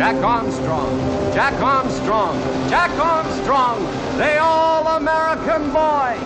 Jack Armstrong, Jack Armstrong, Jack Armstrong, the all-American boy.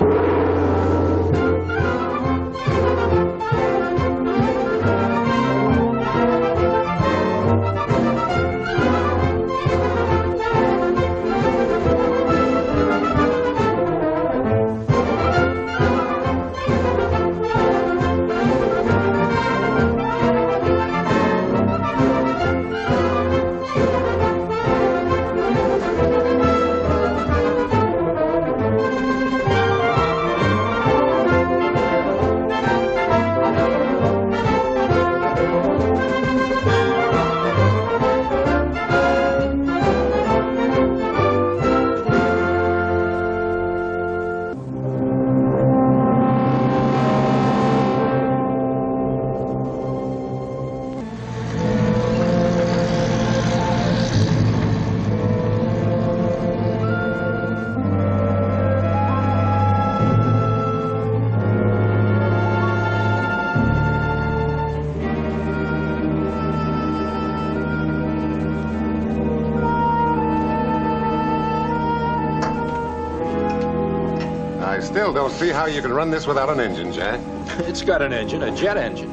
I still don't see how you can run this without an engine, Jack. It's got an engine, a jet engine.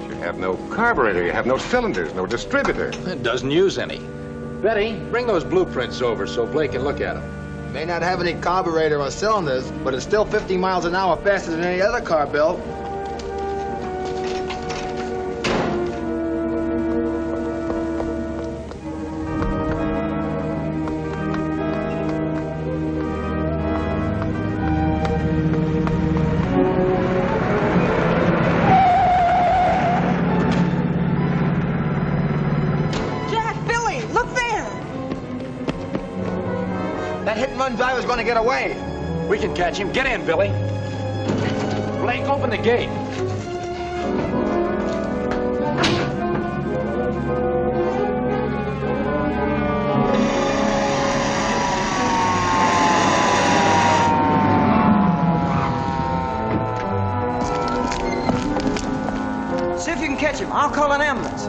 You have no carburetor, you have no cylinders, no distributor. It doesn't use any. Betty, bring those blueprints over so Blake can look at them. May not have any carburetor or cylinders, but it's still 50 miles an hour faster than any other car built. Driver's going to get away. We can catch him. Get in, Billy. Blake, open the gate. See if you can catch him. I'll call an ambulance.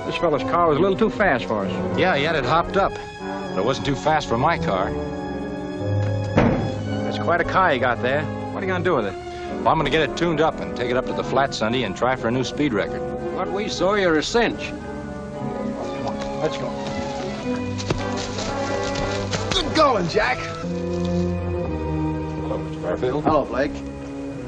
This fellow's car was a little too fast for us. Yeah, he had it hopped up. But it wasn't too fast for my car. That's quite a car you got there. What are you going to do with it? Well, I'm going to get it tuned up and take it up to the flat Sunday and try for a new speed record. What we saw, you're a cinch. Let's go. Good going, Jack. Hello, Mr. Fairfield. Hello, Blake.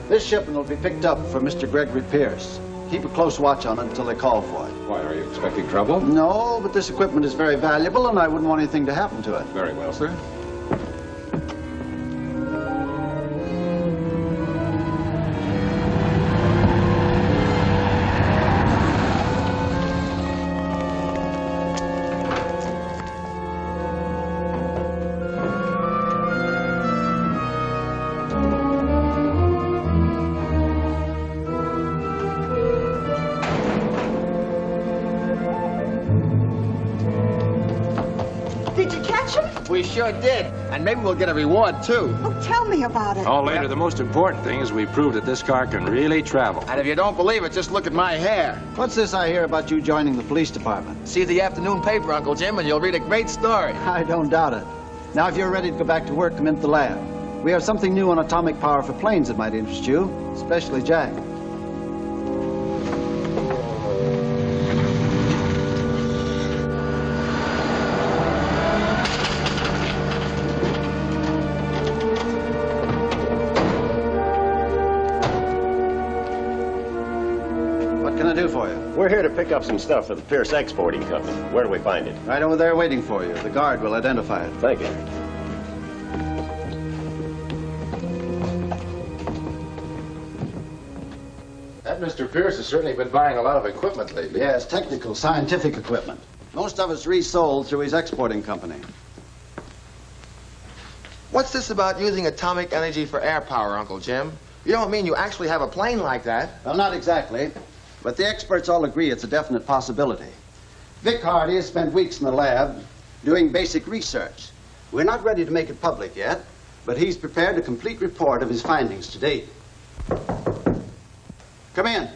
This shipment will be picked up for Mr. Gregory Pierce. Keep a close watch on it until they call for it. Why, are you expecting trouble? No, but this equipment is very valuable, and I wouldn't want anything to happen to it. Very well, sir. Did you catch him? We sure did. And maybe we'll get a reward, too. Oh, tell me about it. Oh, later, the most important thing is we proved that this car can really travel. And if you don't believe it, just look at my hair. What's this I hear about you joining the police department? See the afternoon paper, Uncle Jim, and you'll read a great story. I don't doubt it. Now, if you're ready to go back to work, come into the lab. We have something new on atomic power for planes that might interest you, especially Jack. What can I do for you? We're here to pick up some stuff for the Pierce Exporting Company. Where do we find it? Right over there waiting for you. The guard will identify it. Thank you. That Mr. Pierce has certainly been buying a lot of equipment lately. Yes, technical, scientific equipment. Most of it's resold through his exporting company. What's this about using atomic energy for air power, Uncle Jim? You don't mean you actually have a plane like that? Well, not exactly, but the experts all agree it's a definite possibility. Vic Hardy has spent weeks in the lab doing basic research. We're not ready to make it public yet, but he's prepared a complete report of his findings to date. Come in.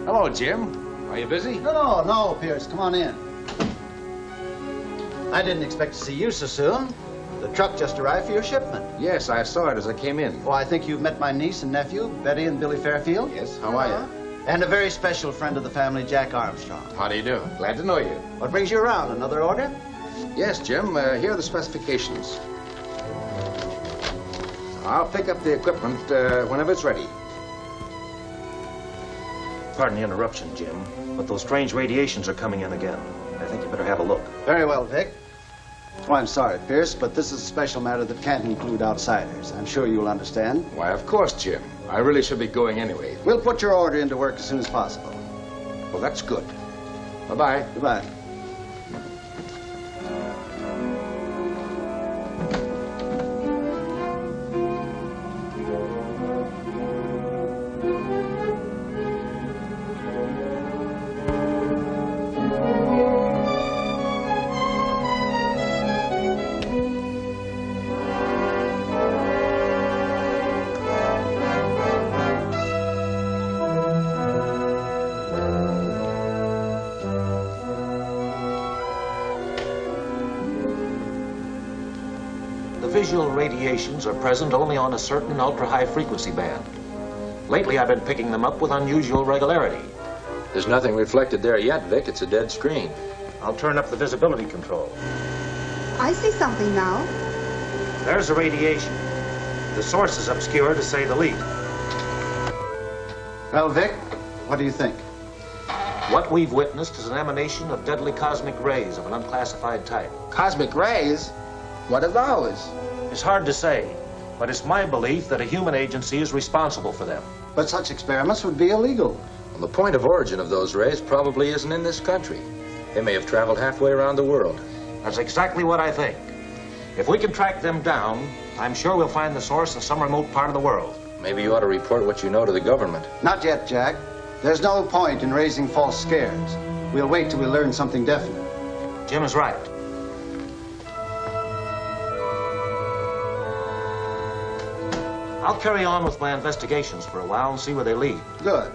Hello, Jim. Are you busy? No, Pierce, come on in. I didn't expect to see you so soon. The truck just arrived for your shipment. Yes, I saw it as I came in. Oh, I think you've met my niece and nephew, Betty and Billy Fairfield. Yes, how are you? And a very special friend of the family, Jack Armstrong. How do you do? Glad to know you. What brings you around? Another order? Yes, Jim, here are the specifications. I'll pick up the equipment whenever it's ready. Pardon the interruption, Jim, but those strange radiations are coming in again. I think you better have a look. Very well, Vic. Oh, I'm sorry, Pierce, but this is a special matter that can't include outsiders. I'm sure you'll understand. Why, of course, Jim. I really should be going anyway. We'll put your order into work as soon as possible. Well, that's good. Bye-bye. Goodbye. Visual radiations are present only on a certain ultra-high frequency band. Lately, I've been picking them up with unusual regularity. There's nothing reflected there yet, Vic. It's a dead screen. I'll turn up the visibility control. I see something now. There's the radiation. The source is obscure, to say the least. Well, Vic, what do you think? What we've witnessed is an emanation of deadly cosmic rays of an unclassified type. Cosmic rays? What are those? It's hard to say, but it's my belief that a human agency is responsible for them. But such experiments would be illegal. Well, the point of origin of those rays probably isn't in this country. They may have traveled halfway around the world. That's exactly what I think. If we can track them down, I'm sure we'll find the source in some remote part of the world. Maybe you ought to report what you know to the government. Not yet, Jack. There's no point in raising false scares. We'll wait till we learn something definite. Jim is right. I'll carry on with my investigations for a while and see where they lead. Good.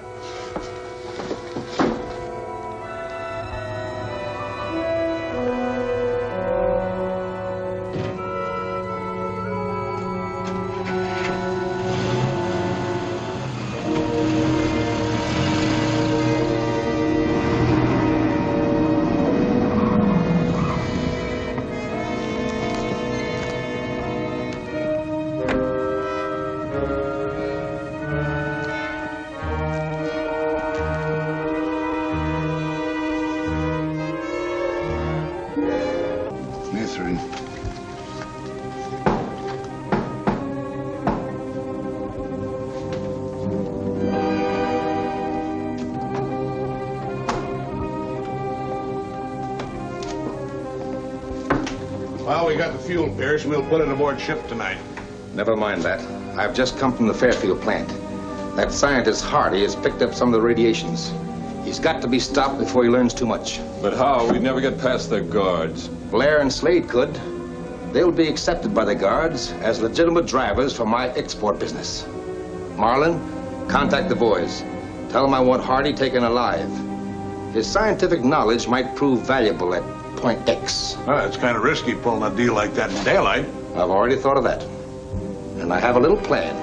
Well, we got the fuel, Pierce. We'll put it aboard ship tonight. Never mind that. I've just come from the Fairfield plant. That scientist Hart has picked up some of the radiations. He's got to be stopped before he learns too much. But how? We'd never get past the guards. Blair and Slade could. They'll be accepted by the guards as legitimate drivers for my export business. Marlin, contact the boys. Tell them I want Hardy taken alive. His scientific knowledge might prove valuable at Point X. It's kind of risky pulling a deal like that in daylight. I've already thought of that. And I have a little plan.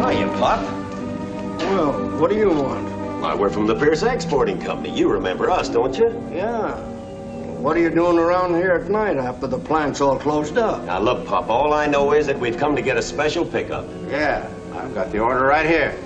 Hiya, Pop. Well, what do you want? Why, we're from the Pierce Exporting Company. You remember us, don't you? Yeah. What are you doing around here at night after the plant's all closed up? Now, look, Pop, all I know is that we've come to get a special pickup. Yeah, I've got the order right here.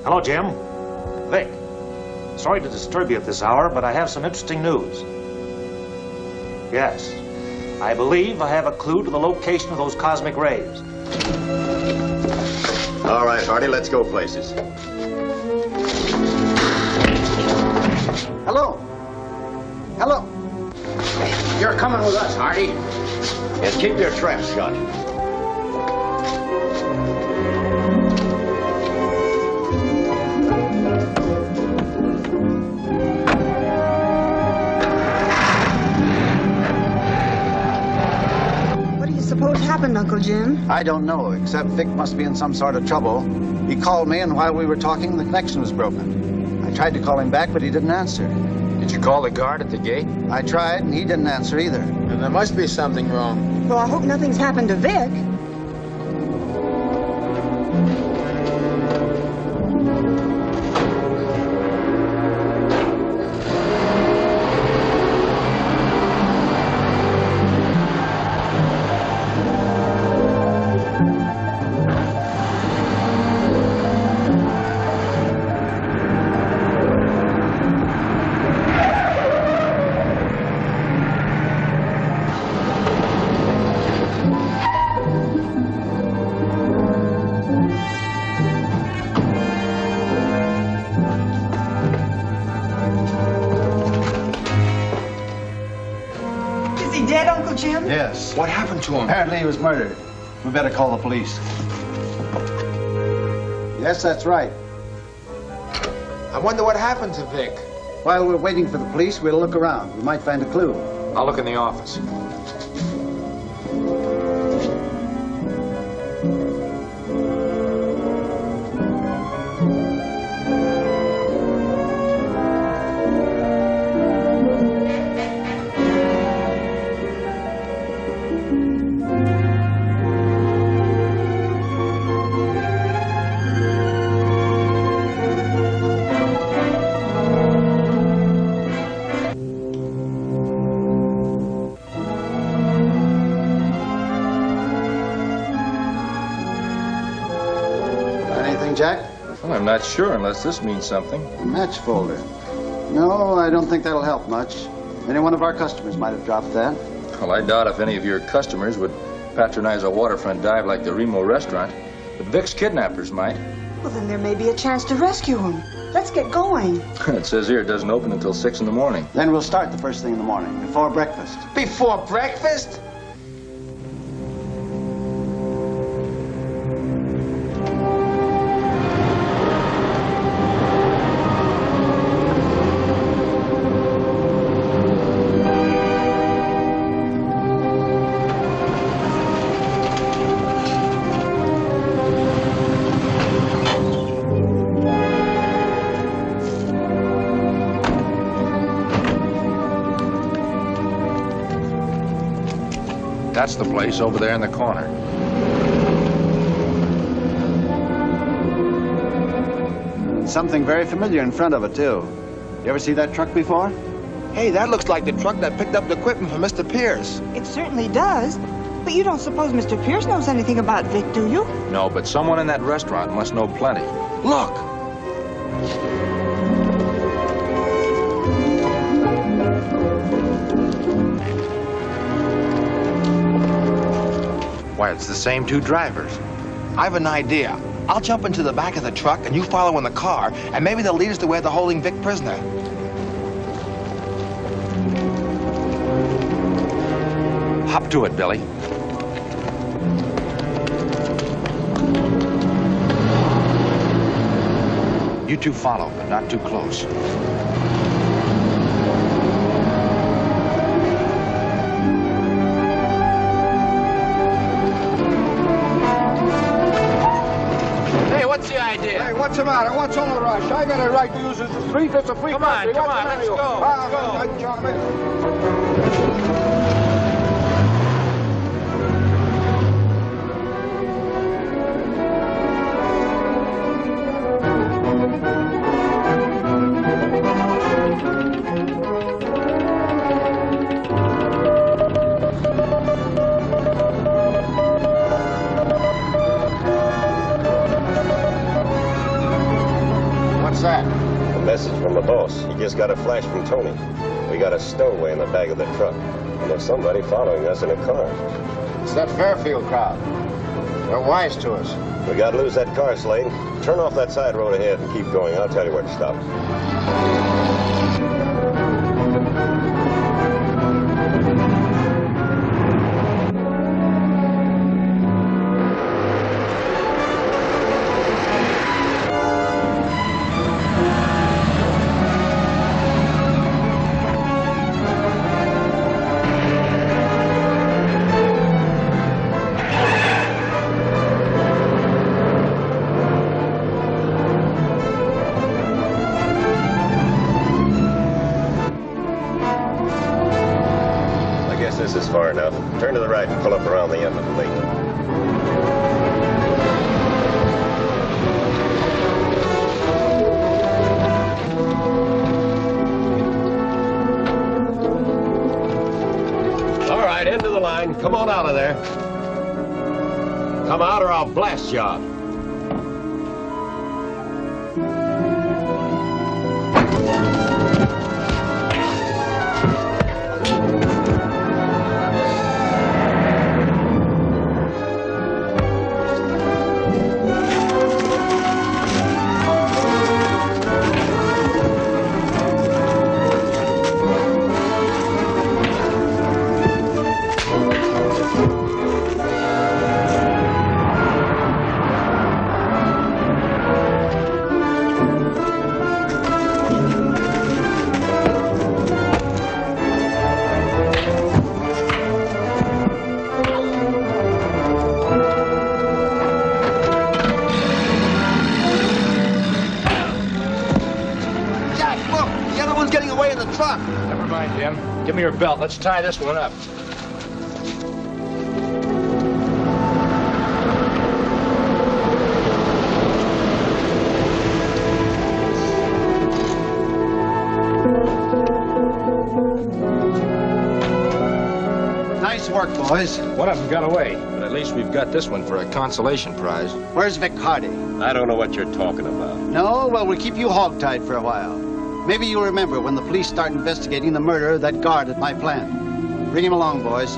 Hello, Jim. Vic. Sorry to disturb you at this hour, but I have some interesting news. Yes. I believe I have a clue to the location of those cosmic rays. All right, Hardy, let's go places. Hello. Hello. You're coming with us, Hardy. And keep your trap shut. What happened, Uncle Jim? I don't know, except Vic must be in some sort of trouble. He called me, and while we were talking, the connection was broken. I tried to call him back, but he didn't answer. Did you call the guard at the gate? I tried, and he didn't answer either. And there must be something wrong. Well, I hope nothing's happened to Vic. Dead, Uncle Jim? Yes. What happened to him? Apparently he was murdered. We better call the police. Yes, that's right. I wonder what happened to Vic. While we're waiting for the police, we'll look around. We might find a clue. I'll look in the office. Jack? Well, I'm not sure unless this means something. A match folder. No, I don't think that'll help much. Any one of our customers might have dropped that. Well, I doubt if any of your customers would patronize a waterfront dive like the Remo restaurant, but Vic's kidnappers might. Well, then there may be a chance to rescue him. Let's get going. It says here it doesn't open until 6 in the morning. Then we'll start the first thing in the morning, before breakfast. Before breakfast? That's the place over there in the corner. Something very familiar in front of it, too. You ever see that truck before? Hey, that looks like the truck that picked up the equipment from Mr. Pierce. It certainly does. But you don't suppose Mr. Pierce knows anything about Vic, do you? No, but someone in that restaurant must know plenty. Look! Why, it's the same two drivers. I have an idea. I'll jump into the back of the truck and you follow in the car, and maybe they'll lead us to where they're holding Vic prisoner. Hop to it, Billy. You two follow, but not too close. What's the idea? Hey, what's the matter? What's all the rush? I got a right to use this street. It's a free country. Come on, let's go. Message from the boss. He just got a flash from Tony. We got a stowaway in the back of the truck. And there's somebody following us in a car. It's that Fairfield crowd. They're wise to us. We gotta lose that car, Slade. Turn off that side road ahead and keep going. I'll tell you where to stop. This is far enough. Turn to the right and pull up around the end of the lake. All right, into the line. Come on out of there. Come out or I'll blast you out. Never mind, Jim. Give me your belt. Let's tie this one up. Nice work, boys. One of them got away, but at least we've got this one for a consolation prize. Where's Vic Hardy? I don't know what you're talking about. No? Well, we'll keep you hogtied for a while. Maybe you'll remember when the police start investigating the murder of that guard at my plant. Bring him along, boys.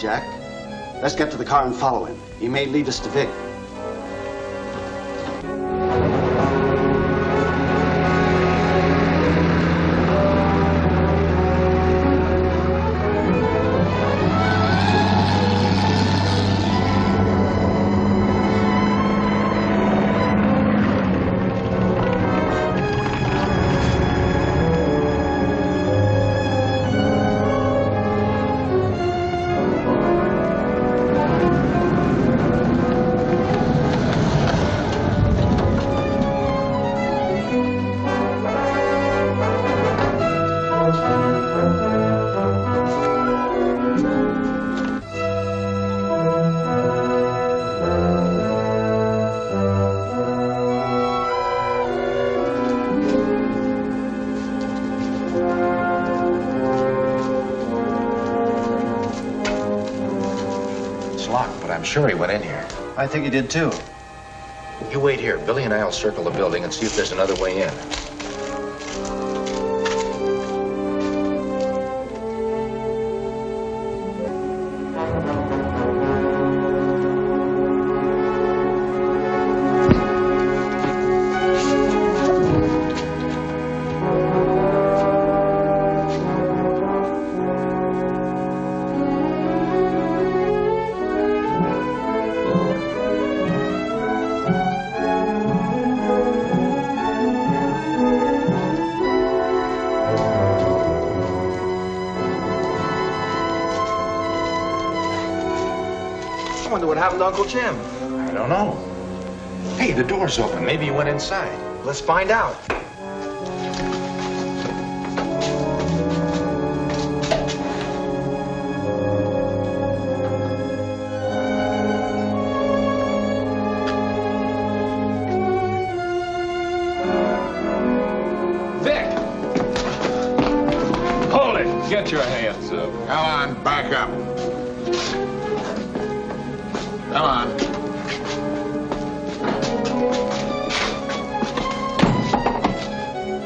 Jack. Let's get to the car and follow him. He may lead us to Vic. I'm sure he went in here. I think he did too. You wait here. Billy and I'll circle the building and see if there's another way in. I wonder what happened to Uncle Jim. I don't know. Hey, the door's open. Maybe he went inside. Let's find out. Vic! Hold it! Get your hands up. Come on, back up. Come on.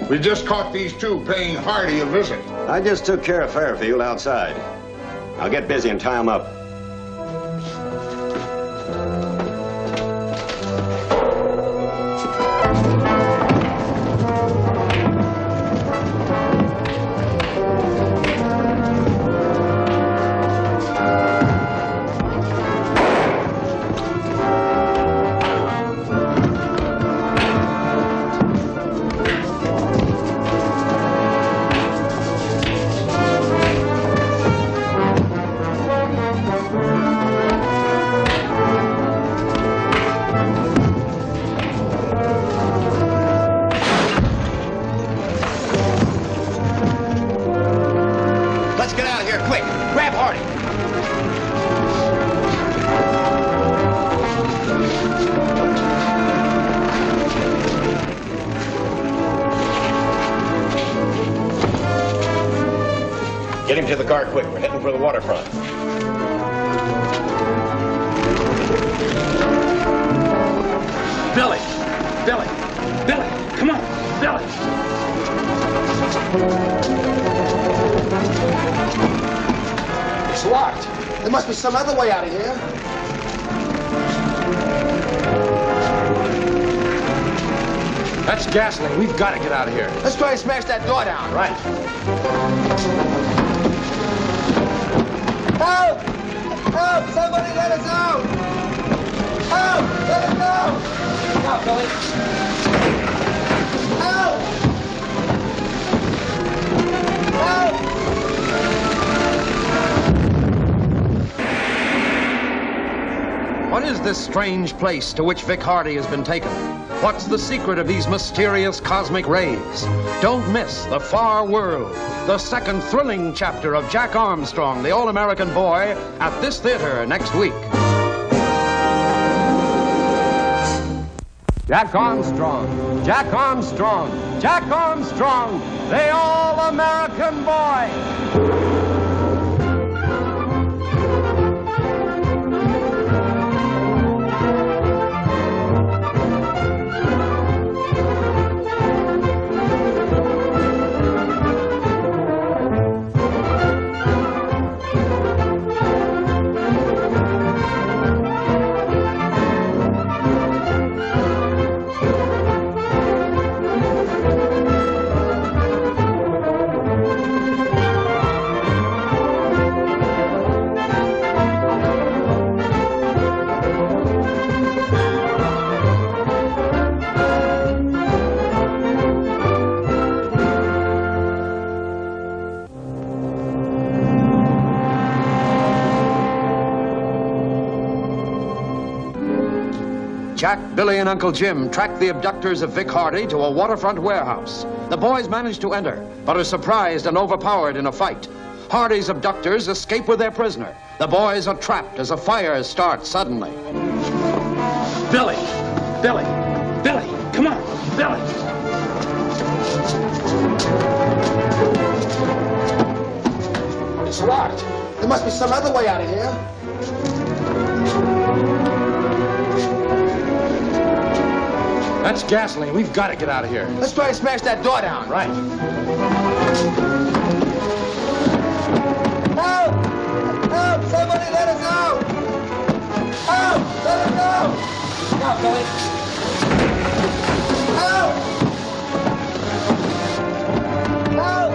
We just caught these two paying Hardy a visit. I just took care of Fairfield outside. I'll get busy and tie him up. Get him to the car quick. We're heading for the waterfront. Billy! Billy! Billy! Come on! Billy! It's locked. There must be some other way out of here. That's gasoline. We've got to get out of here. Let's try and smash that door down. Right. Help! Help! Somebody let us out! Help! Let us out! Look out, Billy. Help! Help! What is this strange place to which Vic Hardy has been taken? What's the secret of these mysterious cosmic rays? Don't miss The Far World, the second thrilling chapter of Jack Armstrong, the All-American Boy, at this theater next week. Jack Armstrong, Jack Armstrong, Jack Armstrong, the All-American Boy. Jack, Billy, and Uncle Jim track the abductors of Vic Hardy to a waterfront warehouse. The boys manage to enter, but are surprised and overpowered in a fight. Hardy's abductors escape with their prisoner. The boys are trapped as a fire starts suddenly. Billy! Billy! Billy! Come on! Billy! It's locked. There must be some other way out of here. That's gasoline. We've got to get out of here. Let's try and smash that door down. Right. Help! Help! Somebody let us out! Help! Let us out! Come on, Billy. Help! Help!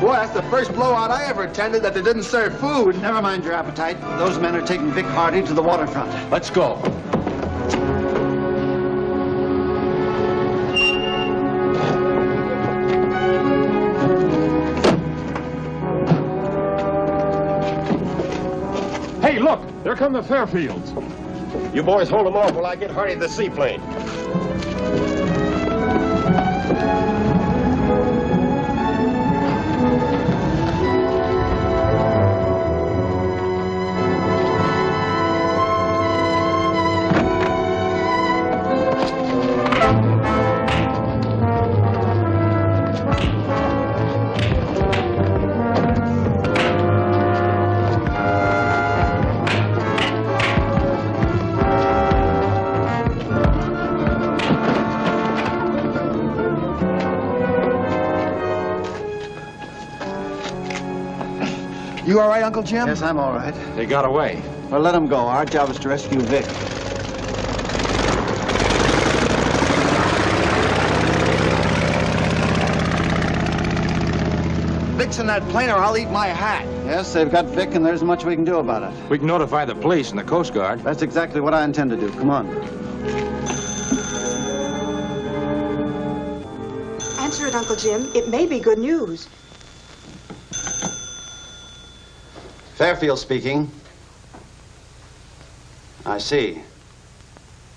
Boy, that's the first blowout I ever attended that they didn't serve food. Never mind your appetite. Those men are taking Vic Hardy to the waterfront. Let's go. Hey, look! There come the Fairfields. You boys hold them off while I get Hardy to the seaplane. You all right, Uncle Jim? Yes, I'm all right. They got away. Well, let them go. Our job is to rescue Vic. Vic's in that plane or I'll eat my hat. Yes, they've got Vic, and there's much we can do about it. We can notify the police and the Coast Guard. That's exactly what I intend to do. Come on. Answer it, Uncle Jim. It may be good news. Fairfield speaking. I see.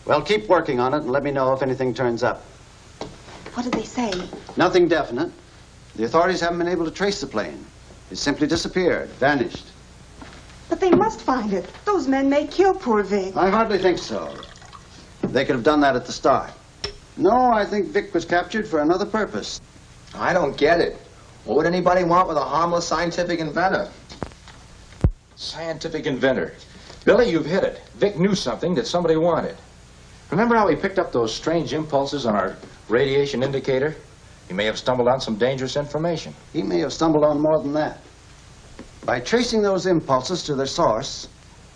Well, keep working on it and let me know if anything turns up. What did they say? Nothing definite. The authorities haven't been able to trace the plane. It simply disappeared, vanished. But they must find it. Those men may kill poor Vic. I hardly think so. They could have done that at the start. No, I think Vic was captured for another purpose. I don't get it. What would anybody want with a harmless scientific inventor? Scientific inventor. Billy, you've hit it. Vic knew something that somebody wanted. Remember how he picked up those strange impulses on our radiation indicator? He may have stumbled on some dangerous information. He may have stumbled on more than that. By tracing those impulses to their source,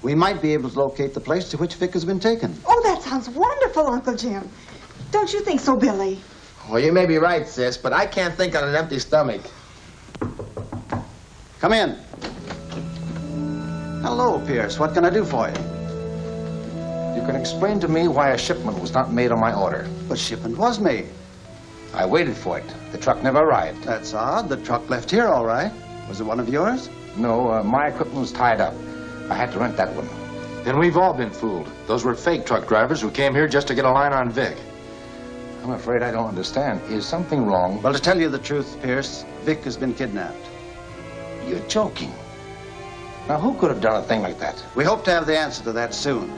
we might be able to locate the place to which Vic has been taken. Oh, that sounds wonderful, Uncle Jim. Don't you think so, Billy? Well, you may be right, sis, but I can't think on an empty stomach. Come in. Hello, Pierce. What can I do for you? You can explain to me why a shipment was not made on my order. The shipment was made. I waited for it. The truck never arrived. That's odd. The truck left here all right. Was it one of yours? No, my equipment was tied up. I had to rent that one. Then we've all been fooled. Those were fake truck drivers who came here just to get a line on Vic. I'm afraid I don't understand. Is something wrong? Well, to tell you the truth, Pierce, Vic has been kidnapped. You're joking. Now, who could have done a thing like that? We hope to have the answer to that soon.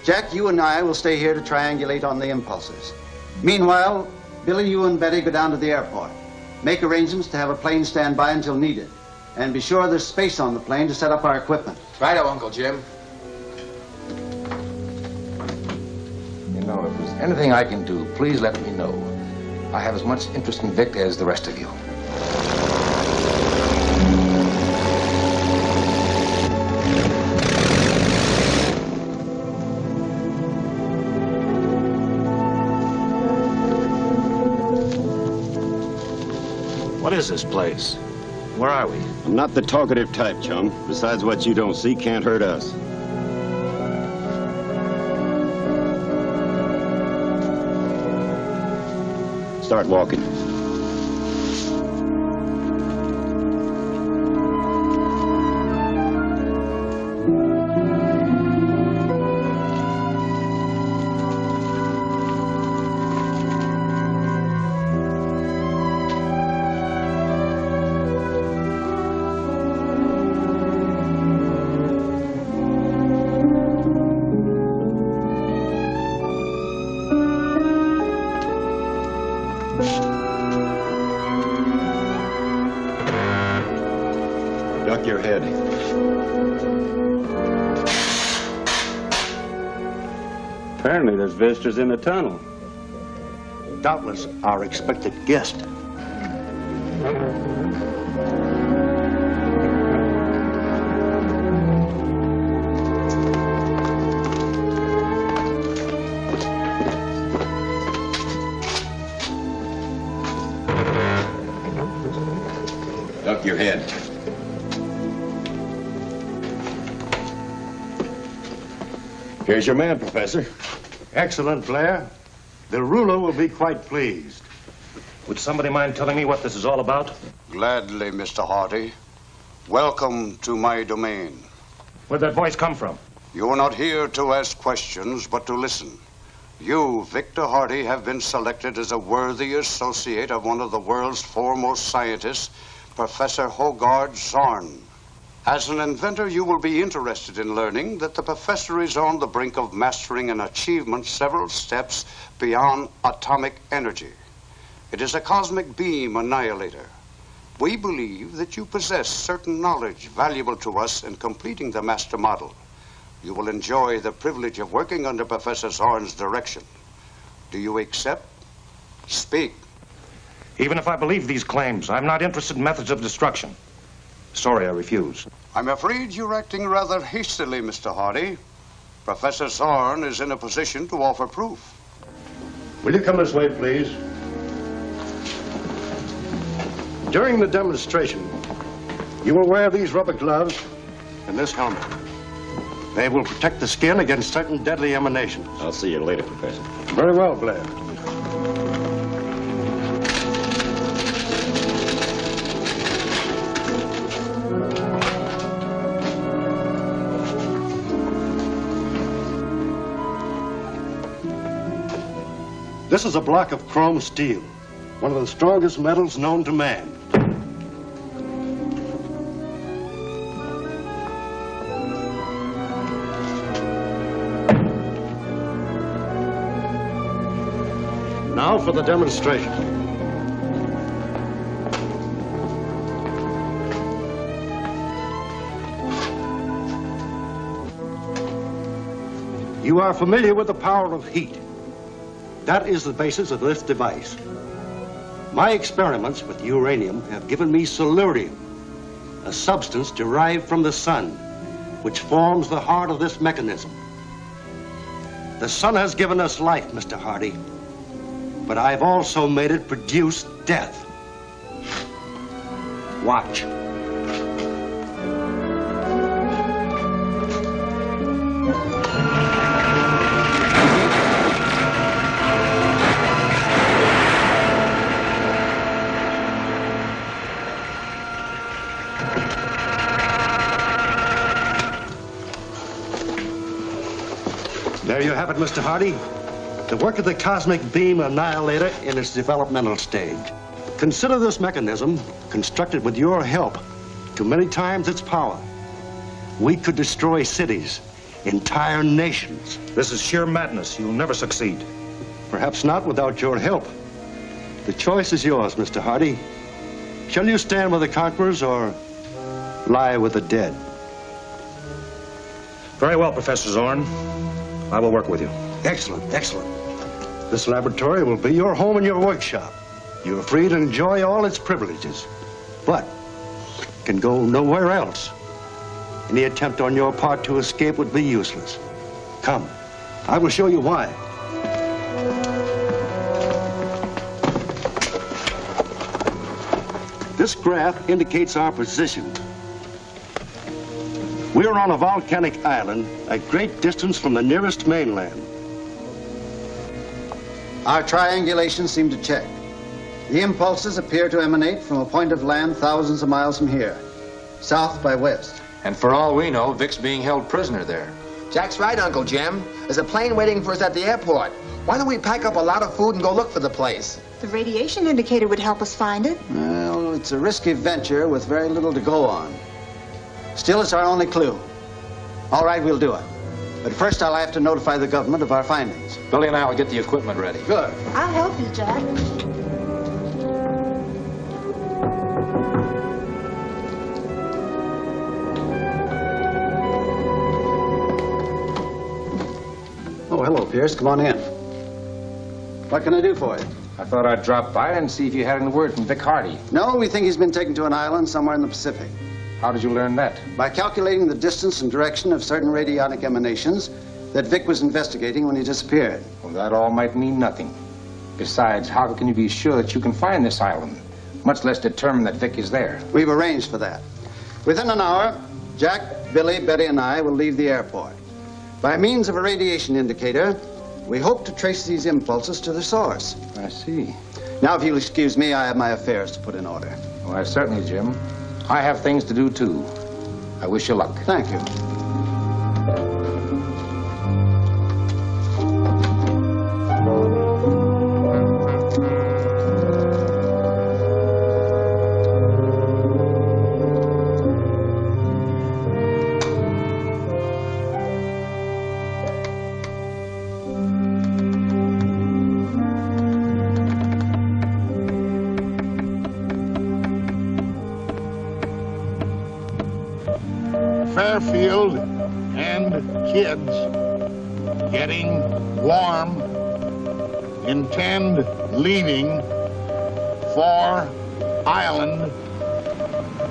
Jack, you and I will stay here to triangulate on the impulses. Meanwhile, Billy, you and Betty go down to the airport. Make arrangements to have a plane stand by until needed. And be sure there's space on the plane to set up our equipment. Righto, Uncle Jim. You know, if there's anything I can do, please let me know. I have as much interest in Vic as the rest of you. What is this place? Where are we? I'm not the talkative type, chum. Besides, what you don't see can't hurt us. Start walking. Duck your head. Apparently there's visitors in the tunnel. Doubtless our expected guest. Duck your head. Here's your man, Professor. Excellent, Blair. The ruler will be quite pleased. Would somebody mind telling me what this is all about? Gladly, Mr. Hardy. Welcome to my domain. Where'd that voice come from? You are not here to ask questions, but to listen. You, Victor Hardy, have been selected as a worthy associate of one of the world's foremost scientists, Professor Hogarth Zorn. As an inventor, you will be interested in learning that the professor is on the brink of mastering an achievement several steps beyond atomic energy. It is a cosmic beam annihilator. We believe that you possess certain knowledge valuable to us in completing the master model. You will enjoy the privilege of working under Professor Zorn's direction. Do you accept? Speak. Even if I believe these claims, I'm not interested in methods of destruction. Sorry, I refuse. I'm afraid you're acting rather hastily, Mr. Hardy. Professor Zorn is in a position to offer proof. Will you come this way, please? During the demonstration, you will wear these rubber gloves and this helmet. They will protect the skin against certain deadly emanations. I'll see you later, Professor. Very well, Blair. This is a block of chrome steel, one of the strongest metals known to man. Now for the demonstration. You are familiar with the power of heat. That is the basis of this device. My experiments with uranium have given me solurium, a substance derived from the sun, which forms the heart of this mechanism. The sun has given us life, Mr. Hardy, but I've also made it produce death. Watch. There you have it, Mr. Hardy. The work of the cosmic beam annihilator in its developmental stage. Consider this mechanism, constructed with your help, to many times its power. We could destroy cities, entire nations. This is sheer madness. You'll never succeed. Perhaps not without your help. The choice is yours, Mr. Hardy. Shall you stand with the conquerors or lie with the dead? Very well, Professor Zorn. I will work with you. Excellent, excellent. This laboratory will be your home and your workshop. You are free to enjoy all its privileges, but can go nowhere else. Any attempt on your part to escape would be useless. Come, I will show you why. This graph indicates our position. We are on a volcanic island, a great distance from the nearest mainland. Our triangulations seem to check. The impulses appear to emanate from a point of land thousands of miles from here, south by west. And for all we know, Vic's being held prisoner there. Jack's right, Uncle Jim. There's a plane waiting for us at the airport. Why don't we pack up a lot of food and go look for the place? The radiation indicator would help us find it. Well, it's a risky venture with very little to go on. Still, it's our only clue. All right, we'll do it. But first, I'll have to notify the government of our findings. Billy and I will get the equipment ready. Good. I'll help you, Jack. Pierce. Come on in. What can I do for you? I thought I'd drop by and see if you had any word from Vic Hardy. No, we think he's been taken to an island somewhere in the Pacific. How did you learn that? By calculating the distance and direction of certain radionic emanations that Vic was investigating when he disappeared. Well, that all might mean nothing. Besides, how can you be sure that you can find this island, much less determine that Vic is there? We've arranged for that. Within an hour, Jack, Billy, Betty, and I will leave the airport. By means of a radiation indicator, we hope to trace these impulses to their source. I see. Now, if you'll excuse me, I have my affairs to put in order. Why, certainly, Jim. I have things to do, too. I wish you luck. Thank you. Fairfield and kids getting warm intend leaving for island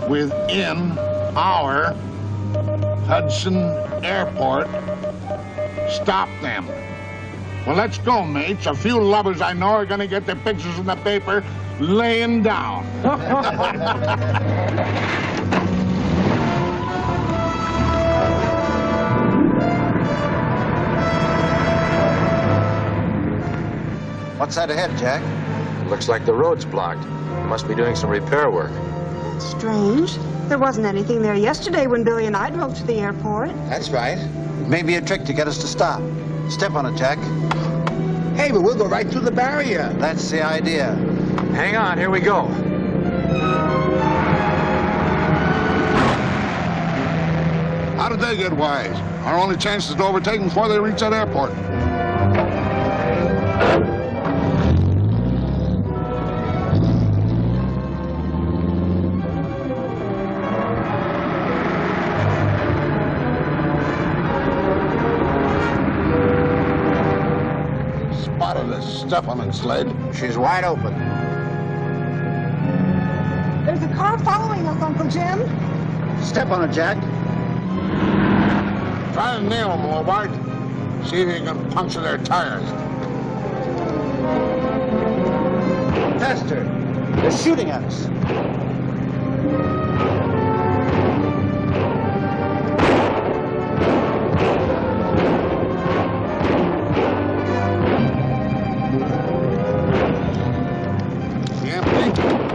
within our Hudson Airport. Stop them. Well, let's go, mates. A few lovers I know are gonna get their pictures in the paper laying down. What's that ahead, Jack? Looks like the road's blocked. They must be doing some repair work. Strange. There wasn't anything there yesterday when Billy and I drove to the airport. That's right. It may be a trick to get us to stop. Step on it, Jack. Hey, but we'll go right through the barrier. That's the idea. Hang on, here we go. How did they get wise? Our only chance is to overtake them before they reach that airport. Stephanie's sled. She's wide open. There's a car following us, Uncle Jim. Step on it, Jack. Try to nail them, Hobart. See if you can puncture their tires. Faster. They're shooting at us.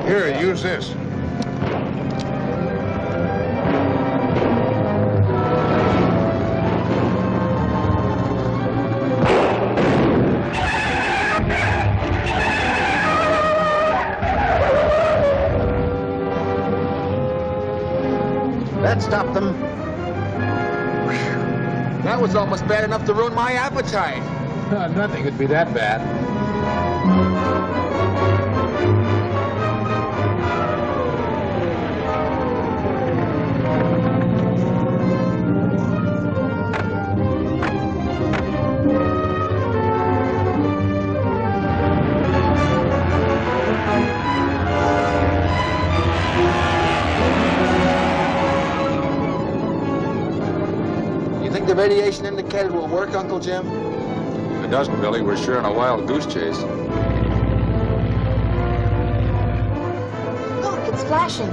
Here, use this. That stopped them. That was almost bad enough to ruin my appetite. Nothing could be that bad. The radiation indicator will work, Uncle Jim? If it doesn't, Billy, we're sure on a wild goose chase. Look, it's flashing.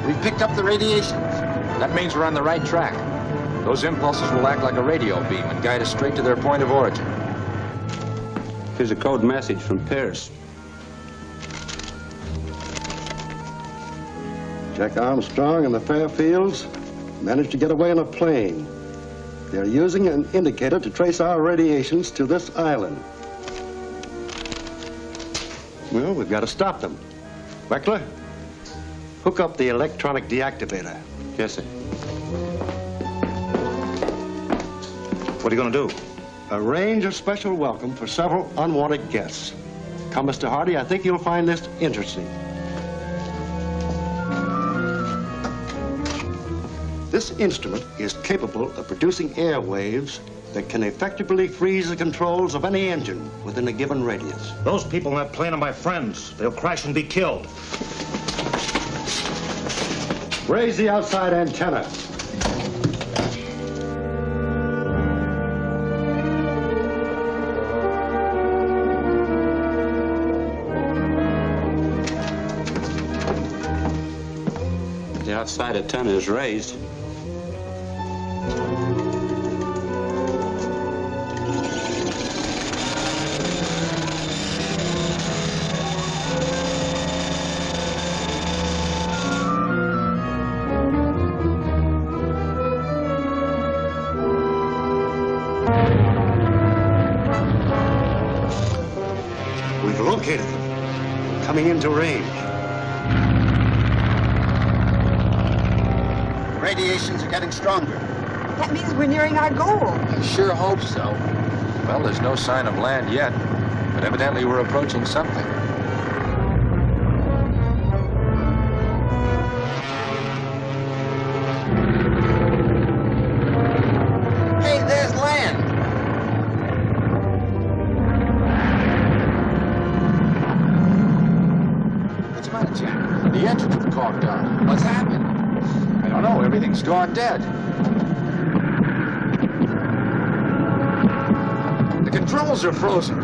We've picked up the radiations. That means we're on the right track. Those impulses will act like a radio beam and guide us straight to their point of origin. Here's a code message from Pierce. Jack Armstrong and the Fairfields managed to get away in a plane. They're using an indicator to trace our radiations to this island. Well, we've got to stop them. Weckler, hook up the electronic deactivator. Yes, sir. What are you going to do? Arrange a special welcome for several unwanted guests. Come, Mr. Hardy, I think you'll find this interesting. This instrument is capable of producing air waves that can effectively freeze the controls of any engine within a given radius. Those people in that plane are my friends. They'll crash and be killed. Raise the outside antenna. The outside antenna is raised. We've located them, coming into range. Radiations are getting stronger. That means we're nearing our goal. I sure hope so. Well, there's no sign of land yet, but evidently we're approaching something. Hey, there's land. What's the matter, Jack? The engines have clogged up. What's happened? I don't know. Everything's gone dead. The controls are frozen.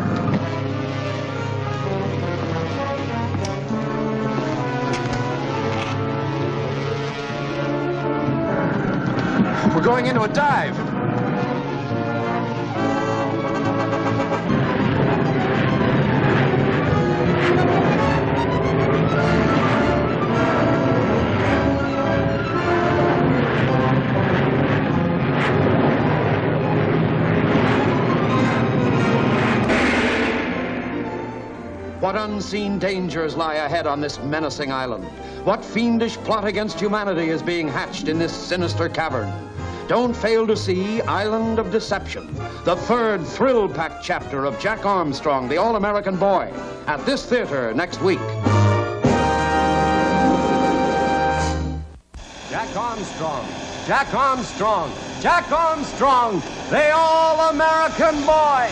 We're going into a dive. What unseen dangers lie ahead on this menacing island? What fiendish plot against humanity is being hatched in this sinister cavern? Don't fail to see Island of Deception, the third thrill-packed chapter of Jack Armstrong, the All-American Boy, at this theater next week. Jack Armstrong, Jack Armstrong, Jack Armstrong, the All-American Boy.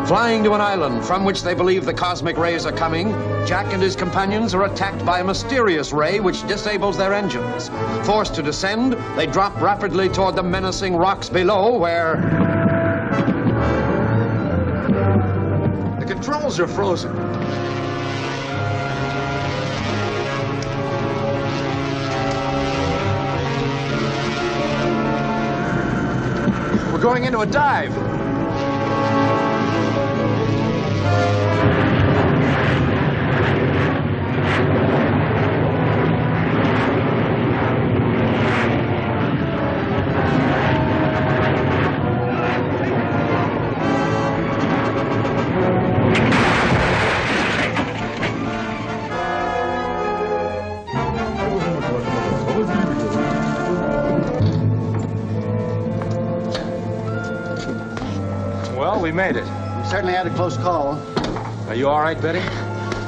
Flying to an island from which they believe the cosmic rays are coming, Jack and his companions are attacked by a mysterious ray which disables their engines. Forced to descend, they drop rapidly toward the menacing rocks below where... The controls are frozen. We're going into a dive. Well, we made it. We certainly had a close call. Are you all right, Betty?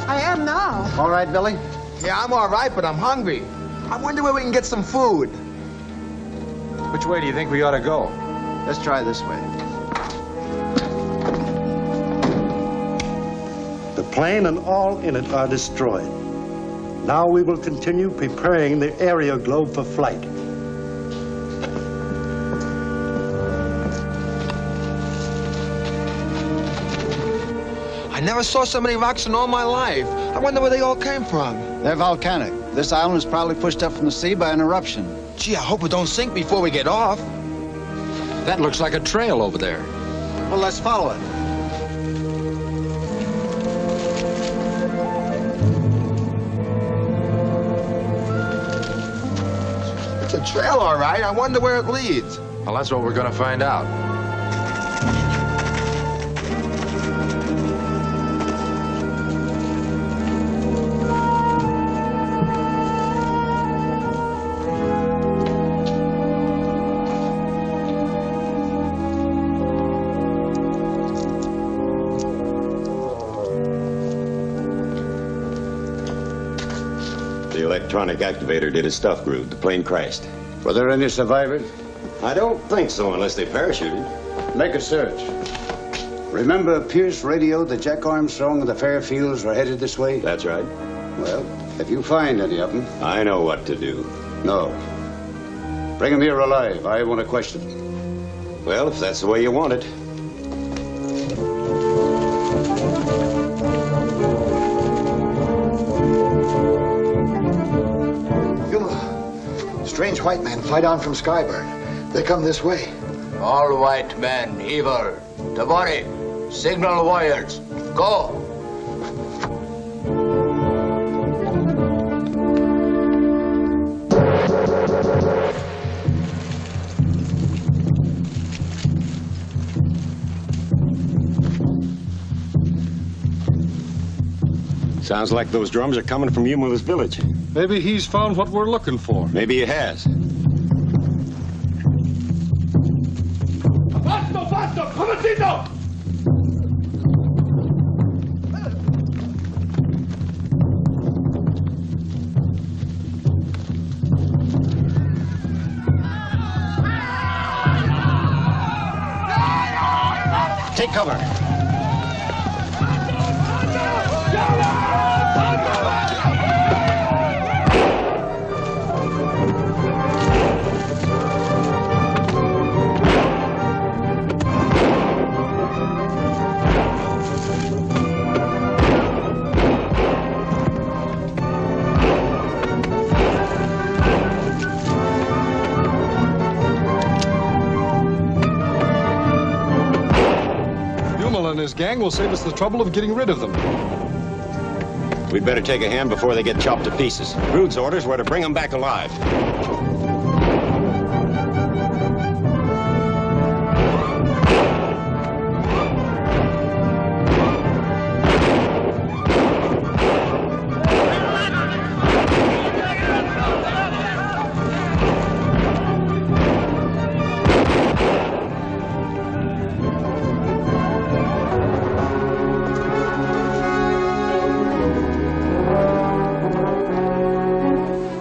I am now. All right, Billy? Yeah, I'm all right, but I'm hungry. I wonder where we can get some food. Which way do you think we ought to go? Let's try this way. The plane and all in it are destroyed. Now we will continue preparing the area globe for flight. I never saw so many rocks in all my life. I wonder where they all came from. They're volcanic. This island was probably pushed up from the sea by an eruption. Gee, I hope it don't sink before we get off. That looks like a trail over there. Well, let's follow it. It's a trail, all right. I wonder where it leads. Well, that's what we're going to find out. The electronic activator did its stuff, Grood. The plane crashed. Were there any survivors? I don't think so, unless they parachuted. Make a search. Remember Pierce radioed that Jack Armstrong and the Fairfields were headed this way? That's right. Well, if you find any of them... I know what to do. No. Bring them here alive. I want to question them. Well, if that's the way you want it. Strange white men fly down from Skyburn. They come this way. All white men, evil. Tabori, signal warriors. Go. Sounds like those drums are coming from Yumula's village. Maybe he's found what we're looking for. Maybe he has. Fasto, fasto, comacito! Take cover. And his gang will save us the trouble of getting rid of them. We'd better take a hand before they get chopped to pieces. Grood's orders were to bring them back alive.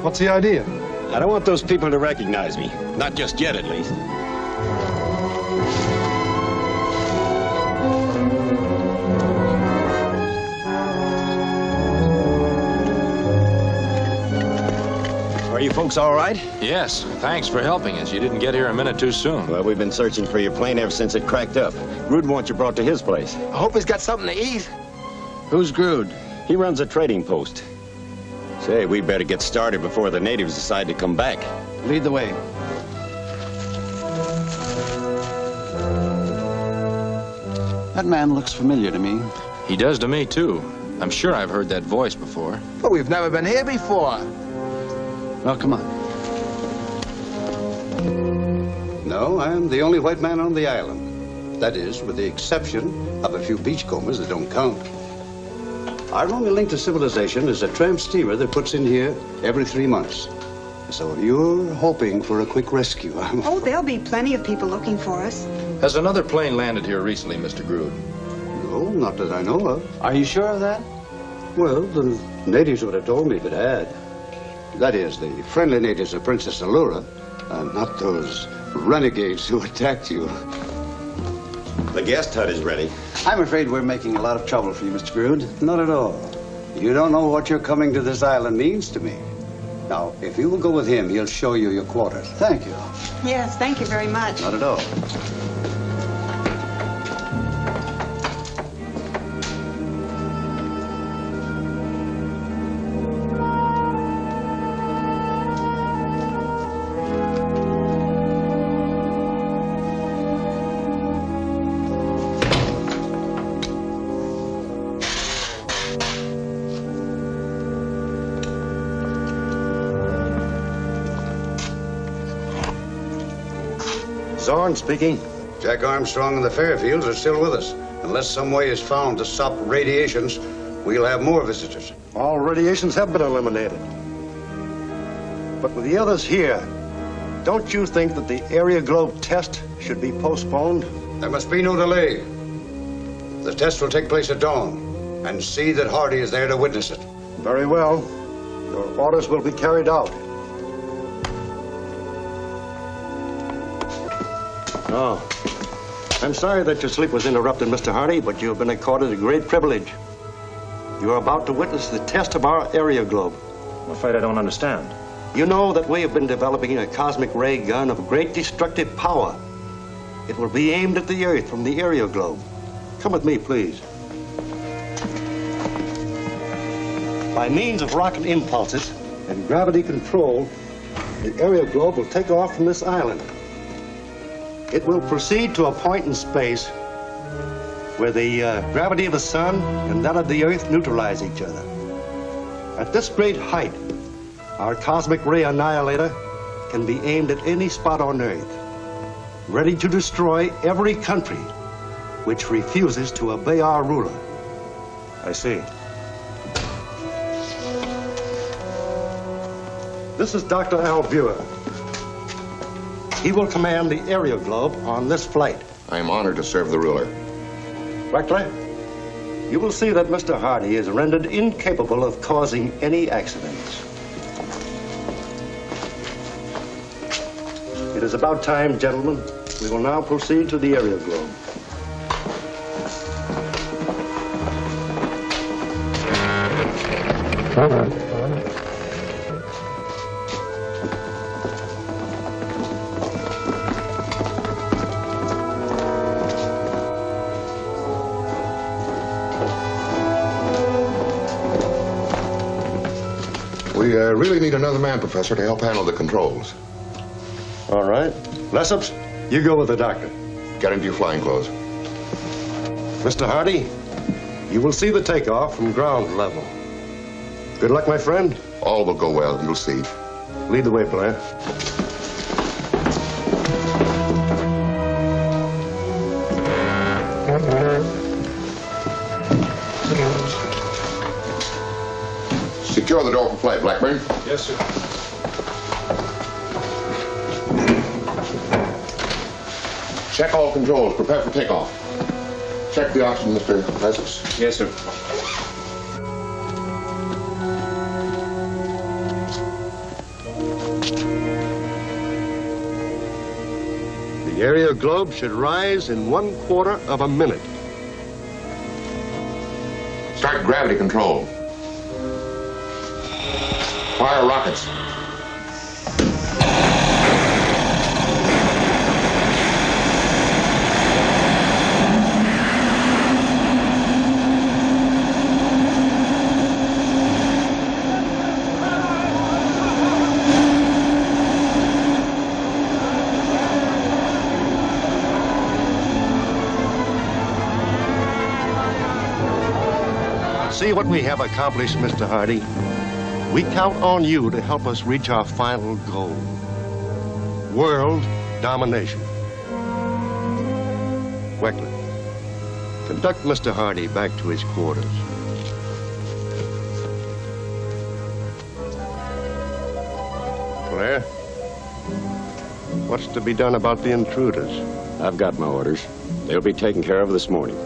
What's the idea? I don't want those people to recognize me. Not just yet, at least. Are you folks all right? Yes. Thanks for helping us. You didn't get here a minute too soon. Well, we've been searching for your plane ever since it cracked up. Grood wants you brought to his place. I hope he's got something to eat. Who's Grood? He runs a trading post. Say, we better get started before the natives decide to come back. Lead the way. That man looks familiar to me. He does to me, too. I'm sure I've heard that voice before. But we've never been here before. Well, come on. No, I'm the only white man on the island. That is, with the exception of a few beachcombers that don't count. Our only link to civilization is a tramp steamer that puts in here every 3 months. So if you're hoping for a quick rescue, Oh, there'll be plenty of people looking for us. Has another plane landed here recently, Mr. Grood? No, not that I know of. Are you sure of that? Well, the natives would have told me if it had. That is, the friendly natives of Princess Allura, and not those renegades who attacked you. The guest hut is ready. I'm afraid we're making a lot of trouble for you, Mr. Grood. Not at all. You don't know what your coming to this island means to me. Now, if you will go with him, he'll show you your quarters. Thank you. Yes, thank you very much. Not at all. Zorn speaking. Jack Armstrong and the Fairfields are still with us. Unless some way is found to stop radiations, we'll have more visitors. All radiations have been eliminated. But with the others here, don't you think that the area globe test should be postponed? There must be no delay. The test will take place at dawn, and see that Hardy is there to witness it. Very well. Your orders will be carried out. Oh, I'm sorry that your sleep was interrupted, Mr. Hardy, but you have been accorded a great privilege. You are about to witness the test of our area globe. I'm afraid I don't understand. You know that we have been developing a cosmic ray gun of great destructive power. It will be aimed at the Earth from the area globe. Come with me, please. By means of rocket impulses and gravity control, the area globe will take off from this island. It will proceed to a point in space where the gravity of the sun and that of the Earth neutralize each other. At this great height, our cosmic ray annihilator can be aimed at any spot on Earth, ready to destroy every country which refuses to obey our ruler. I see. This is Dr. Albuer. He will command the area globe on this flight. I am honored to serve the ruler. Weckler, you will see that Mr. Hardy is rendered incapable of causing any accidents. It is about time, gentlemen. We will now proceed to the area globe. We really need another man, Professor, to help handle the controls. All right. Lessups, you go with the doctor. Get into your flying clothes. Mr. Hardy, you will see the takeoff from ground level. Good luck, my friend. All will go well, you'll see. Lead the way, Blair. Secure the door for flight, Blackburn. Yes, sir. Check all controls. Prepare for takeoff. Check the oxygen, Mr. Lessups. Yes, sir. The area globe should rise in 1/4 of a minute. Start gravity control. Fire rockets. See what we have accomplished, Mr. Hardy. We count on you to help us reach our final goal. World domination. Weckler, conduct Mr. Hardy back to his quarters. Blair, what's to be done about the intruders? I've got my orders. They'll be taken care of this morning.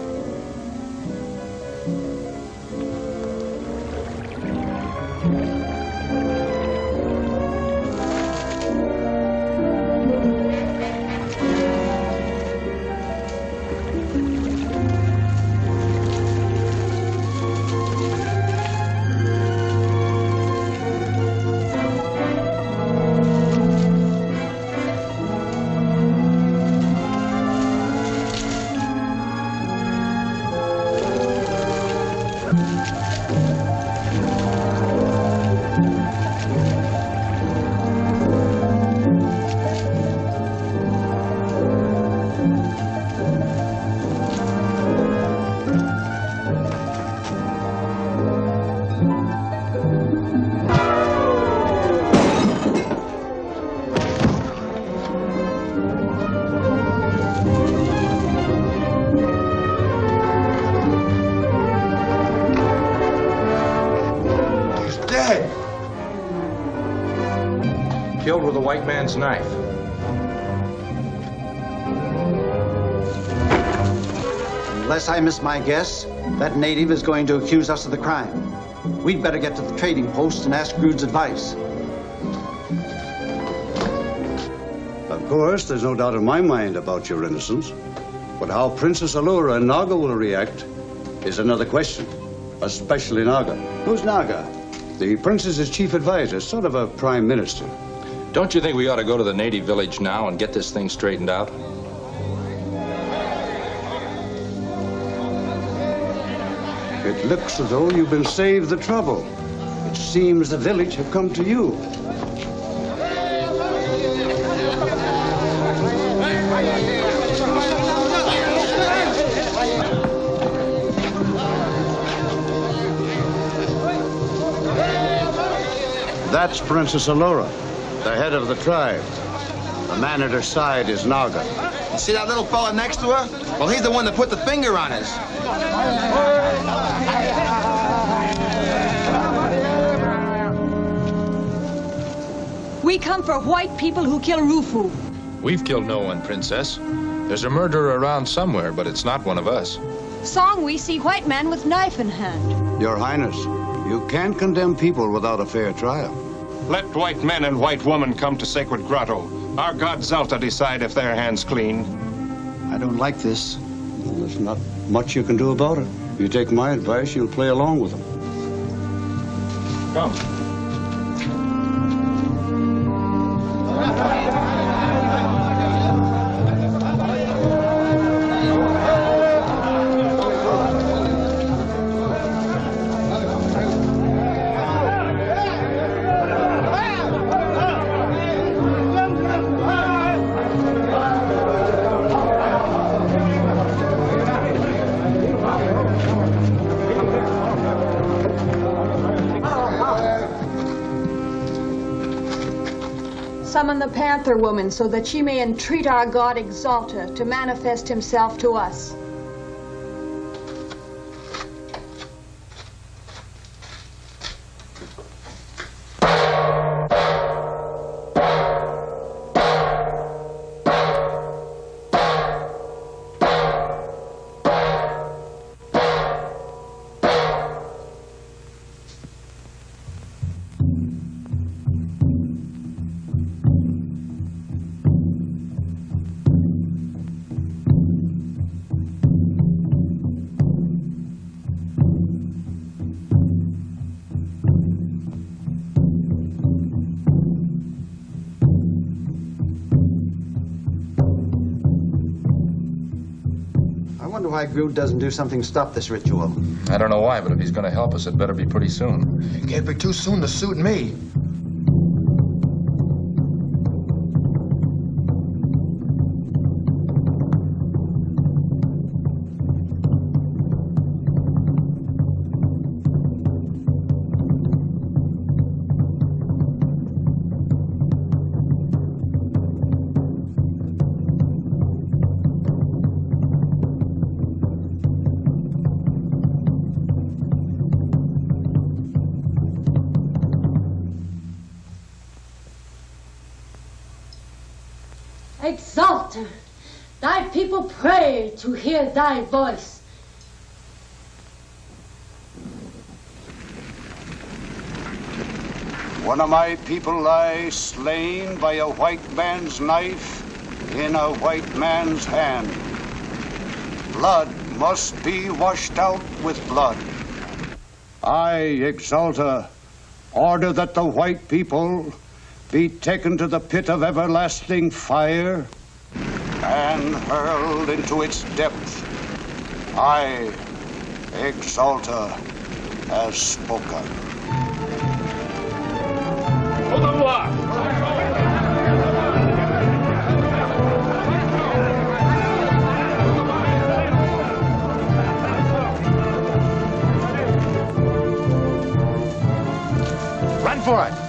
killed with a white man's knife. Unless I miss my guess, that native is going to accuse us of the crime. We'd better get to the trading post and ask Grood's advice. Of course, there's no doubt in my mind about your innocence. But how Princess Allura and Naga will react is another question, especially Naga. Who's Naga? The princess's chief advisor, sort of a prime minister. Don't you think we ought to go to the native village now and get this thing straightened out? It looks as though you've been saved the trouble. It seems the village have come to you. That's Princess Allura, the head of the tribe. The man at her side is Naga. You see that little fella next to her? Well, he's the one that put the finger on us. We come for white people who kill Rufu. We've killed no one, Princess. There's a murderer around somewhere, but it's not one of us. Song we see white man with knife in hand. Your Highness, you can't condemn people without a fair trial. Let white men and white women come to Sacred Grotto. Our god Zalta decide if their hands clean. I don't like this. Well, there's not much you can do about it. If you take my advice, you'll play along with them. Come. Summon the Panther Woman so that she may entreat our god Exalta to manifest himself to us. Why Grood doesn't do something to stop this ritual. I don't know why, but if he's going to help us, it better be pretty soon. It can't be too soon to suit me. Exalta, thy people pray to hear thy voice. One of my people lies slain by a white man's knife in a white man's hand. Blood must be washed out with blood. I, Exalta, order that the white people be taken to the pit of everlasting fire and hurled into its depth. I, Exalta, has spoken. Au revoir. Run for it.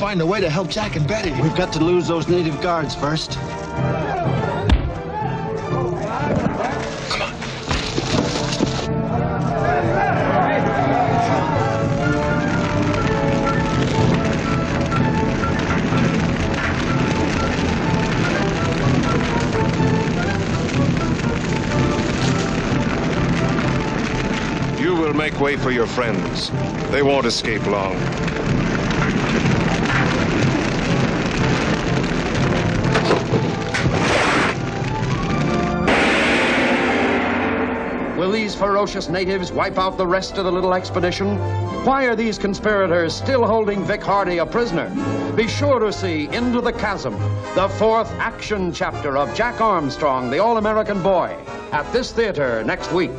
find a way to help Jack and Betty. We've got to lose those native guards first. You will make way for your friends. They won't escape long. Will these ferocious natives wipe out the rest of the little expedition? Why are these conspirators still holding Vic Hardy a prisoner? Be sure to see Into the Chasm, the 4th action chapter of Jack Armstrong, the All-American Boy, at this theater next week.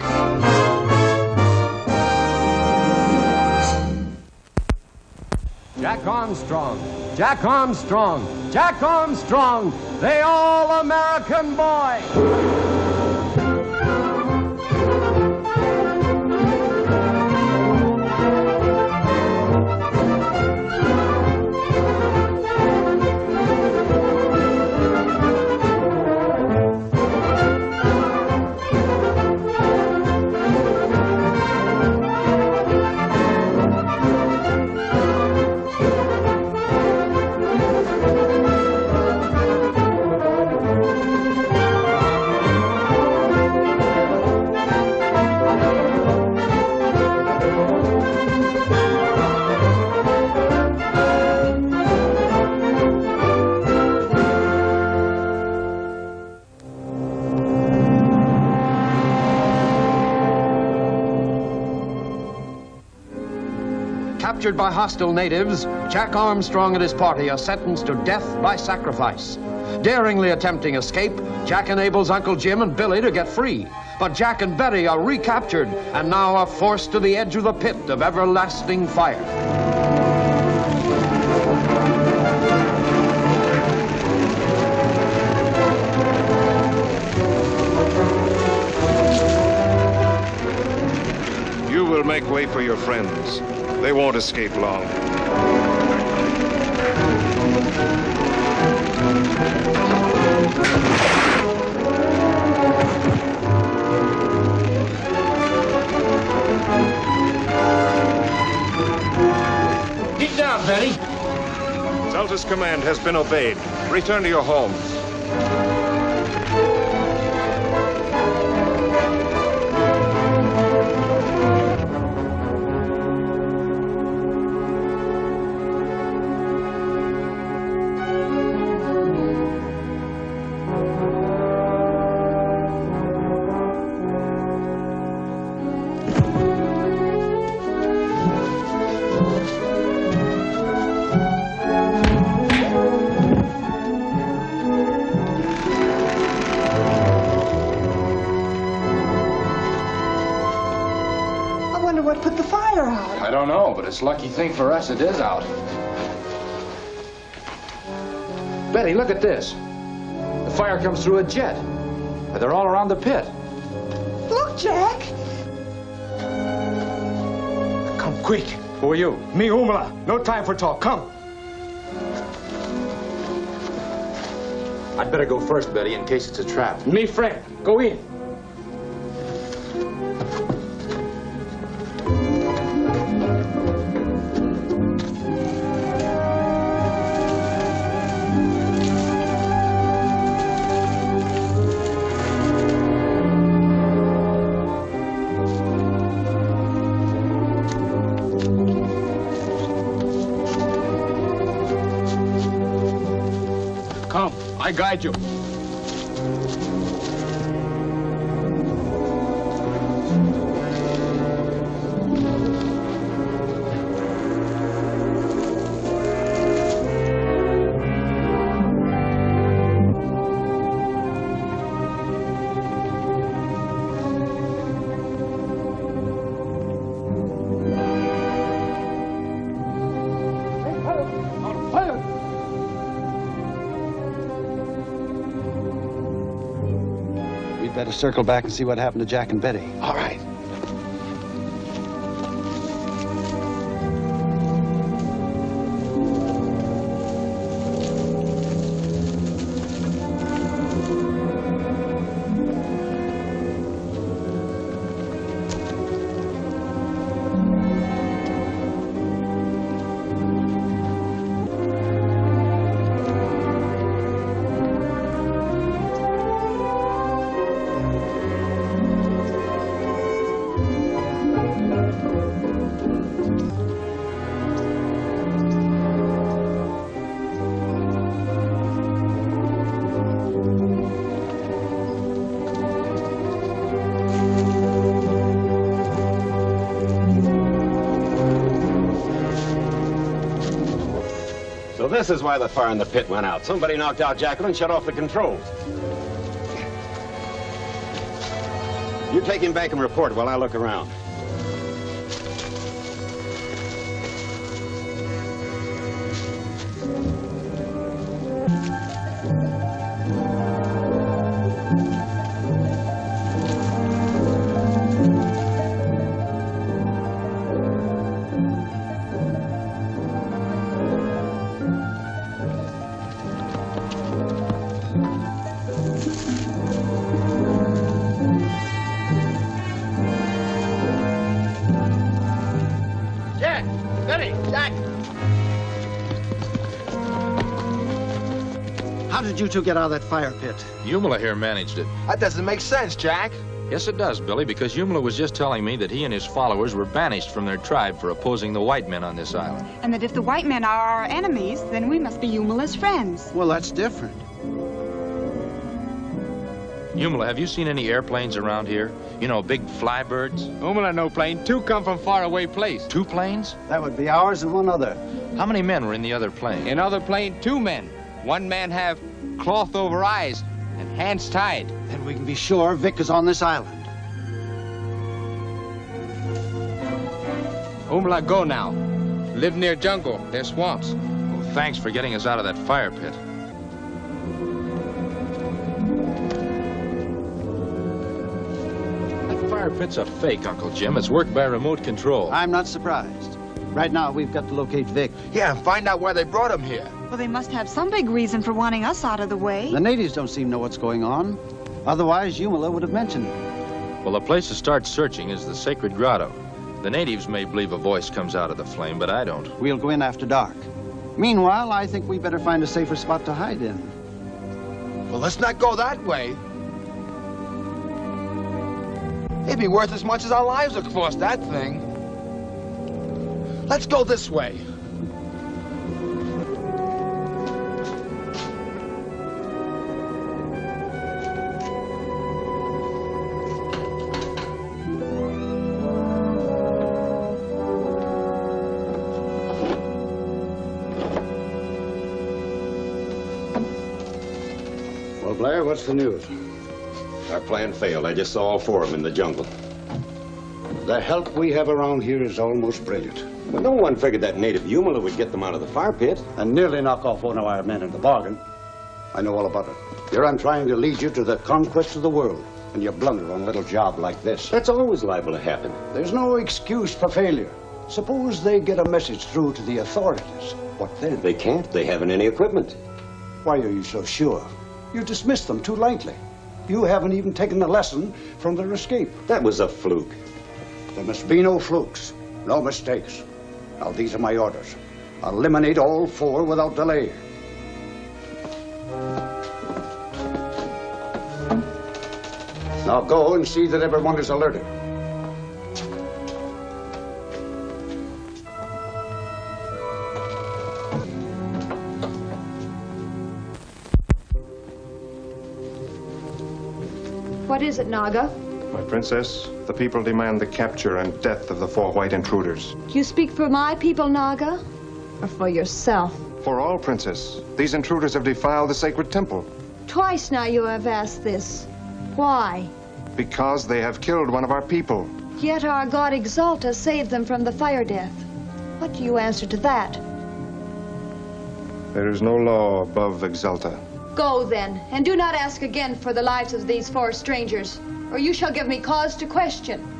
Jack Armstrong, Jack Armstrong, Jack Armstrong, the All-American Boy. Captured by hostile natives, Jack Armstrong and his party are sentenced to death by sacrifice. Daringly attempting escape, Jack enables Uncle Jim and Billy to get free. But Jack and Betty are recaptured and now are forced to the edge of the pit of everlasting fire. You will make way for your friends. They won't escape long. Get down, Betty. Zelda's command has been obeyed. Return to your homes. What put the fire out? I don't know, but it's a lucky thing for us it is out. Betty, look at this. The fire comes through a jet. And they're all around the pit. Look, Jack. Come quick. Who are you? Me, Umala. No time for talk. Come. I'd better go first, Betty, in case it's a trap. Me, friend. Go in. Come, I guide you. Better circle back and see what happened to Jack and Betty. All right. This is why the fire in the pit went out. Somebody knocked out Jackal and shut off the controls. You take him back and report while I look around. How did you two get out of that fire pit? Umala here managed it. That doesn't make sense, Jack. Yes, it does, Billy, because Umala was just telling me that he and his followers were banished from their tribe for opposing the white men on this island. And that if the white men are our enemies, then we must be Umala's friends. Well, that's different. Umala, have you seen any airplanes around here? You know, big flybirds? Umala no plane. 2 come from faraway place. 2 planes? That would be ours and one other. How many men were in the other plane? In other plane, 2 men. 1 man have cloth over eyes and hands tied. Then we can be sure Vic is on this island. Umala go now. Live near jungle. There's swamps. Oh, thanks for getting us out of that fire pit. That fire pit's a fake, Uncle Jim. It's worked by remote control. I'm not surprised. Right now, we've got to locate Vic. Yeah, and find out why they brought him here. Well, they must have some big reason for wanting us out of the way. The natives don't seem to know what's going on. Otherwise, Umala would have mentioned it. Well, the place to start searching is the sacred grotto. The natives may believe a voice comes out of the flame, but I don't. We'll go in after dark. Meanwhile, I think we better find a safer spot to hide in. Well, let's not go that way. It'd be worth as much as our lives would cost, that thing. Let's go this way. Well, Blair, what's the news? Our plan failed. I just saw all 4 of them in the jungle. The help we have around here is almost brilliant. Well, no one figured that native Umala would get them out of the fire pit. And nearly knock off one of our men in the bargain. I know all about it. Here I'm trying to lead you to the conquest of the world, and you blunder on a little job like this. That's always liable to happen. There's no excuse for failure. Suppose they get a message through to the authorities. What then? They can't. They haven't any equipment. Why are you so sure? You dismissed them too lightly. You haven't even taken a lesson from their escape. That was a fluke. There must be no flukes, no mistakes. Now, these are my orders. Eliminate all 4 without delay. Now go and see that everyone is alerted. What is it, Naga? My princess, the people demand the capture and death of the 4 white intruders. Do you speak for my people, Naga? Or for yourself? For all, princess. These intruders have defiled the sacred temple. Twice now you have asked this. Why? Because they have killed one of our people. Yet our god Exalta saved them from the fire death. What do you answer to that? There is no law above Exalta. Go then, and do not ask again for the lives of these 4 strangers, or you shall give me cause to question.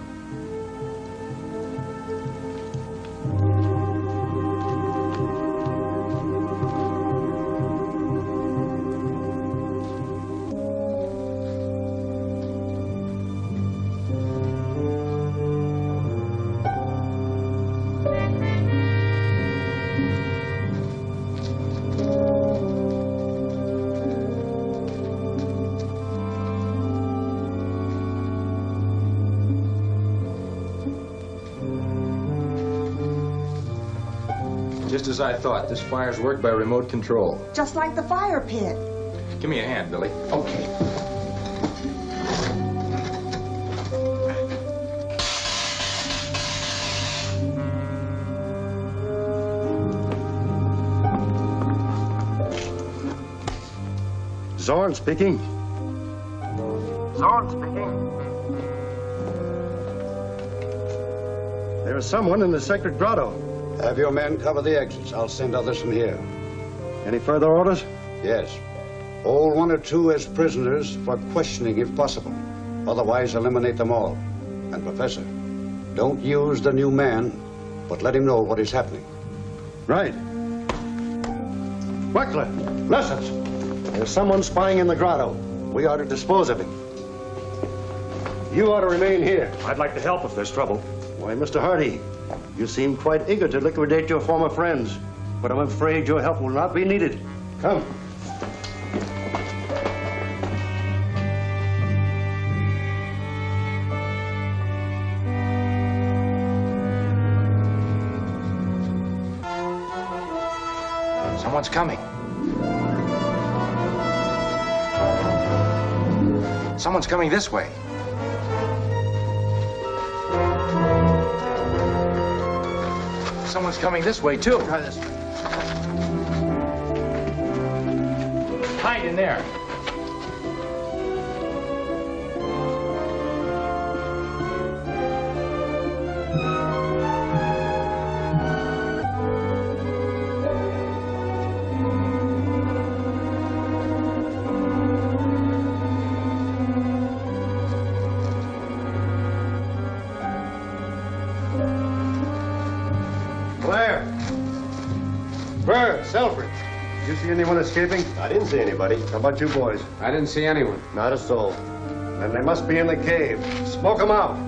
Just as I thought, this fire's worked by remote control. Just like the fire pit. Give me a hand, Billy. Okay. Zorn speaking. Zorn speaking. There is someone in the sacred grotto. Have your men cover the exits. I'll send others from here. Any further orders? Yes. Hold 1 or 2 as prisoners for questioning if possible. Otherwise, eliminate them all. And Professor, don't use the new man, but let him know what is happening. Right. Weckler, lessons. There's someone spying in the grotto. We ought to dispose of him. You ought to remain here. I'd like to help if there's trouble. Why, Mr. Hardy, you seem quite eager to liquidate your former friends, but I'm afraid your help will not be needed. Come. Someone's coming. Someone's coming this way. Someone's coming this way, too. Try this way. Hide in there. Selfridge, did you see anyone escaping? I didn't see anybody. How about you boys? I didn't see anyone. Not a soul. Then they must be in the cave. Smoke them out.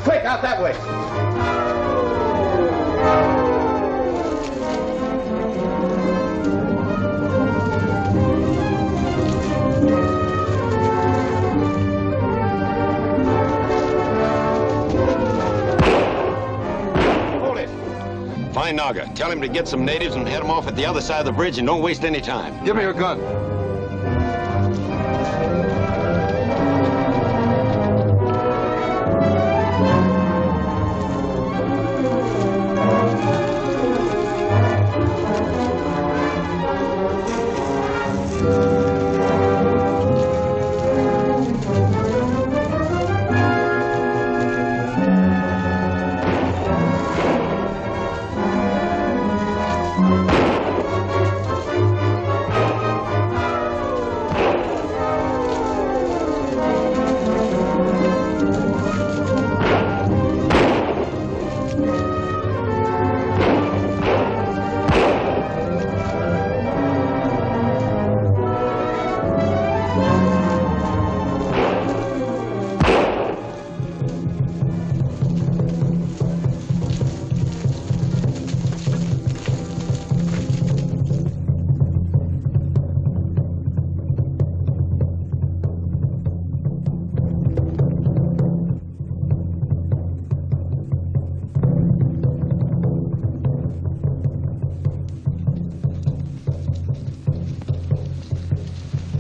Quick, out that way. Hold it. Find Naga. Tell him to get some natives and head them off at the other side of the bridge and don't waste any time. Give me your gun.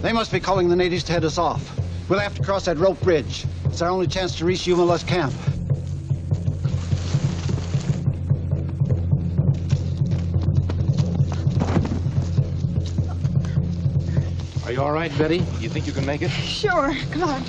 They must be calling the natives to head us off. We'll have to cross that rope bridge. It's our only chance to reach Yumala's camp. Are you all right, Betty? You think you can make it? Sure, come on.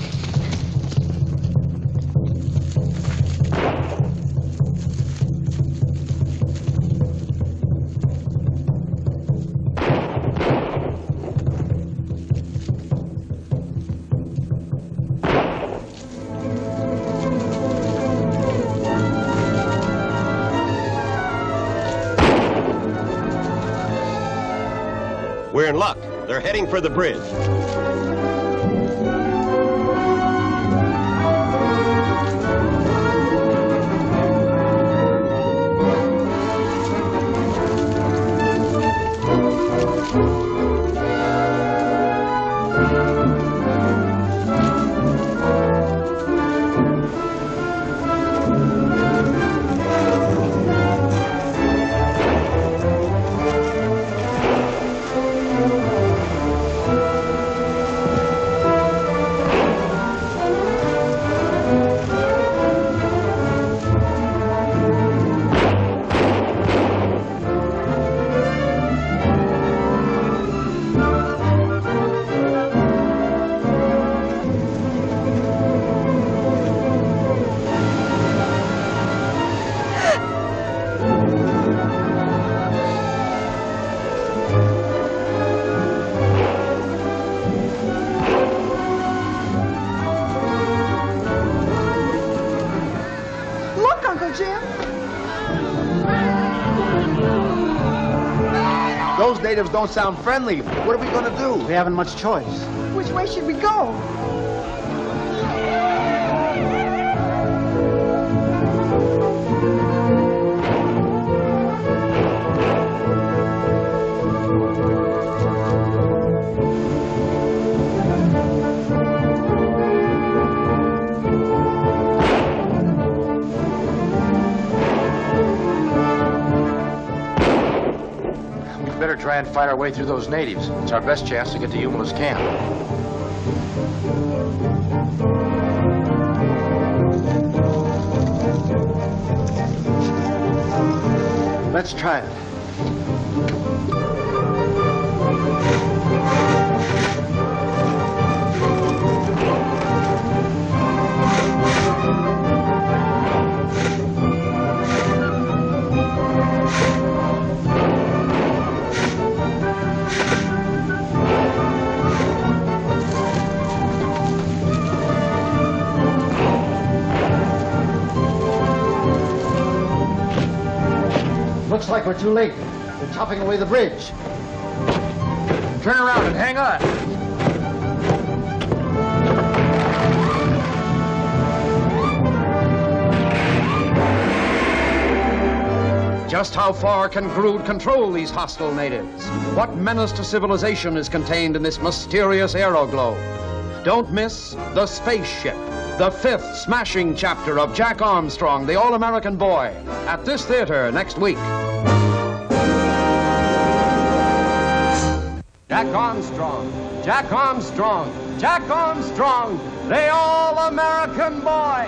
We're in luck. They're heading for the bridge. Those natives don't sound friendly. What are we going to do? We haven't much choice. Which way should we go? Better try and fight our way through those natives. It's our best chance to get to Humula's camp. Let's try it. Looks like we're too late. They're chopping away the bridge. Turn around and hang on. Just how far can Grood control these hostile natives? What menace to civilization is contained in this mysterious aeroglobe? Don't miss The Spaceship, the 5th smashing chapter of Jack Armstrong, the All-American Boy, at this theater next week. Jack Armstrong, Jack Armstrong, Jack Armstrong, the All-American Boy.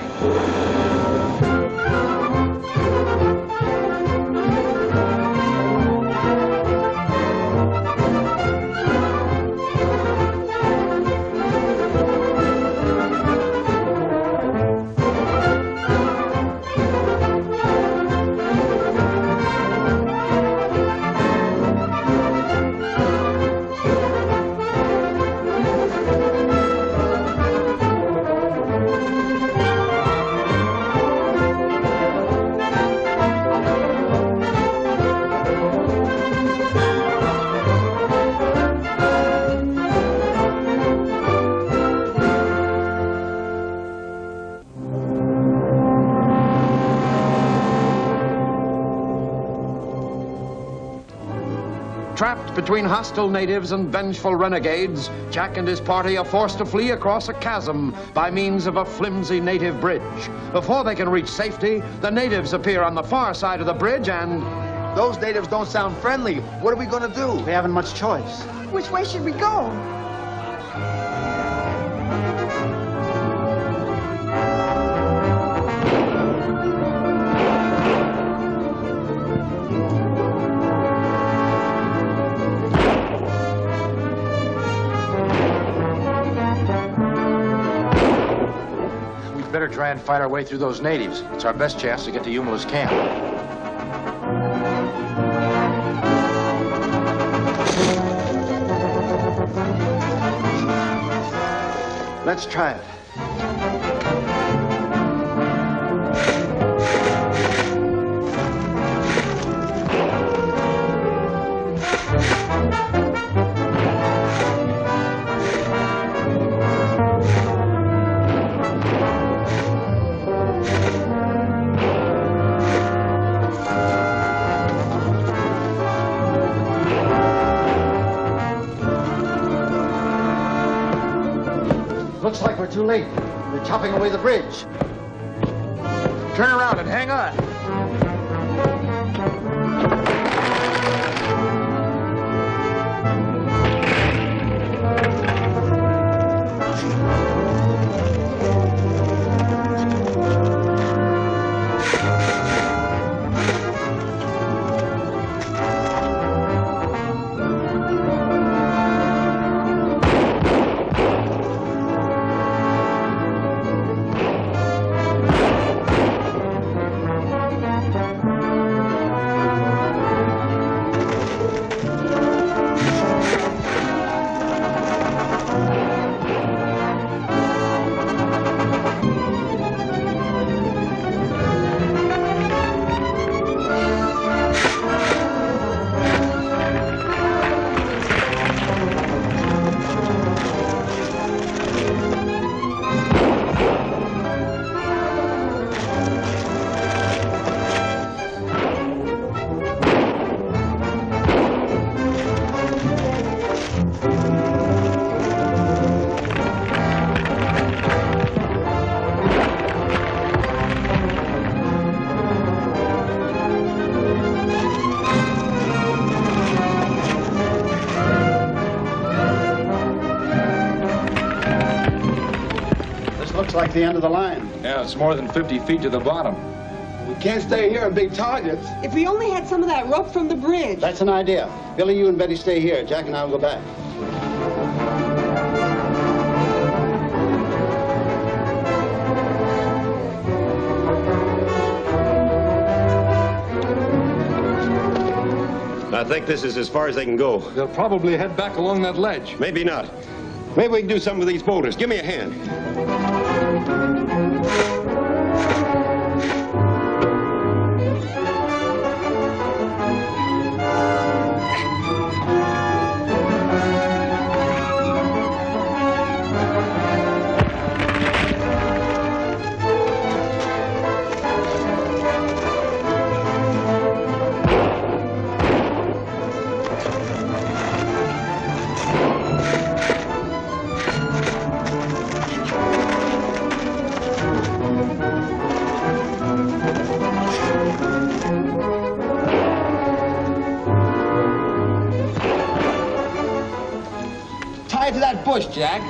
Trapped between hostile natives and vengeful renegades, Jack and his party are forced to flee across a chasm by means of a flimsy native bridge. Before they can reach safety, the natives appear on the far side of the bridge and... Those natives don't sound friendly. What are we going to do? We haven't much choice. Which way should we go? Better try and fight our way through those natives. It's our best chance to get to Humula's camp. Let's try it. Looks like we're too late. They're chopping away the bridge. Turn around and hang on. Looks like the end of the line. Yeah, it's more than 50 feet to the bottom. We can't stay here and be targets. If we only had some of that rope from the bridge. That's an idea. Billy, you and Betty stay here. Jack and I will go back. I think this is as far as they can go. They'll probably head back along that ledge. Maybe not. Maybe we can do something with these boulders. Give me a hand. Tie to that bush, Jack.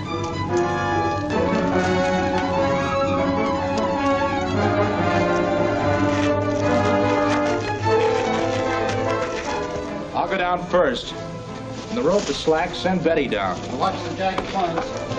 I'll go down first. When the rope is slack, send Betty down. Watch the jacket points.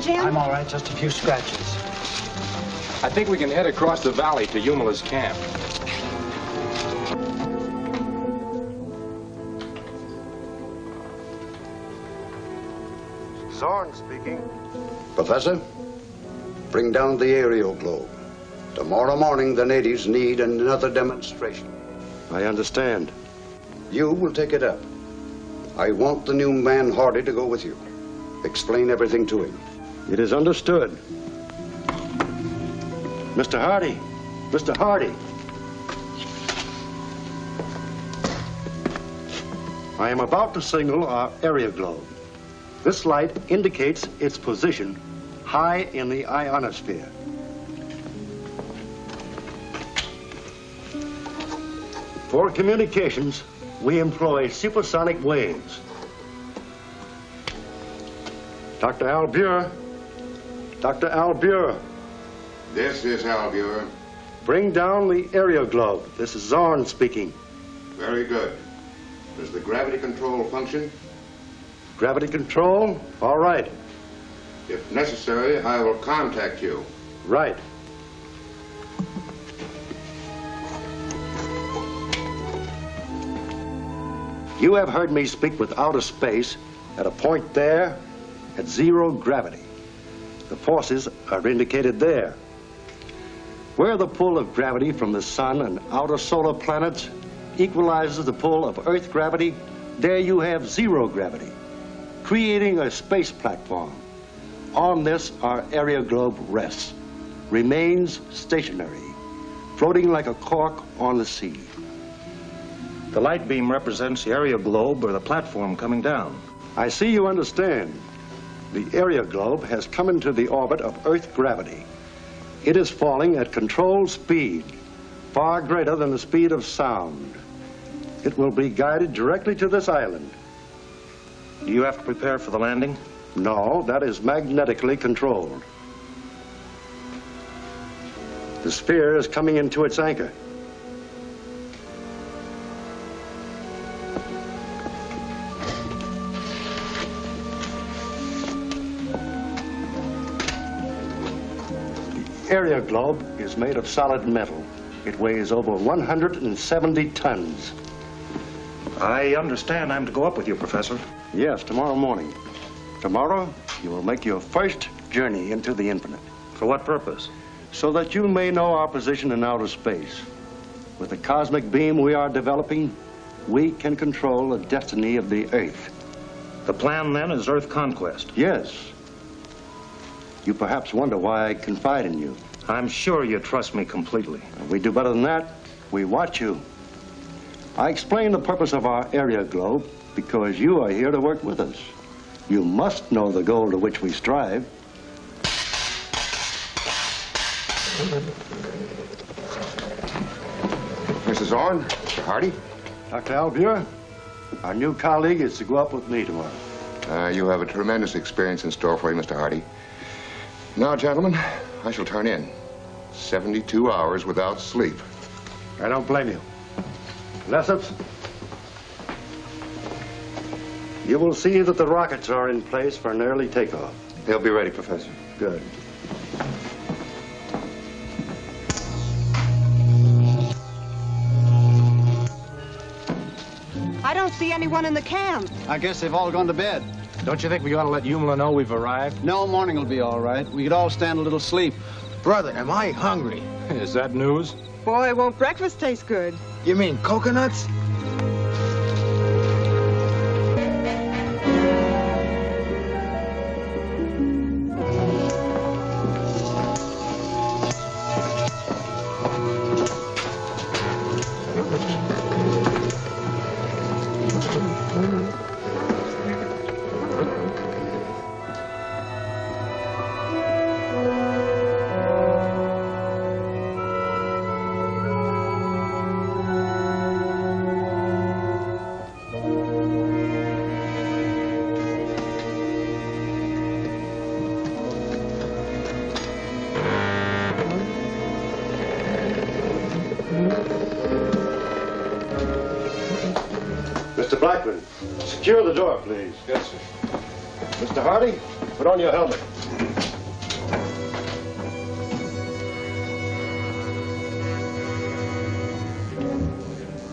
Jim? I'm all right, just a few scratches. I think we can head across the valley to Yumala's camp. Zorn speaking. Professor, bring down the aerial globe. Tomorrow morning, the natives need another demonstration. I understand. You will take it up. I want the new man Hardy to go with you. Explain everything to him. It is understood. Mr. Hardy. Mr. Hardy. I am about to signal our area globe. This light indicates its position high in the ionosphere. For communications, we employ supersonic waves. Dr. Albure. Dr. Albure. This is Albure. Bring down the area globe. This is Zorn speaking. Very good. Does the gravity control function? Gravity control? All right. If necessary, I will contact you. Right. You have heard me speak with outer space at a point there at zero gravity. The forces are indicated there. Where the pull of gravity from the sun and outer solar planets equalizes the pull of Earth gravity, there you have zero gravity, creating a space platform. On this, our area globe rests, remains stationary, floating like a cork on the sea. The light beam represents the area globe or the platform coming down. I see you understand. The area globe has come into the orbit of Earth gravity. It is falling at controlled speed, far greater than the speed of sound. It will be guided directly to this island. Do you have to prepare for the landing? No, that is magnetically controlled. The sphere is coming into its anchor. The area globe is made of solid metal. It weighs over 170 tons. I understand I'm to go up with you, Professor. Yes, tomorrow morning. Tomorrow, you will make your first journey into the infinite. For what purpose? So that you may know our position in outer space. With the cosmic beam we are developing, we can control the destiny of the Earth. The plan, then, is Earth conquest? Yes. You perhaps wonder why I confide in you. I'm sure you trust me completely. We do better than that. We watch you. I explain the purpose of our area globe because you are here to work with us. You must know the goal to which we strive. Mrs. Orne, Mr. Hardy. Dr. Albuer, our new colleague is to go up with me tomorrow. You have a tremendous experience in store for you, Mr. Hardy. Now, gentlemen, I shall turn in. 72 hours without sleep. I don't blame you. Lesseps, you will see that the rockets are in place for an early takeoff. They'll be ready, Professor. Good. I don't see anyone in the camp. I guess they've all gone to bed. Don't you think we ought to let Yumla know we've arrived? No, morning will be all right. We could all stand a little sleep. Brother, am I hungry? Is that news? Boy, won't breakfast taste good. You mean coconuts? Mr. Blackman, secure the door, please. Yes, sir. Mr. Hardy, put on your helmet.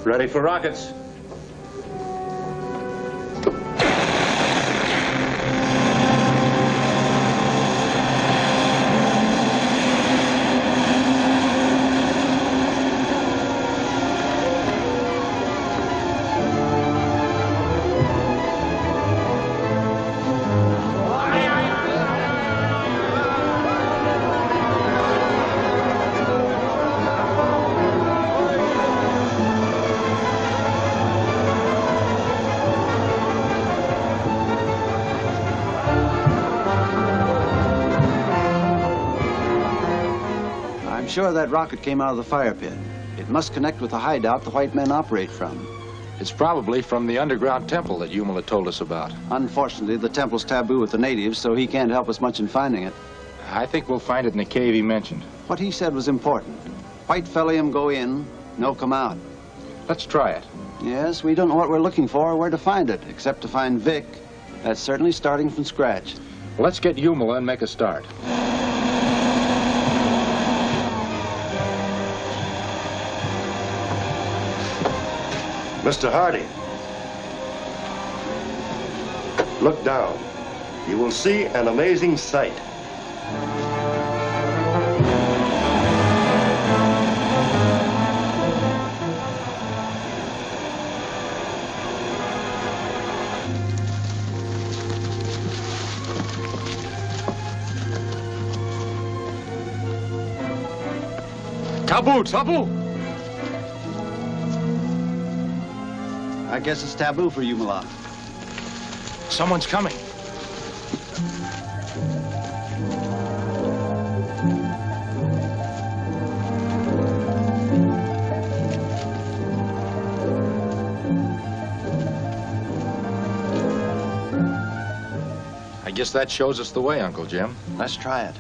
Ready for rockets. I'm sure that rocket came out of the fire pit. It must connect with the hideout the white men operate from. It's probably from the underground temple that Yumla told us about. Unfortunately, the temple's taboo with the natives, so he can't help us much in finding it. I think we'll find it in the cave he mentioned. What he said was important. White fellium go in, no come out. Let's try it. Yes, we don't know what we're looking for or where to find it, except to find Vic. That's certainly starting from scratch. Well, let's get Yumla and make a start. Mr. Hardy, look down. You will see an amazing sight. Taboo, taboo! I guess it's taboo for you, Malak. Someone's coming. I guess that shows us the way, Uncle Jim. Let's try it.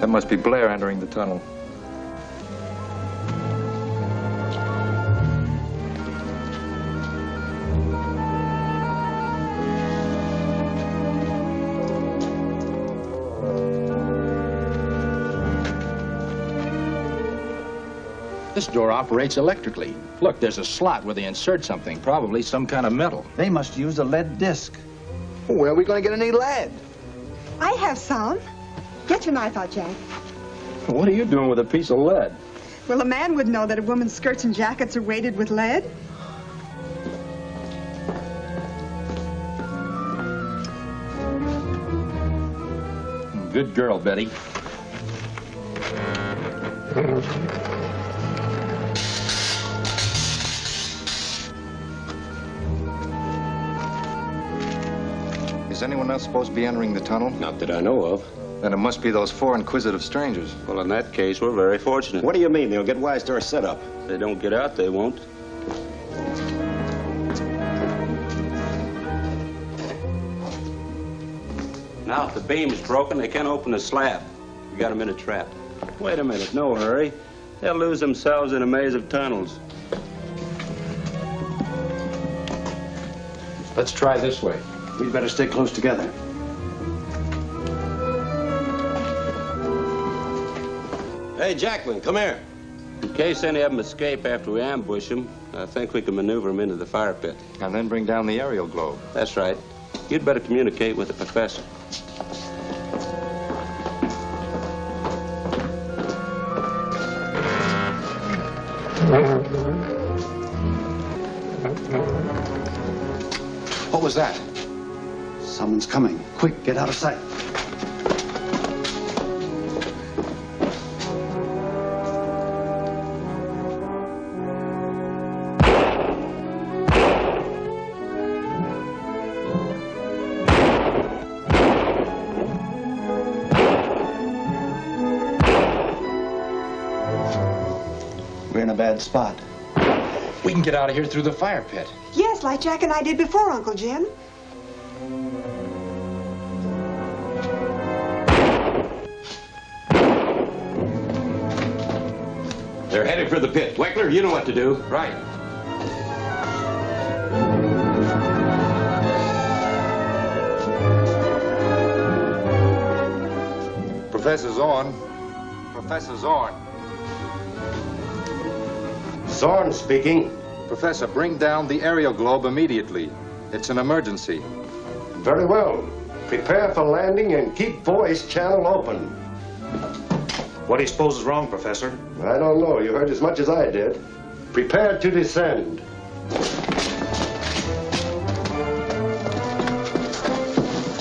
That must be Blair entering the tunnel. This door operates electrically. Look, there's a slot where they insert something, probably some kind of metal. They must use a lead disc. Where are we going to get any lead? I have some. Get your knife out, Jack. What are you doing with a piece of lead? Well, a man would know that a woman's skirts and jackets are weighted with lead. Good girl, Betty. Is anyone else supposed to be entering the tunnel? Not that I know of. Then it must be those 4 inquisitive strangers. Well, in that case, we're very fortunate. What do you mean they'll get wise to our setup? If they don't get out, they won't. Now, if the beam's broken, they can't open the slab. We got them in a trap. Wait a minute, no hurry. They'll lose themselves in a maze of tunnels. Let's try this way. We'd better stay close together. Hey, Jacqueline, come here. In case any of them escape after we ambush them, I think we can maneuver them into the fire pit. And then bring down the aerial globe. That's right. You'd better communicate with the professor. What was that? Someone's coming. Quick, get out of sight. We're in a bad spot. We can get out of here through the fire pit. Yes, like Jack and I did before, Uncle Jim. They're headed for the pit. Weckler, you know what to do. Right. Professor Zorn. Professor Zorn. Zorn speaking. Professor, bring down the aerial globe immediately. It's an emergency. Very well. Prepare for landing and keep voice channel open. What do you suppose is wrong, Professor? I don't know. You heard as much as I did. Prepare to descend.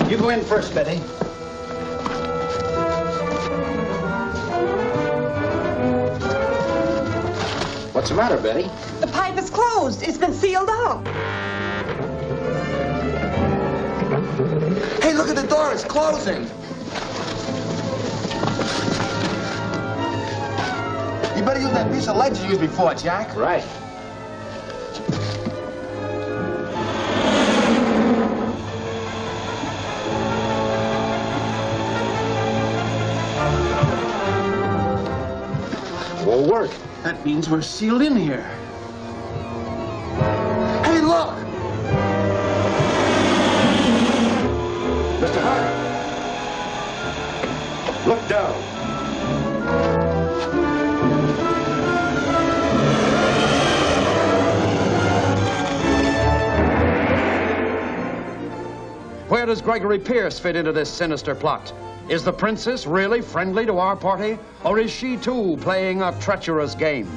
You go in first, Betty. What's the matter, Betty? The pipe is closed. It's been sealed up. Hey, look at the door. It's closing. You better use that piece of lead you used before, Jack. Right. Won't work. That means we're sealed in here. Hey, look! Mr. Hart. Look down. Where does Gregory Pierce fit into this sinister plot? Is the princess really friendly to our party? Or is she too playing a treacherous game?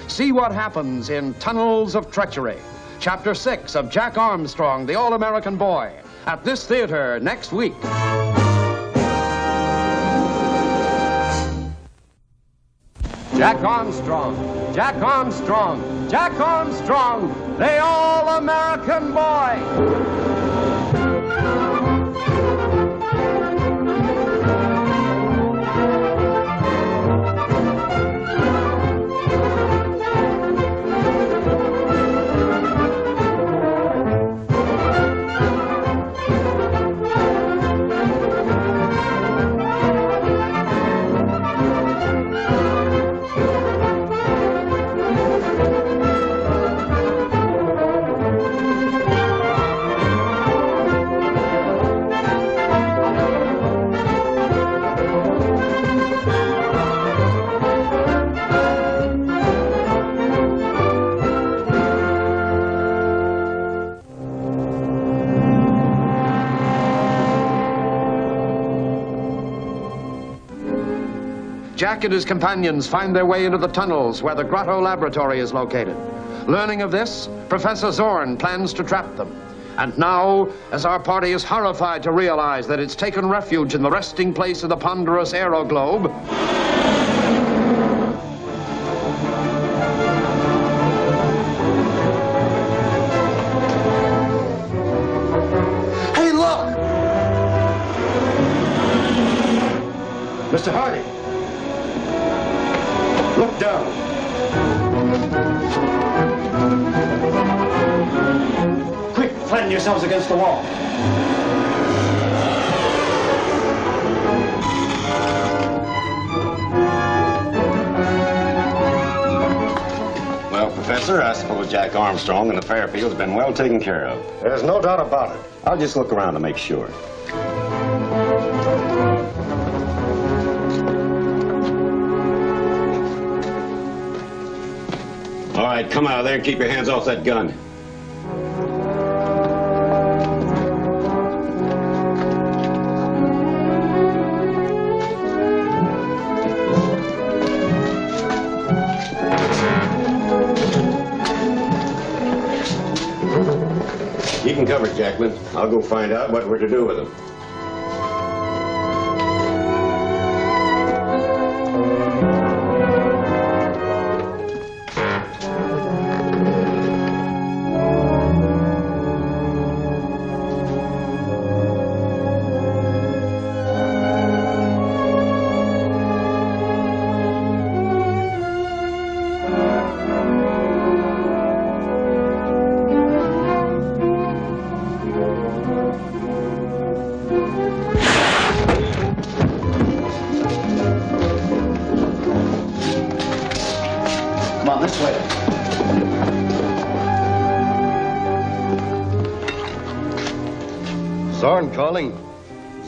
See what happens in Tunnels of Treachery, Chapter 6 of Jack Armstrong, the All-American Boy, at this theater next week. Jack Armstrong, Jack Armstrong, Jack Armstrong, the All-American Boy. Jack and his companions find their way into the tunnels where the Grotto Laboratory is located. Learning of this, Professor Zorn plans to trap them. And now, as our party is horrified to realize that it's taken refuge in the resting place of the ponderous aeroglobe, Hey, look! Mr. Hardy! Look down. Quick, flatten yourselves against the wall. Well, Professor, I suppose Jack Armstrong and the Fairfields have been well taken care of. There's no doubt about it. I'll just look around to make sure. All right, come out of there and keep your hands off that gun. You can cover it, Jacqueline. I'll go find out what we're to do with them.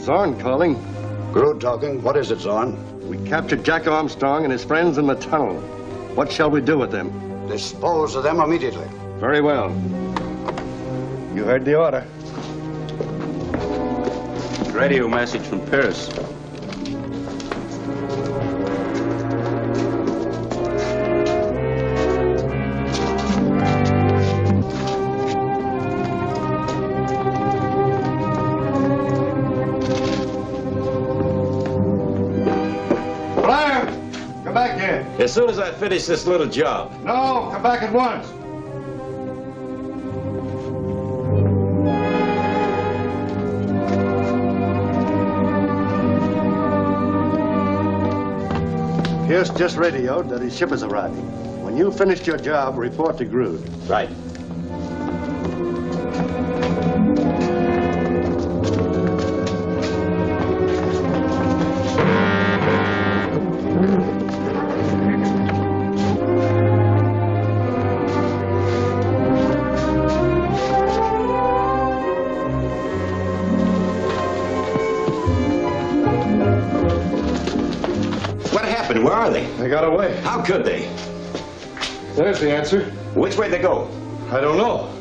Zorn calling. Grood talking. What is it, Zorn? We captured Jack Armstrong and his friends in the tunnel. What shall we do with them? Dispose of them immediately. Very well. You heard the order. Radio message from Pierce. As soon as I finish this little job. No, come back at once. Pierce just radioed that his ship is arriving. When you finished your job, report to Grood. Right. Where are they? They got away. How could they? There's the answer. Which way'd they go? I don't know.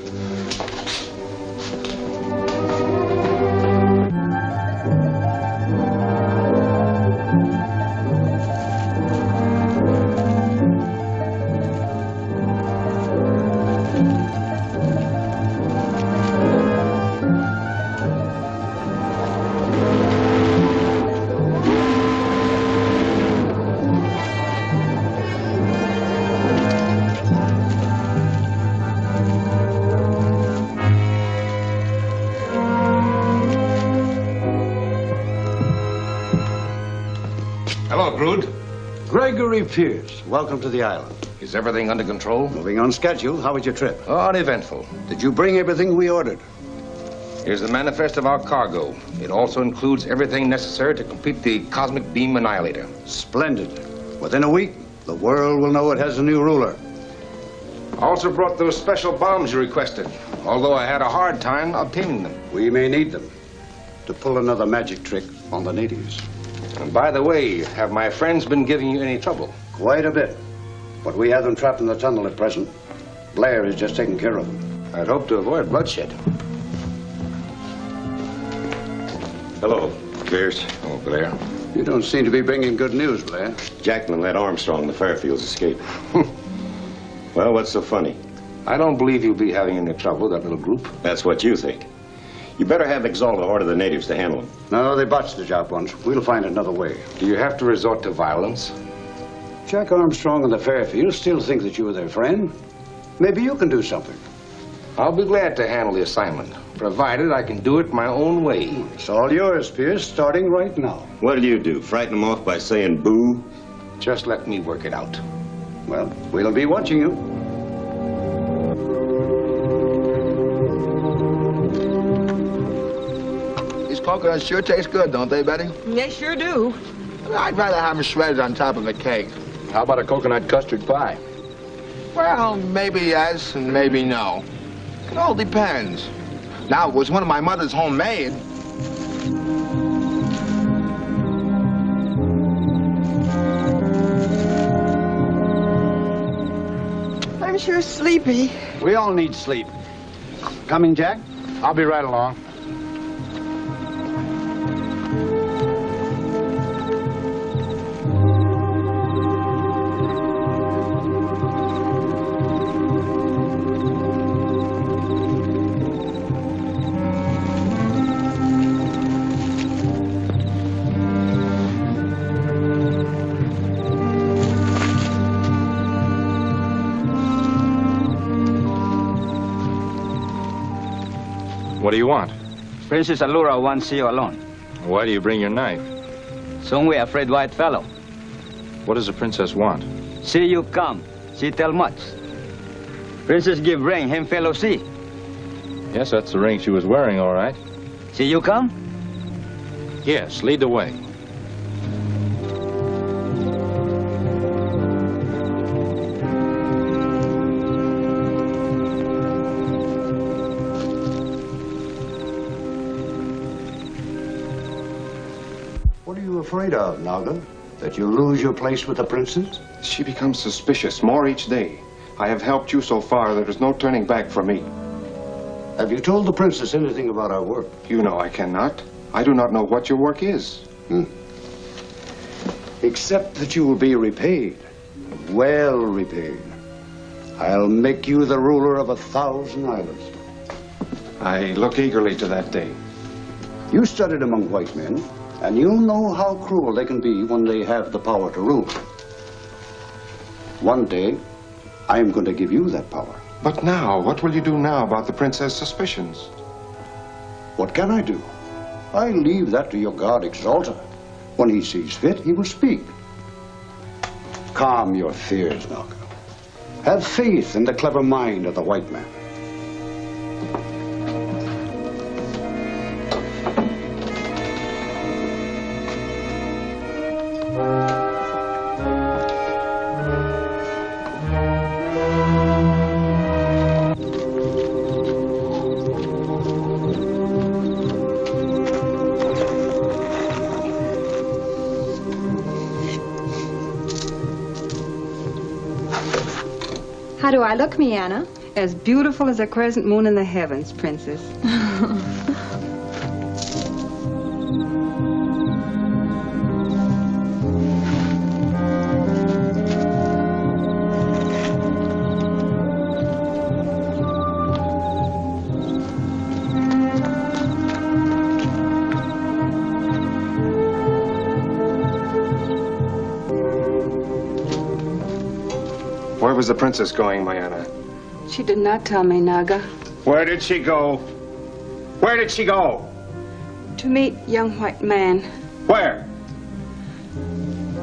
Gregory Pierce, welcome to the island. Is everything under control? Moving on schedule. How was your trip? Uneventful. Did you bring everything we ordered? Here's the manifest of our cargo. It also includes everything necessary to complete the cosmic beam annihilator. Splendid. Within a week, the world will know it has a new ruler. I also brought those special bombs you requested, although I had a hard time obtaining them. We may need them to pull another magic trick on the natives. And by the way, have my friends been giving you any trouble? Quite a bit. But we have them trapped in the tunnel at present. Blair is just taking care of them. I'd hope to avoid bloodshed. Hello, Pierce. Oh, Blair. You don't seem to be bringing good news, Blair. Jackman let Armstrong and the Fairfields escape. Well, what's so funny? I don't believe you'll be having any trouble, that little group. That's what you think. You better have Exalta order the natives to handle them. No, they botched the job once. We'll find another way. Do you have to resort to violence? Jack Armstrong and the Fairfields still think that you are their friend. Maybe you can do something. I'll be glad to handle the assignment, provided I can do it my own way. It's all yours, Pierce, starting right now. What'll you do? Frighten them off by saying boo? Just let me work it out. Well, we'll be watching you. These coconuts sure taste good, don't they, Betty? They sure do. I'd rather have them shredded on top of a cake. How about a coconut custard pie? Well, maybe yes and maybe no. It all depends. Now, it was one of my mother's homemade. I'm sure sleepy. We all need sleep. Coming, Jack? I'll be right along. What do you want? Princess Allura wants to see you alone. Why do you bring your knife? Soon we afraid white fellow. What does the princess want? See you come. She tell much. Princess give ring, him fellow see. Yes, that's the ring she was wearing, all right. See you come? Yes, lead the way. What are you afraid of, Naga? That you lose your place with the princess? She becomes suspicious more each day. I have helped you so far, there is no turning back for me. Have you told the princess anything about our work? You know I cannot. I do not know what your work is. Except that you will be repaid. Well repaid. I'll make you the ruler of 1,000 islands. I look eagerly to that day. You studied among white men, and you know how cruel they can be when they have the power to rule. One day, I'm going to give you that power. But now, what will you do now about the princess' suspicions? What can I do? I leave that to your god Exalta. When he sees fit, he will speak. Calm your fears, Naga. Have faith in the clever mind of the white man. How do I look, Miana? As beautiful as a crescent moon in the heavens, Princess. Where was the princess going, Mayana? She did not tell me, Naga. Where did she go? Where did she go? To meet young white man. Where?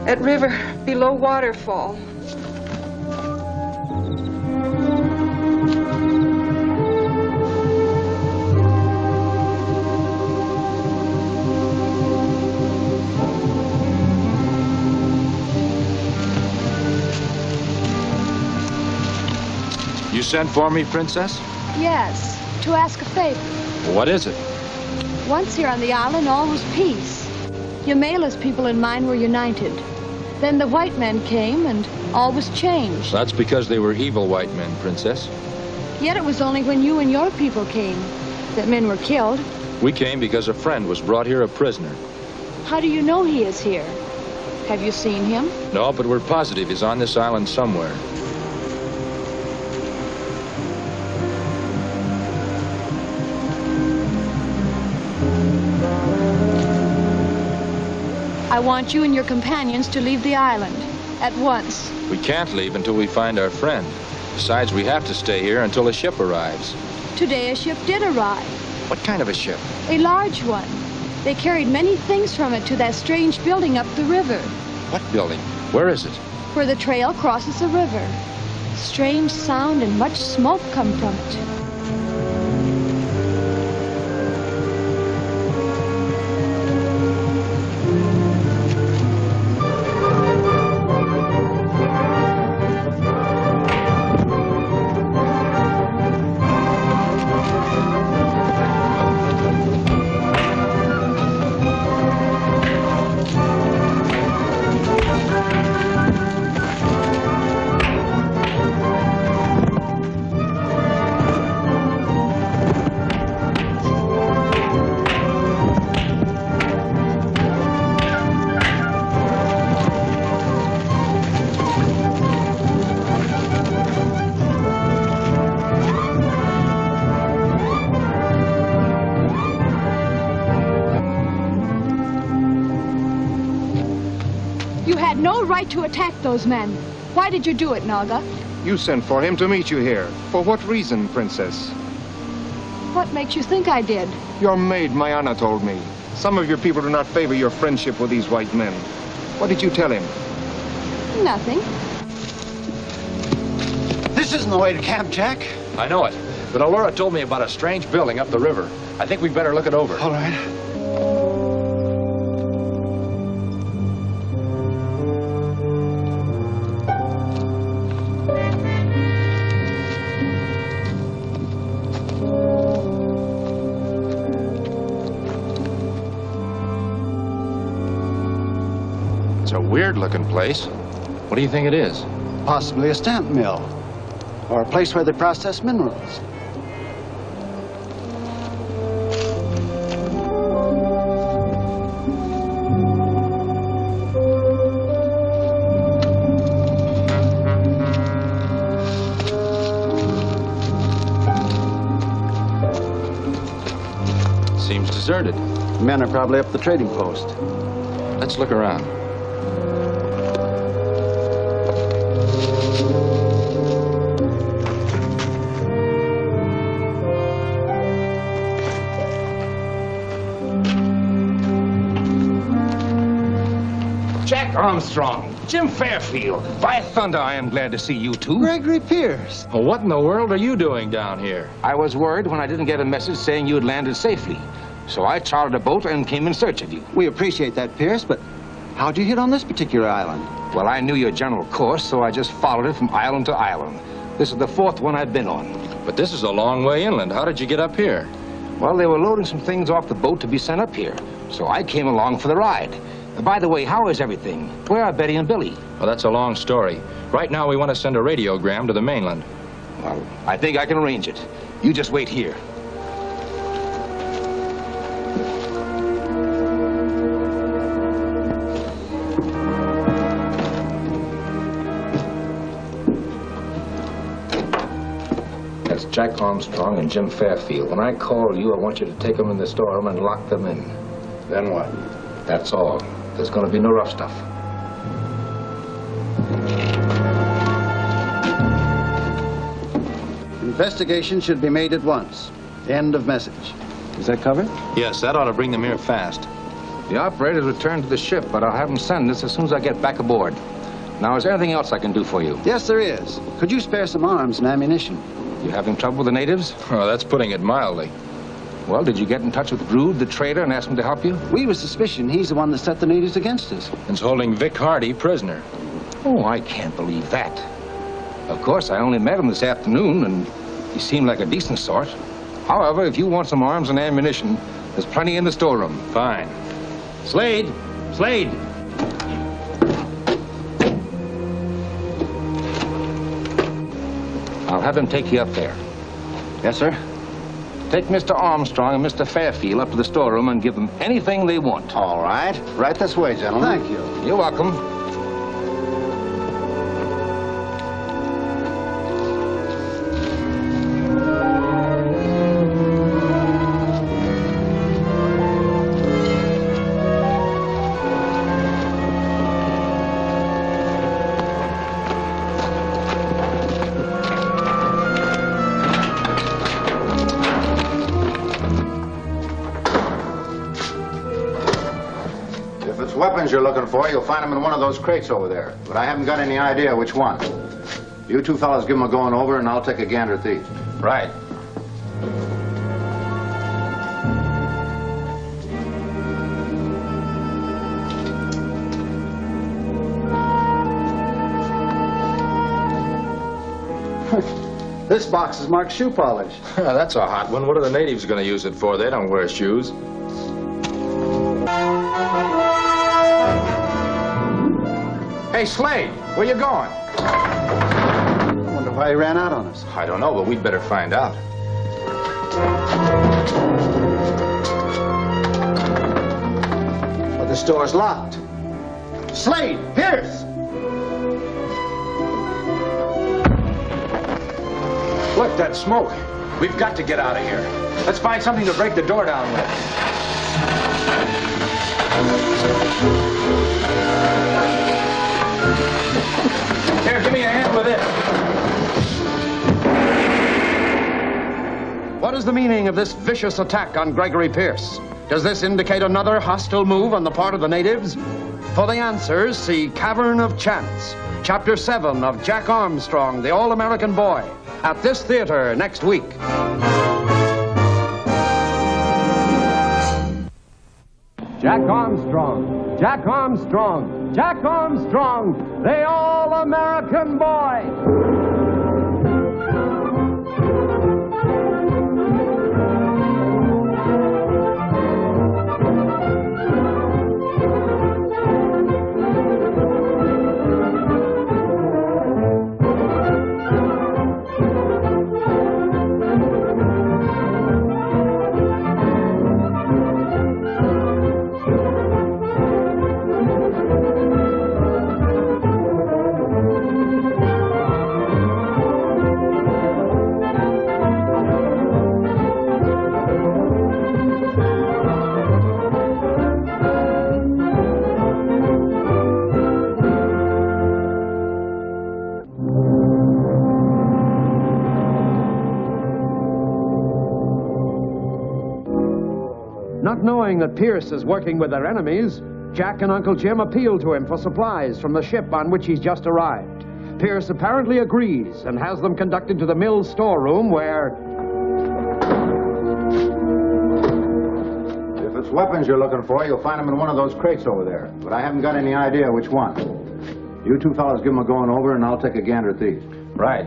At river, below waterfall. You sent for me, Princess? Yes, to ask a favor. What is it? Once here on the island, all was peace. Yamela's people and mine were united. Then the white men came, and all was changed. That's because they were evil white men, Princess. Yet it was only when you and your people came that men were killed. We came because a friend was brought here a prisoner. How do you know he is here? Have you seen him? No, but we're positive he's on this island somewhere. I want you and your companions to leave the island at once. We can't leave until we find our friend. Besides, we have to stay here until a ship arrives. Today a ship did arrive. What kind of a ship? A large one. They carried many things from it to that strange building up the river. What building? Where is it? Where the trail crosses the river. Strange sound and much smoke come from it. To attack those men. Why did you do it, Naga? You sent for him to meet you here. For what reason, Princess? What makes you think I did? Your maid, Mayana, told me. Some of your people do not favor your friendship with these white men. What did you tell him? Nothing. This isn't the way to camp, Jack. I know it. But Allura told me about a strange building up the river. I think we'd better look it over. All right. Weird-looking place. What do you think it is? Possibly a stamp mill, or a place where they process minerals. Seems deserted. Men are probably up the trading post. Let's look around. Jack Armstrong, Jim Fairfield. By thunder, I am glad to see you two. Gregory Pierce. Well, what in the world are you doing down here? I was worried when I didn't get a message saying you had landed safely. So I chartered a boat and came in search of you. We appreciate that, Pierce, but how'd you hit on this particular island? Well, I knew your general course, so I just followed it from island to island. This is the fourth one I've been on. But this is a long way inland. How did you get up here? Well, they were loading some things off the boat to be sent up here. So I came along for the ride. By the way, how is everything? Where are Betty and Billy? Well, that's a long story. Right now, we want to send a radiogram to the mainland. Well, I think I can arrange it. You just wait here. That's Jack Armstrong and Jim Fairfield. When I call you, I want you to take them in the storeroom and lock them in. Then what? That's all. There's going to be no rough stuff. Investigation should be made at once. End of message. Is that covered? Yes, that ought to bring them here fast. The operator's returned to the ship, but I'll have him send this as soon as I get back aboard. Now, is there anything else I can do for you? Yes, there is. Could you spare some arms and ammunition? You having trouble with the natives? Oh, that's putting it mildly. Well, did you get in touch with Grood, the traitor, and ask him to help you? We have a suspicion he's the one that set the natives against us. And's holding Vic Hardy prisoner. Oh, I can't believe that. Of course, I only met him this afternoon, and he seemed like a decent sort. However, if you want some arms and ammunition, there's plenty in the storeroom. Fine. Slade! Slade! I'll have him take you up there. Yes, sir. Take Mr. Armstrong and Mr. Fairfield up to the storeroom and give them anything they want. All right. Right this way, gentlemen. Thank you. You're welcome. Weapons you're looking for, you'll find them in one of those crates over there. But I haven't got any idea which one. You two fellas give them a going over, and I'll take a gander at these. Right. This box is marked shoe polish. That's a hot one. What are the natives going to use it for? They don't wear shoes. Hey, Slade, where you going? I wonder why he ran out on us. I don't know, but we'd better find out. But the store's locked. Slade, Pierce! Look, that smoke. We've got to get out of here. Let's find something to break the door down with. Here, give me a hand with it. What is the meaning of this vicious attack on Gregory Pierce? Does this indicate another hostile move on the part of the natives? For the answers, see Cavern of Chance, Chapter 7 of Jack Armstrong, the All-American Boy, at this theater next week. Jack Armstrong, Jack Armstrong, Jack Armstrong, the All-American Boy. Not knowing that Pierce is working with their enemies, Jack and Uncle Jim appeal to him for supplies from the ship on which he's just arrived. Pierce apparently agrees and has them conducted to the mill storeroom where... If it's weapons you're looking for, you'll find them in one of those crates over there. But I haven't got any idea which one. You two fellas give them a going over, and I'll take a gander at these. Right.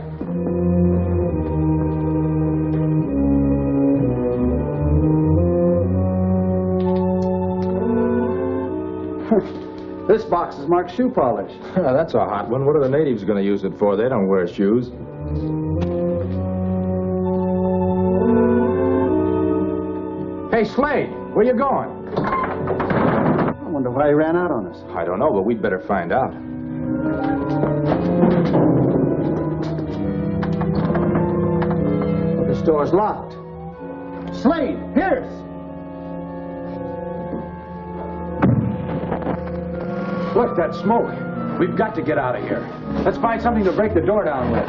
This box is marked shoe polish. That's a hot one. What are the natives going to use it for? They don't wear shoes. Hey, Slade, where you going? I wonder why he ran out on us. I don't know, but we'd better find out. But the store's locked. Slade, Pierce! Look, that smoke. We've got to get out of here. Let's find something to break the door down with.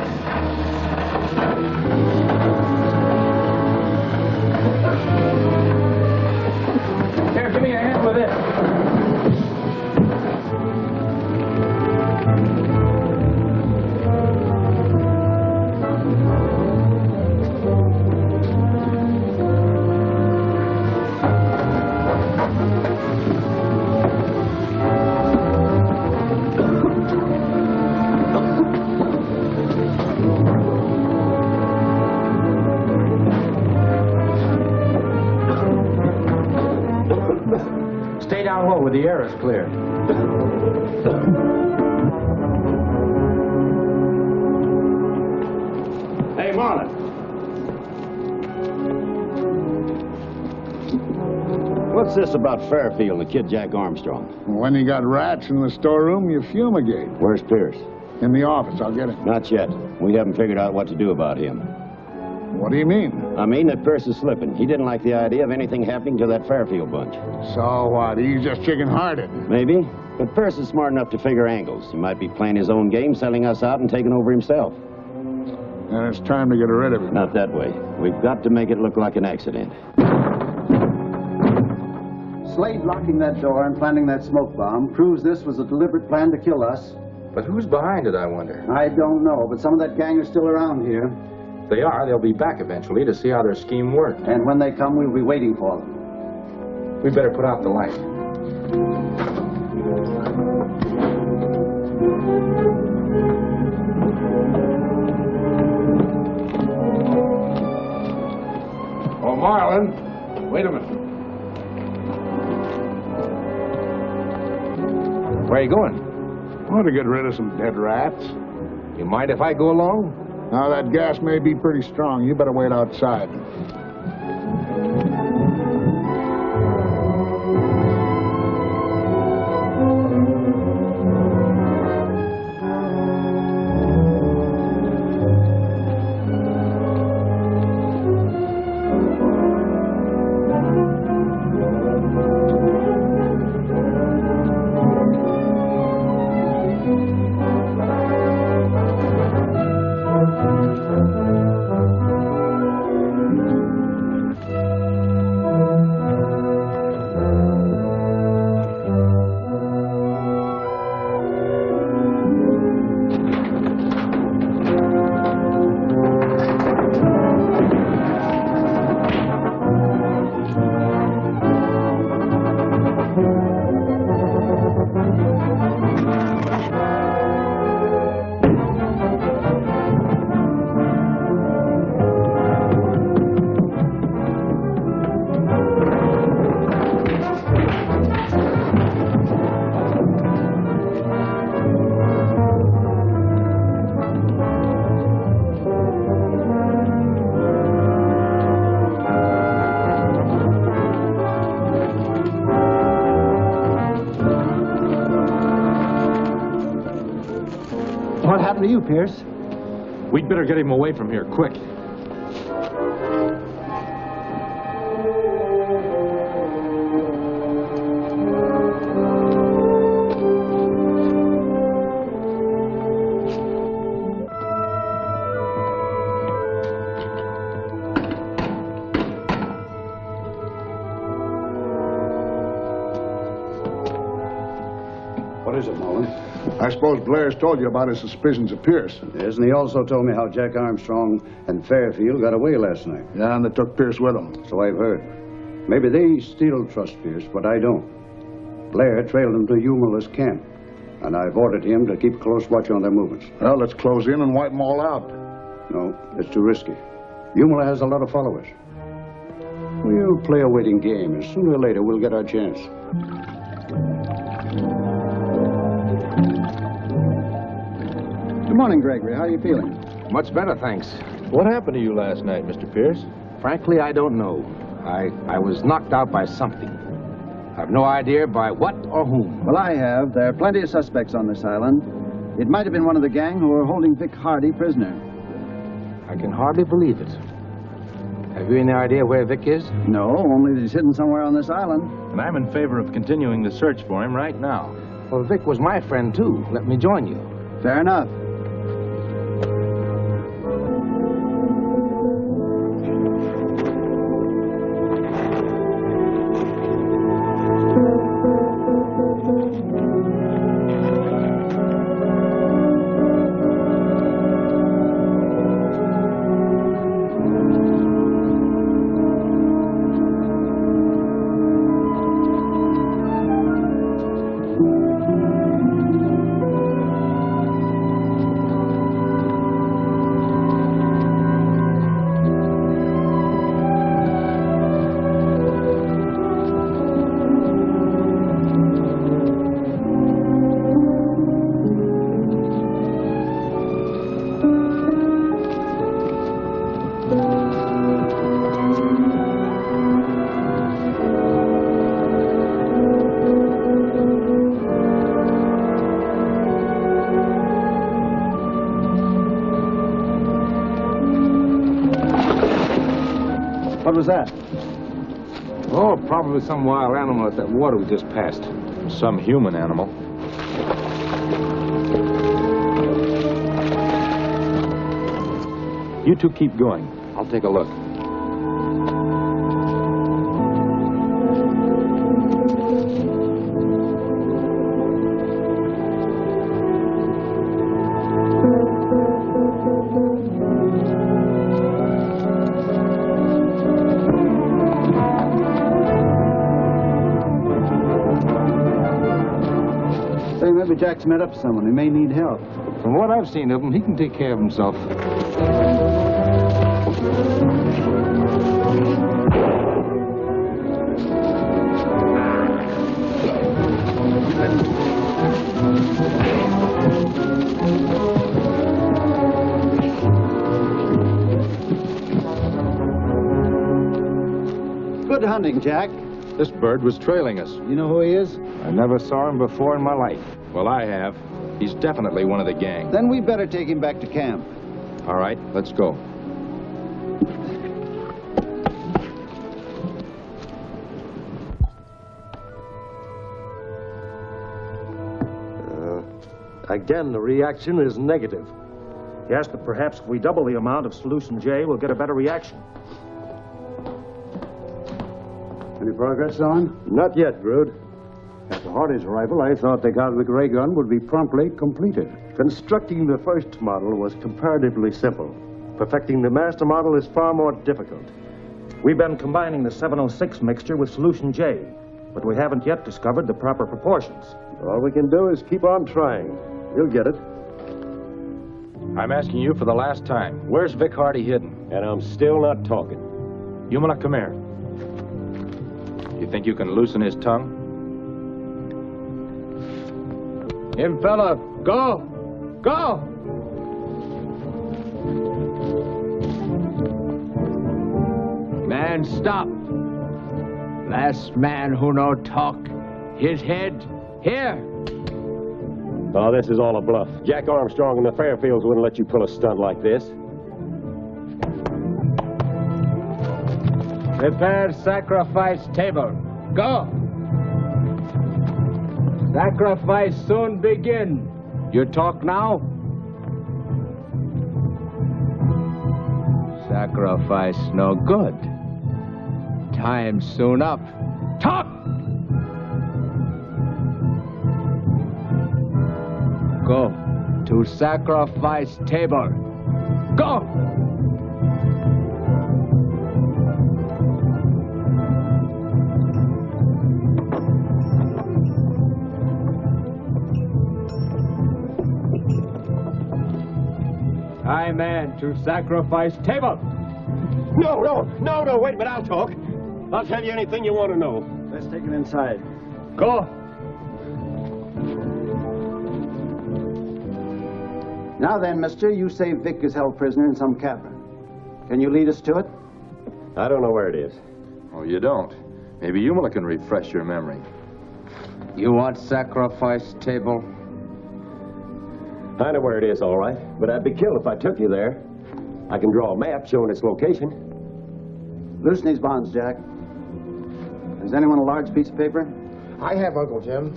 Here, give me a hand with it. Stay down low where the air is clear. Hey, Marlin. What's this about Fairfield and the kid Jack Armstrong? When you got rats in the storeroom, you fumigate. Where's Pierce? In the office. I'll get him. Not yet. We haven't figured out what to do about him. What do you mean? I mean that Pierce is slipping. He didn't like the idea of anything happening to that Fairfield bunch. So what? He's just chicken-hearted. Maybe. But Pierce is smart enough to figure angles. He might be playing his own game, selling us out and taking over himself. And it's time to get rid of him. Not that way. We've got to make it look like an accident. Slade locking that door and planting that smoke bomb proves this was a deliberate plan to kill us. But who's behind it, I wonder? I don't know, but some of that gang are still around here. If they are, they'll be back eventually to see how their scheme worked. And when they come, we'll be waiting for them. We better put out the light. Oh, Marlin, wait a minute. Where are you going? I want to get rid of some dead rats. You mind if I go along? Now, that gas may be pretty strong. You better wait outside. What happened to you, Pierce? We'd better get him away from here, quick. What is it, Mullen? I suppose Blair's told you about his suspicions of Pierce. Yes, and he also told me how Jack Armstrong and Fairfield got away last night. Yeah, and they took Pierce with them. So I've heard. Maybe they still trust Pierce, but I don't. Blair trailed them to Humorless camp, and I've ordered him to keep close watch on their movements. Well, let's close in and wipe them all out. No, it's too risky. Humorless has a lot of followers. We'll play a waiting game, and sooner or later we'll get our chance. Good morning, Gregory. How are you feeling? Much better, thanks. What happened to you last night, Mr. Pierce? Frankly, I don't know. I was knocked out by something. I've no idea by what or whom. Well, I have. There are plenty of suspects on this island. It might have been one of the gang who were holding Vic Hardy prisoner. I can hardly believe it. Have you any idea where Vic is? No, only that he's hidden somewhere on this island. And I'm in favor of continuing the search for him right now. Well, Vic was my friend, too. Let me join you. Fair enough. that? Oh, probably some wild animal at that water we just passed. Some human animal. You two keep going. I'll take a look. Maybe Jack's met up to someone. He may need help. From what I've seen of him, he can take care of himself. Good hunting, Jack. This bird was trailing us. You know who he is? I never saw him before in my life. Well, I have. He's definitely one of the gang. Then we better take him back to camp. All right, let's go. Again, the reaction is negative. Yes, but perhaps if we double the amount of solution J, we'll get a better reaction. Any progress on? Not yet, Grood. After Hardy's arrival, I thought the cosmic ray gun would be promptly completed. Constructing the first model was comparatively simple. Perfecting the master model is far more difficult. We've been combining the 706 mixture with solution J, but we haven't yet discovered the proper proportions. All we can do is keep on trying. You'll get it. I'm asking you for the last time. Where's Vic Hardy hidden? And I'm still not talking. Yumala, come here. You think you can loosen his tongue? Him, fella, go! Go! Man, stop. Last man who no talk. His head, here. Oh, this is all a bluff. Jack Armstrong and the Fairfields wouldn't let you pull a stunt like this. Prepare sacrifice table. Go! Sacrifice soon begin. You talk now? Sacrifice no good. Time soon up. Talk! Go to sacrifice table. Go! High man to sacrifice table. No, wait a minute, I'll talk. I'll tell you anything you want to know. Let's take it inside. Go. Now then, mister, you say Vic is held prisoner in some cavern. Can you lead us to it? I don't know where it is. Oh, you don't? Maybe Yumala can refresh your memory. You want sacrifice table? I know where it is, all right, but I'd be killed if I took you there. I can draw a map showing its location. Loosen these bonds, Jack. Has anyone a large piece of paper? I have, Uncle Jim.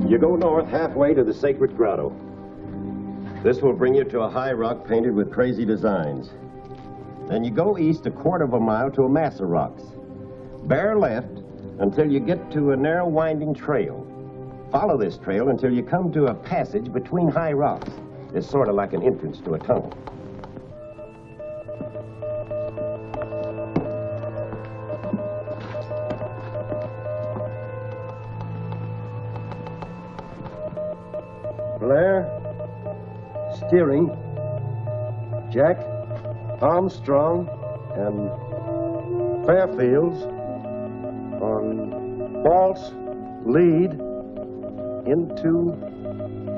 You go north halfway to the sacred grotto. This will bring you to a high rock painted with crazy designs. Then you go east a quarter of a mile to a mass of rocks. Bear left until you get to a narrow winding trail. Follow this trail until you come to a passage between high rocks. It's sort of like an entrance to a tunnel. Blair, steering, Jack, Armstrong, and Fairfields on false lead into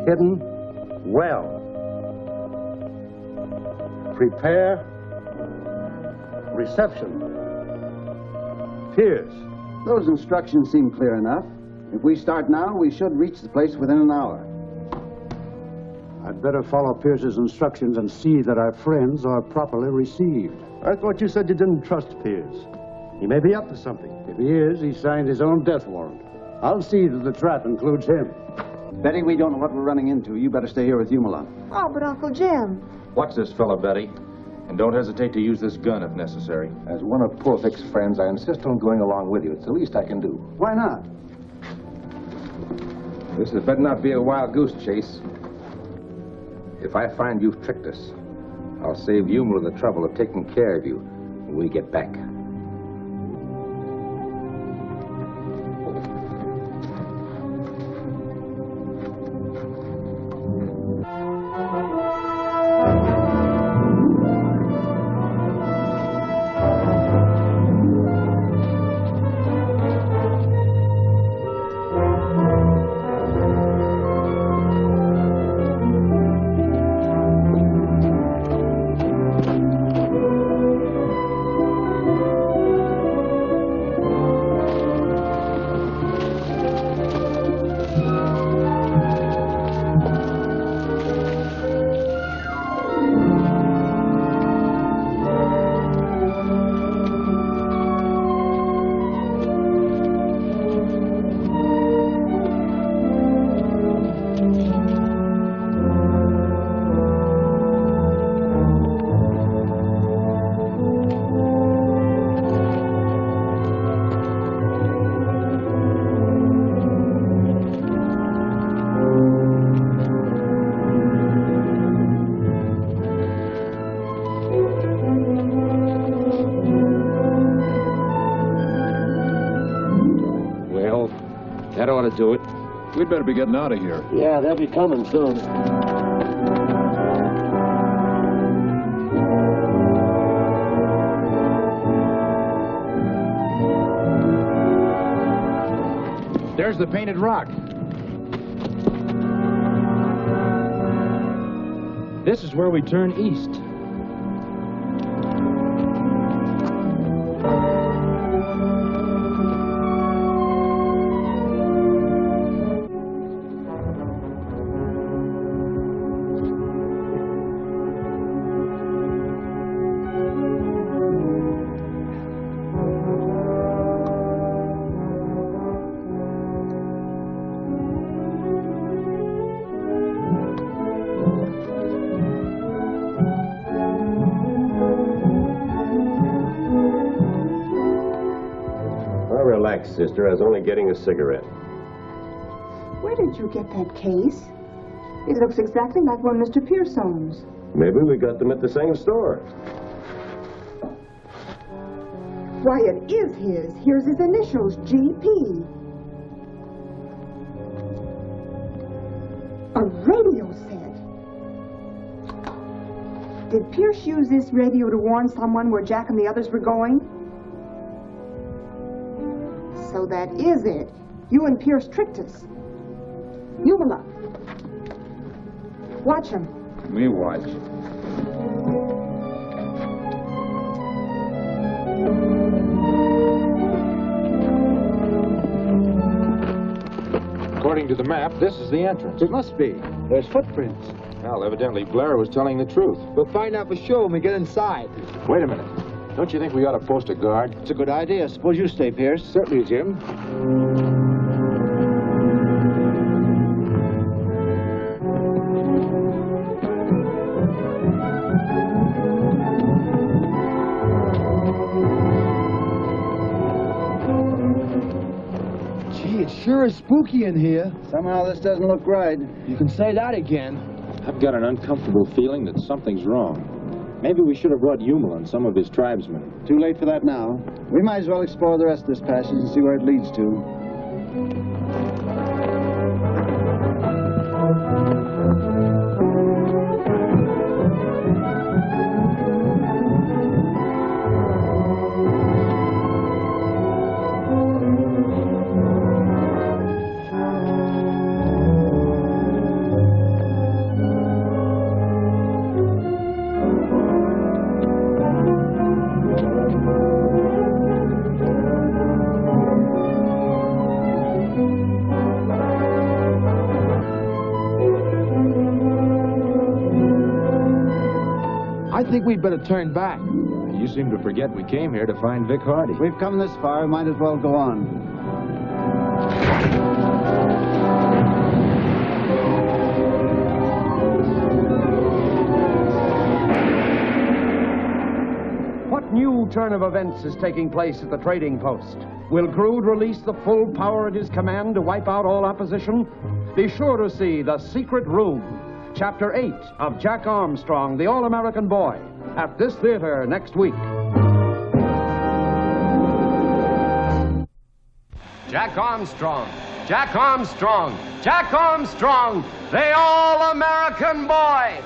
hidden well. Prepare reception. Piers. Those instructions seem clear enough. If we start now, we should reach the place within an hour. I'd better follow Pierce's instructions and see that our friends are properly received. I thought you said you didn't trust Pierce. He may be up to something. If he is, he signed his own death warrant. I'll see that the trap includes him. Betty, we don't know what we're running into. You better stay here with Humala. Oh, but Uncle Jim. Watch this fella, Betty. And don't hesitate to use this gun if necessary. As one of poor Vic's friends, I insist on going along with you. It's the least I can do. Why not? This had better not be a wild goose chase. If I find you've tricked us, I'll save Humala the trouble of taking care of you when we get back. That ought to do it. We'd better be getting out of here. Yeah, they'll be coming soon. There's the painted rock. This is where we turn east. Relax, sister. I was only getting a cigarette. Where did you get that case? It looks exactly like one Mr. Pierce owns. Maybe we got them at the same store. Why, it is his. Here's his initials, GP. A radio set. Did Pierce use this radio to warn someone where Jack and the others were going? So that is it. You and Pierce tricked us. Humala. Watch him. Me watch. According to the map, this is the entrance. It must be. There's footprints. Well, evidently Blair was telling the truth. We'll find out for sure when we get inside. Wait a minute. Don't you think we ought to post a guard? It's a good idea. Suppose you stay, Pierce. Certainly, Jim. Gee, it sure is spooky in here. Somehow this doesn't look right. You can say that again. I've got an uncomfortable feeling that something's wrong. Maybe we should have brought Humala and some of his tribesmen. Too late for that now. We might as well explore the rest of this passage and see where it leads to. think we'd better turn back. You seem to forget we came here to find Vic Hardy. We've come this far, might as well go on. What new turn of events is taking place at the trading post? Will Grood release the full power at his command to wipe out all opposition? Be sure to see The Secret Room, Chapter 8 of Jack Armstrong, the All-American Boy, at this theater next week. Jack Armstrong, Jack Armstrong, Jack Armstrong, the All-American Boy!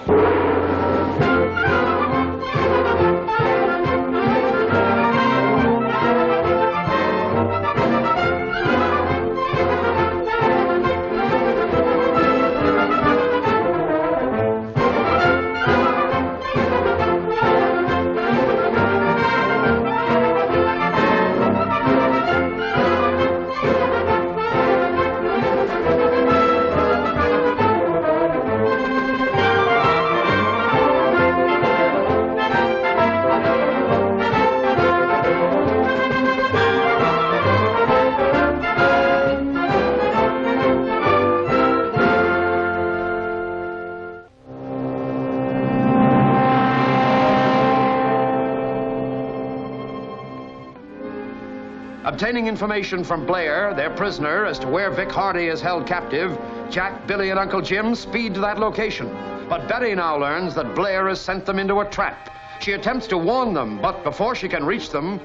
Obtaining information from Blair, their prisoner, as to where Vic Hardy is held captive, Jack, Billy, and Uncle Jim speed to that location. But Betty now learns that Blair has sent them into a trap. She attempts to warn them, but before she can reach them...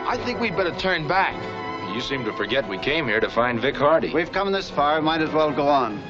I think we'd better turn back. You seem to forget we came here to find Vic Hardy. We've come this far, might as well go on.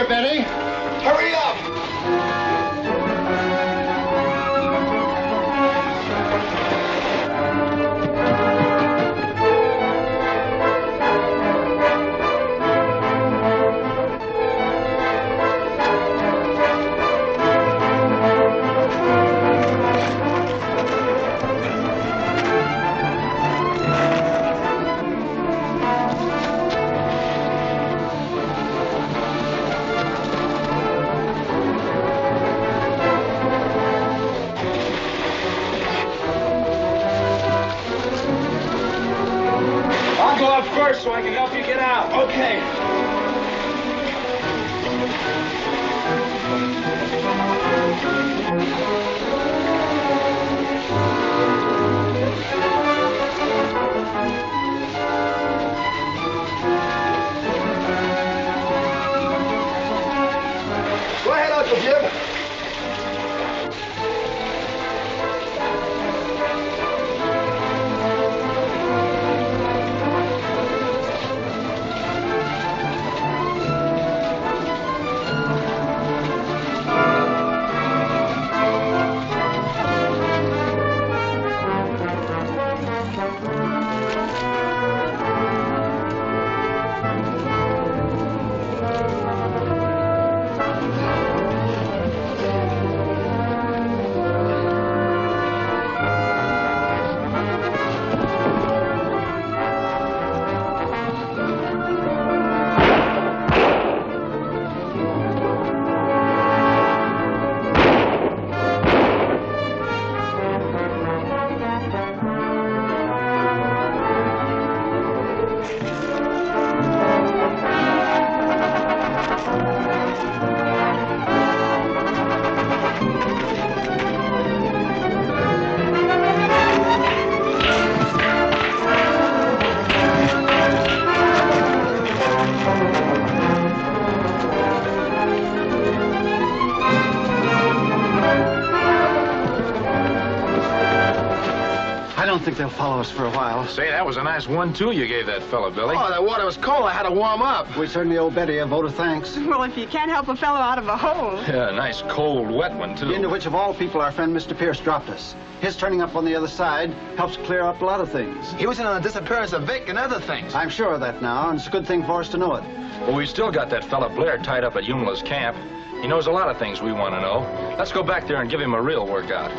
Betty. Hurry up! So I can help you get out. Okay. Go ahead, Uncle Jim. think they'll follow us for a while. Say, that was a nice 1-2 you gave that fella, Billy. Oh, that water was cold. I had to warm up. We certainly owe Betty a vote of thanks. Well, if you can't help a fellow out of a hole. Yeah, a nice, cold, wet one, too. Into which of all people our friend Mr. Pierce dropped us. His turning up on the other side helps clear up a lot of things. He was in on the disappearance of Vic and other things. I'm sure of that now, and it's a good thing for us to know it. Well, we've still got that fella Blair tied up at Umla's camp. He knows a lot of things we want to know. Let's go back there and give him a real workout.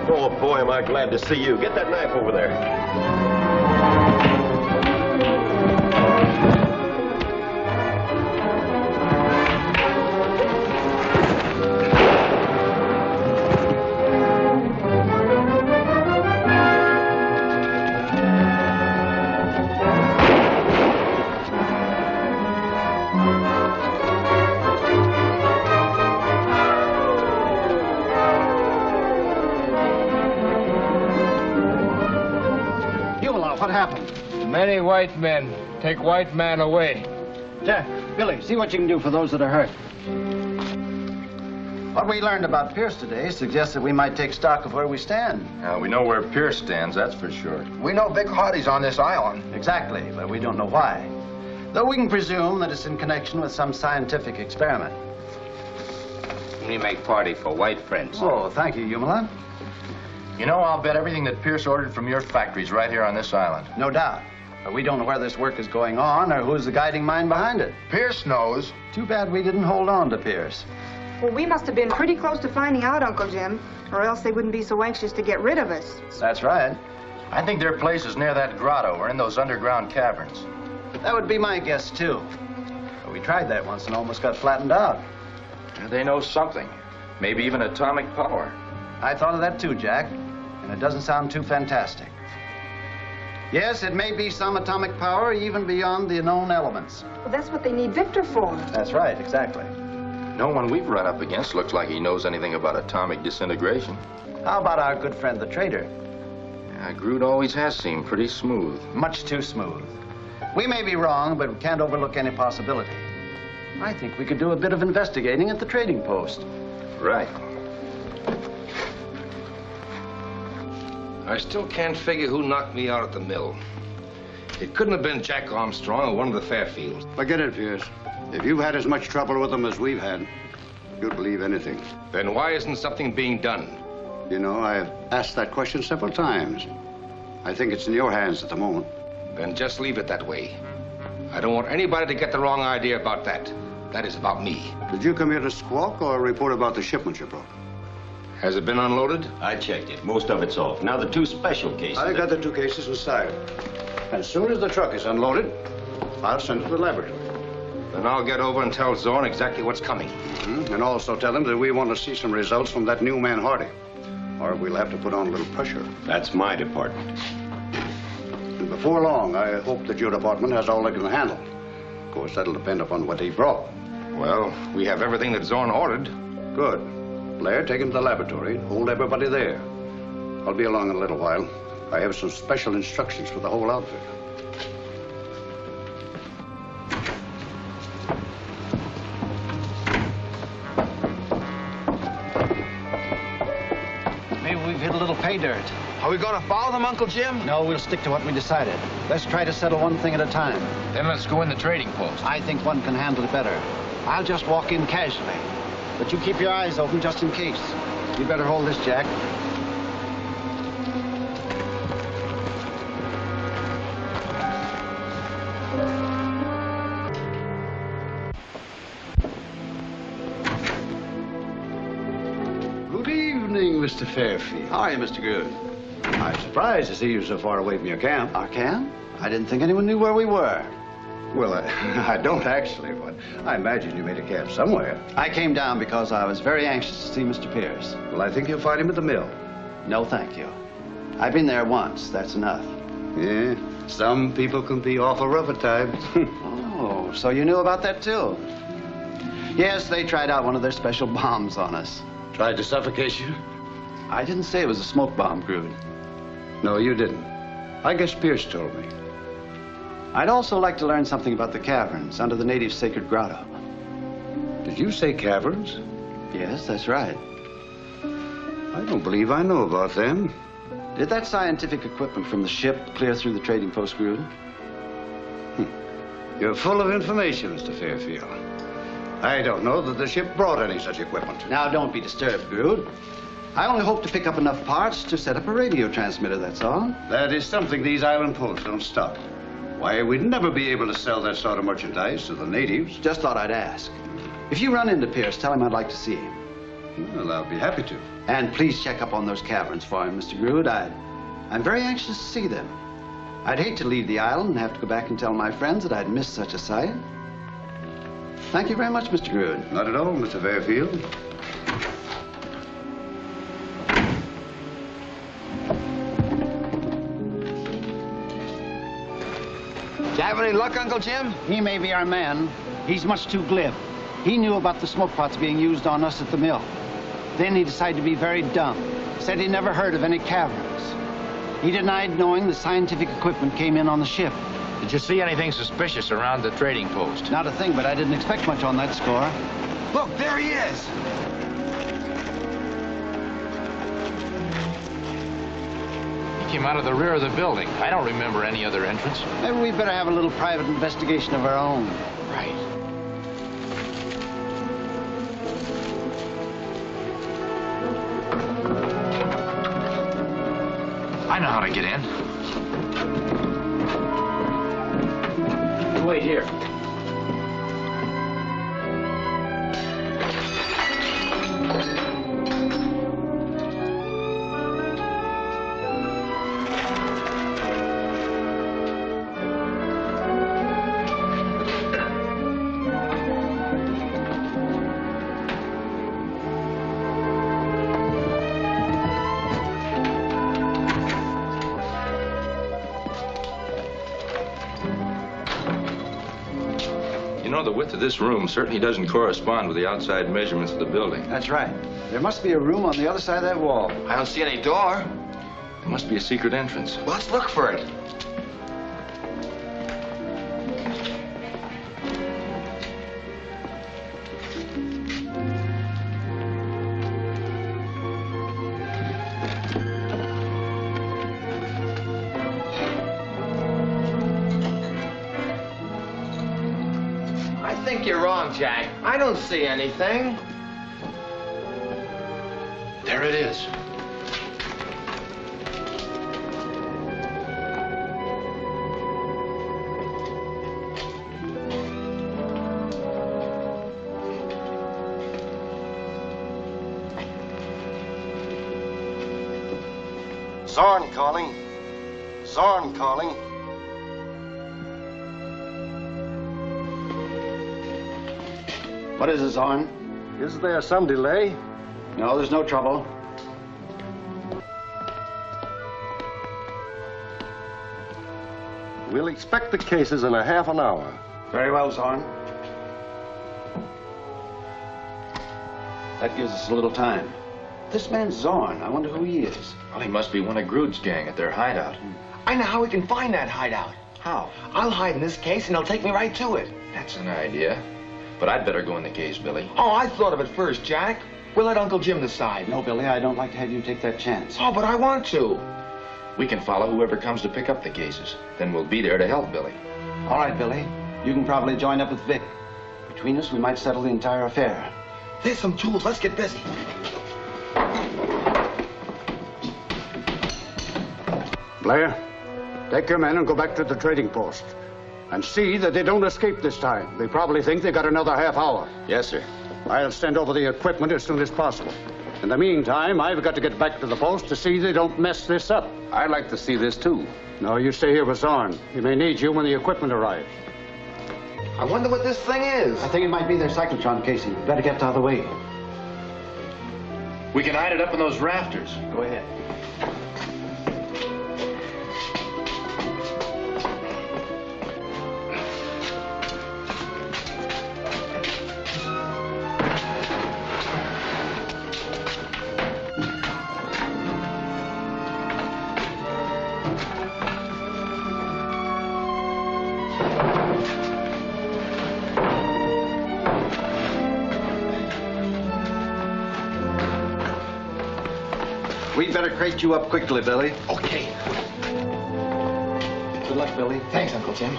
Oh, boy, am I glad to see you. Get that knife over there. What happened? Many white men take white man away. Jack, Billy, see what you can do for those that are hurt. What we learned about Pierce today suggests that we might take stock of where we stand. We know where Pierce stands, that's for sure. We know Vic Hardy's on this island. Exactly, but we don't know why. Though we can presume that it's in connection with some scientific experiment. We make party for white friends. Oh, thank you, Umla. You know, I'll bet everything that Pierce ordered from your factory's right here on this island. No doubt. But we don't know where this work is going on or who's the guiding mind behind it. Pierce knows. Too bad we didn't hold on to Pierce. Well, we must have been pretty close to finding out, Uncle Jim, or else they wouldn't be so anxious to get rid of us. That's right. I think their place is near that grotto or in those underground caverns. That would be my guess, too. But we tried that once and almost got flattened out. They know something. Maybe even atomic power. I thought of that, too, Jack. And it doesn't sound too fantastic. Yes, it may be some atomic power even beyond the known elements. Well, that's what they need Victor for. That's right, exactly. No one we've run up against looks like he knows anything about atomic disintegration. How about our good friend, the traitor? Yeah, Grood always has seemed pretty smooth. Much too smooth. We may be wrong, but we can't overlook any possibility. I think we could do a bit of investigating at the trading post. Right. I still can't figure who knocked me out at the mill. It couldn't have been Jack Armstrong or one of the Fairfields. Forget it, Pierce. If you've had as much trouble with them as we've had, you'd believe anything. Then why isn't something being done? You know, I've asked that question several times. I think it's in your hands at the moment. Then just leave it that way. I don't want anybody to get the wrong idea about that. That is about me. Did you come here to squawk or report about the shipment you brought? Has it been unloaded? I checked it. Most of it's off. Now the two special cases. I got the two cases inside. As soon as the truck is unloaded, I'll send it to the laboratory. Then I'll get over and tell Zorn exactly what's coming. And also tell him that we want to see some results from that new man, Hardy. Or we'll have to put on a little pressure. That's my department. And before long, I hope that your department has all they can handle. Of course, that'll depend upon what he brought. Well, we have everything that Zorn ordered. Good. Blair, take him to the laboratory. Hold everybody there. I'll be along in a little while. I have some special instructions for the whole outfit. Maybe we've hit a little pay dirt. Are we going to follow them, Uncle Jim? No, we'll stick to what we decided. Let's try to settle one thing at a time. Then let's go in the trading post. I think one can handle it better. I'll just walk in casually. But you keep your eyes open just in case. You better hold this, Jack. Good evening, Mr. Fairfield. How are you, Mr. Grood? I'm surprised to see you so far away from your camp. Our camp? I didn't think anyone knew where we were. Well, I don't actually, but I imagine you made a camp somewhere. I came down because I was very anxious to see Mr. Pierce. Well, I think you'll find him at the mill. No, thank you. I've been there once. That's enough. Yeah, some people can be awful rough at times. Oh, so you knew about that, too? Yes, they tried out one of their special bombs on us. Tried to suffocate you? I didn't say it was a smoke bomb, Grood. No, you didn't. I guess Pierce told me. I'd also like to learn something about the caverns under the native sacred grotto. Did you say caverns? Yes, that's right. I don't believe I know about them. Did that scientific equipment from the ship clear through the trading post, Grood? You're full of information, Mr. Fairfield. I don't know that the ship brought any such equipment. Now, don't be disturbed, Grood. I only hope to pick up enough parts to set up a radio transmitter, that's all. That is something these island posts don't stop. Why, we'd never be able to sell that sort of merchandise to the natives. Just thought I'd ask. If you run into Pierce, tell him I'd like to see him. Well, I'll be happy to. And please check up on those caverns for him, Mr. Grood. I'm very anxious to see them. I'd hate to leave the island and have to go back and tell my friends that I'd missed such a sight. Thank you very much, Mr. Grood. Not at all, Mr. Fairfield. Did you have any luck, Uncle Jim? He may be our man. He's much too glib. He knew about the smoke pots being used on us at the mill. Then he decided to be very dumb. Said he never heard of any caverns. He denied knowing the scientific equipment came in on the ship. Did you see anything suspicious around the trading post? Not a thing, but I didn't expect much on that score. Look, there he is. He came out of the rear of the building. I don't remember any other entrance. Maybe we better have a little private investigation of our own. Right. I know how to get in. You wait here. The width of this room certainly doesn't correspond with the outside measurements of the building. That's right. There must be a room on the other side of that wall. I don't see any door. There must be a secret entrance. Well, let's look for it. I think you're wrong, Jack. I don't see anything. There it is. Zorn calling. Zorn calling. What is it, Zorn? Is there some delay? No, there's no trouble. We'll expect the cases in a half an hour. Very well, Zorn. That gives us a little time. This man's Zorn. I wonder who he is. Well, he must be one of Grood's gang at their hideout. I know how we can find that hideout. How? I'll hide in this case and he'll take me right to it. That's an idea. But I'd better go in the case, Billy. Oh, I thought of it first, Jack. We'll let Uncle Jim decide. No, Billy, I don't like to have you take that chance. Oh, but I want to. We can follow whoever comes to pick up the cases. Then we'll be there to help Billy. All right, Billy. You can probably join up with Vic. Between us, we might settle the entire affair. There's some tools. Let's get busy. Blair, take your men and go back to the trading post. And see that they don't escape this time. They probably think they got another half hour. Yes, sir. I'll send over the equipment as soon as possible. In the meantime, I've got to get back to the post to see they don't mess this up. I'd like to see this, too. No, you stay here with Zorn. He may need you when the equipment arrives. I wonder what this thing is. I think it might be their cyclotron casing. Better get out of the way. We can hide it up in those rafters. Go ahead. We'd better crate you up quickly, Billy. Okay. Good luck, Billy. Thanks, Uncle Jim.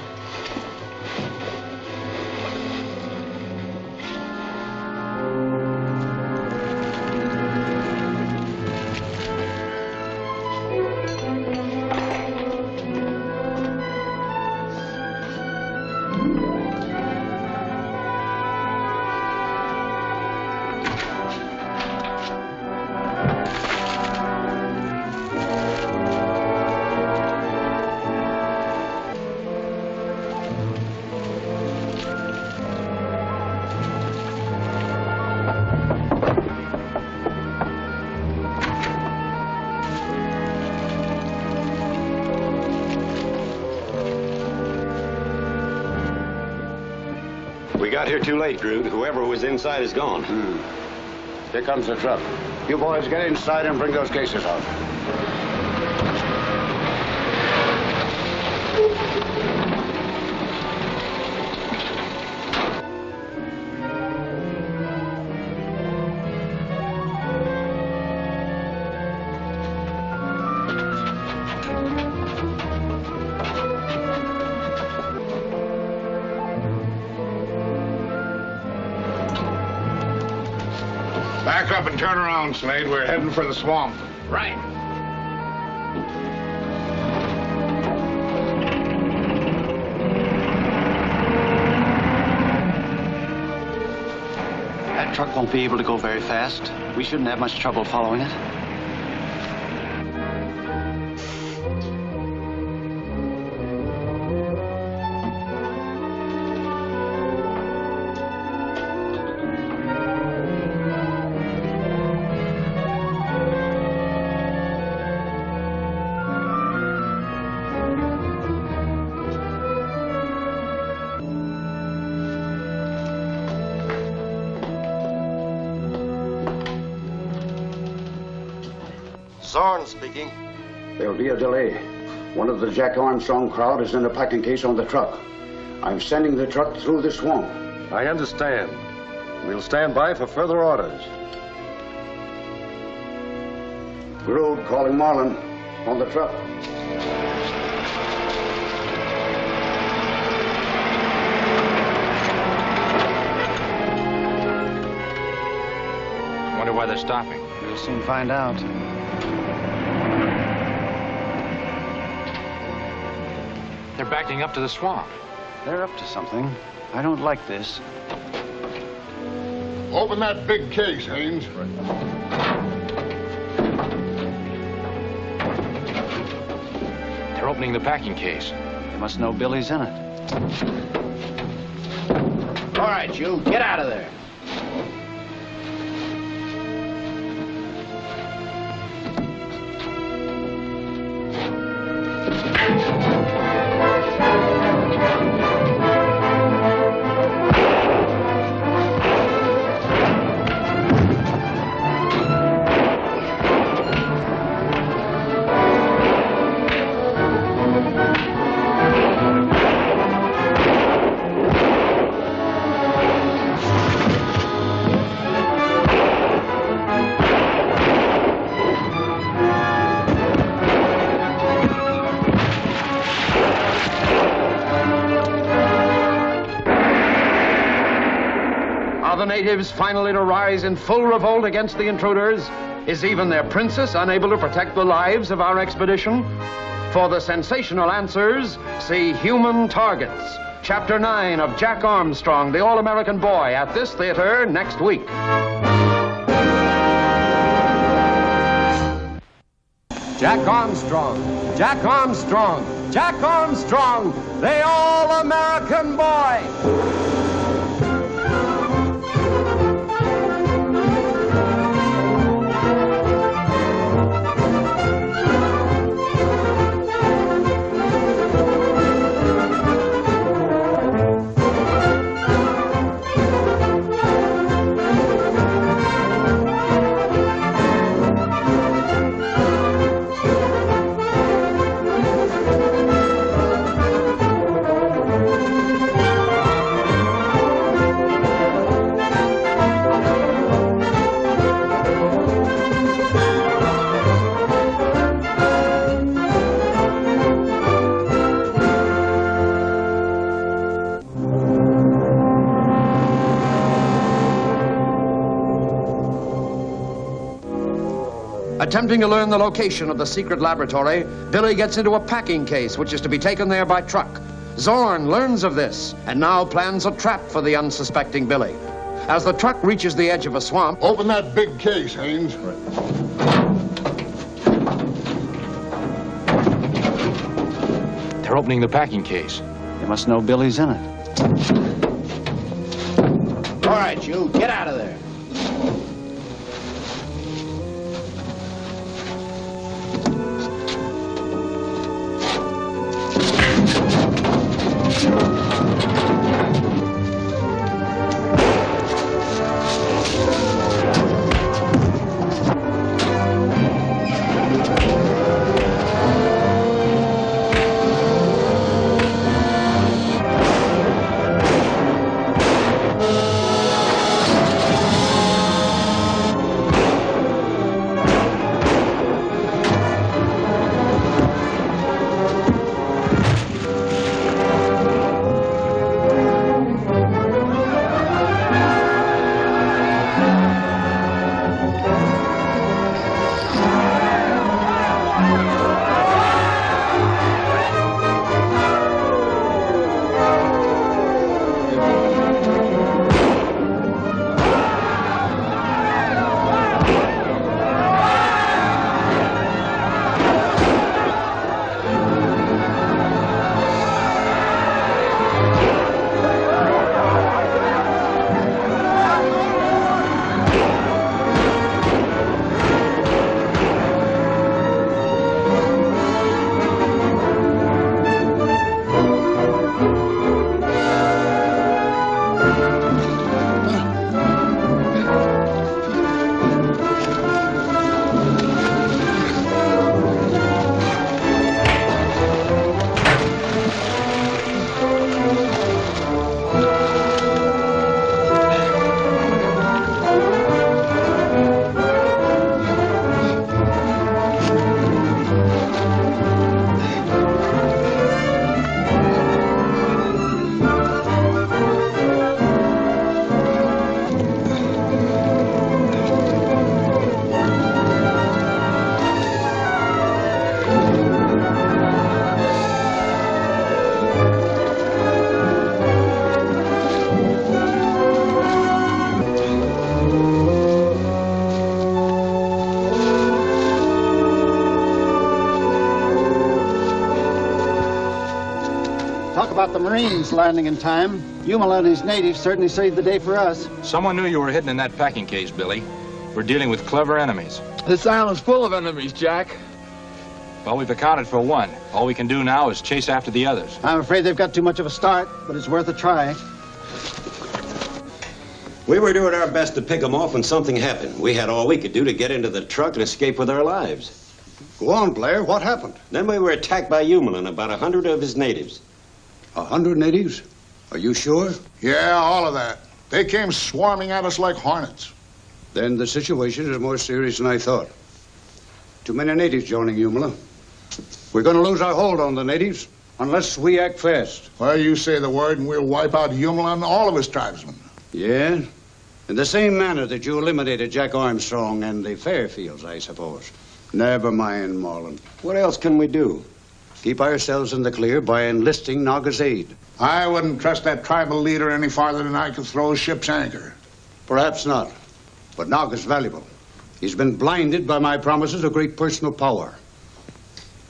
We got here too late, Grood. Whoever was inside is gone. Here comes the truck. You boys get inside and bring those cases out. Back up and turn around, Slade. We're heading for the swamp. Right. That truck won't be able to go very fast. We shouldn't have much trouble following it. Zorn speaking. There'll be a delay. One of the Jack Armstrong crowd is in a packing case on the truck. I'm sending the truck through the swamp. I understand. We'll stand by for further orders. Grood calling Marlin on the truck. Wonder why they're stopping. We'll soon find out. They're backing up to the swamp. They're up to something. I don't like this. Open that big case, Haynes. They're opening the packing case. They must know Billy's in it. All right, you, get out of there. Are the natives finally to rise in full revolt against the intruders? Is even their princess unable to protect the lives of our expedition? For the sensational answers, see Human Targets, Chapter 9 of Jack Armstrong, the All-American Boy, at this theater next week. Jack Armstrong, Jack Armstrong, Jack Armstrong, the All-American Boy. attempting to learn the location of the secret laboratory, Billy gets into a packing case which is to be taken there by truck. Zorn learns of this and now plans a trap for the unsuspecting Billy. As the truck reaches the edge of a swamp... Open that big case, Haynes. They're opening the packing case. They must know Billy's in it. All right, you, get out of there. About the Marines landing in time. Yumala and his natives certainly saved the day for us. Someone knew you were hidden in that packing case, Billy. We're dealing with clever enemies. This island's full of enemies, Jack. Well, we've accounted for one. All we can do now is chase after the others. I'm afraid they've got too much of a start, but it's worth a try. We were doing our best to pick them off when something happened. We had all we could do to get into the truck and escape with our lives. Go on, Blair. What happened? Then we were attacked by Yumala and about 100 of his natives. 100 natives? Are you sure? Yeah, all of that. They came swarming at us like hornets. Then the situation is more serious than I thought. Too many natives joining Yumala. We're going to lose our hold on the natives unless we act fast. Well, you say the word and we'll wipe out Yumala and all of his tribesmen. Yeah? In the same manner that you eliminated Jack Armstrong and the Fairfields, I suppose. Never mind, Marlin. What else can we do? Keep ourselves in the clear by enlisting Naga's aid. I wouldn't trust that tribal leader any farther than I could throw a ship's anchor. Perhaps not. But Naga's valuable. He's been blinded by my promises of great personal power.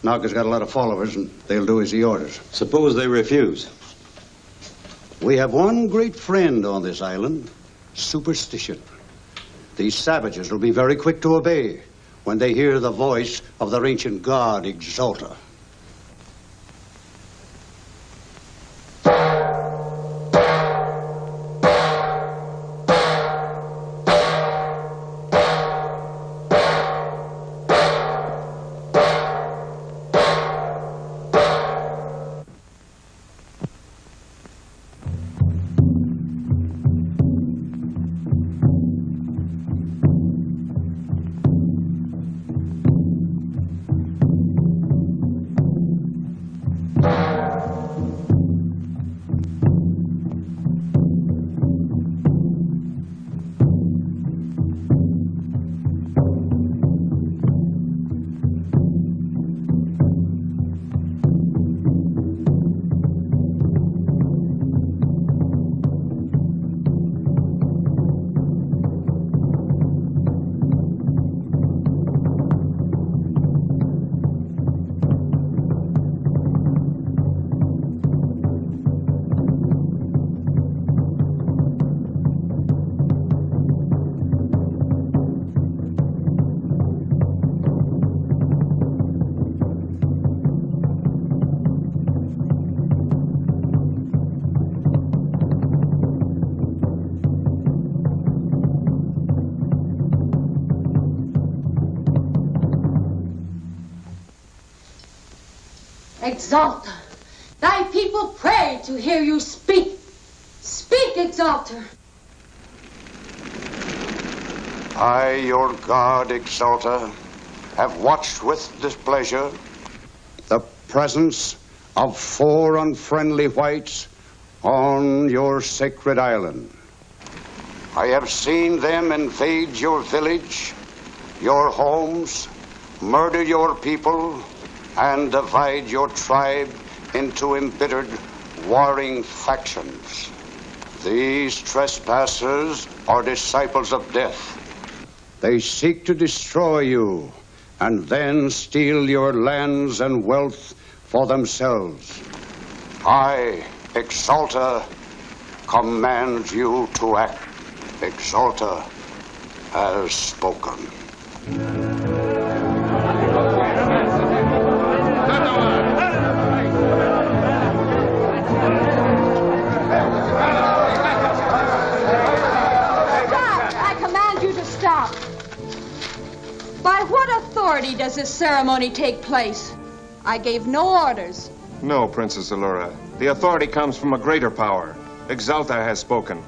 Naga's got a lot of followers, and they'll do as he orders. Suppose they refuse? We have one great friend on this island, superstition. These savages will be very quick to obey when they hear the voice of their ancient god, Exalta. Exalter, thy people pray to hear you speak. Speak, Exalter. I, your God, Exalter, have watched with displeasure the presence of 4 unfriendly whites on your sacred island. I have seen them invade your village, your homes, murder your people, and divide your tribe into embittered, warring factions. These trespassers are disciples of death. They seek to destroy you and then steal your lands and wealth for themselves. I, Exalter, command you to act. Exalter has spoken. By what authority does this ceremony take place? I gave no orders. No, Princess Allura. The authority comes from a greater power. Exalter has spoken.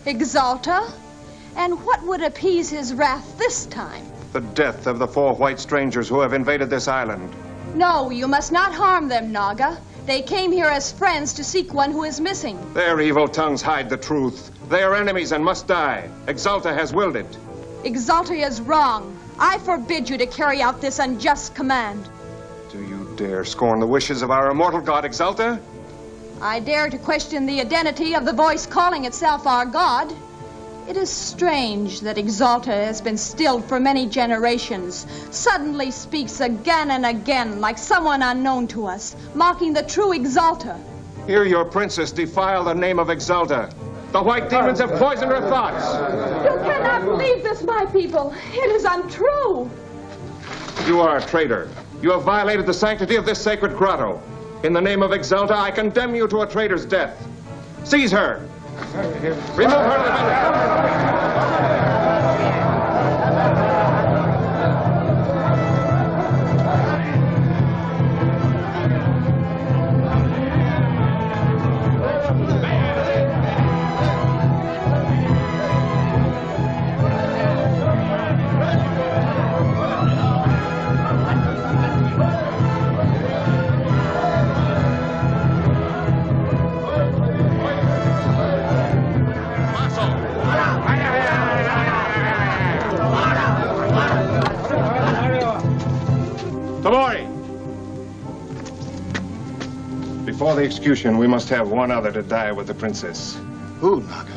Exalter? And what would appease his wrath this time? The death of the 4 white strangers who have invaded this island. No, you must not harm them, Naga. They came here as friends to seek one who is missing. Their evil tongues hide the truth. They are enemies and must die. Exalter has willed it. Exalter is wrong. I forbid you to carry out this unjust command. Do you dare scorn the wishes of our immortal god, Exalter? I dare to question the identity of the voice calling itself our god. It is strange that Exalter has been stilled for many generations, suddenly speaks again and again like someone unknown to us, mocking the true Exalter. Hear your princess defile the name of Exalter. The white demons have poisoned her thoughts. You cannot believe this, my people. It is untrue. You are a traitor. You have violated the sanctity of this sacred grotto. In the name of Exalter, I condemn you to a traitor's death. Seize her. Remove her to the village. Before the execution, we must have one other to die with the princess. Who, Naga?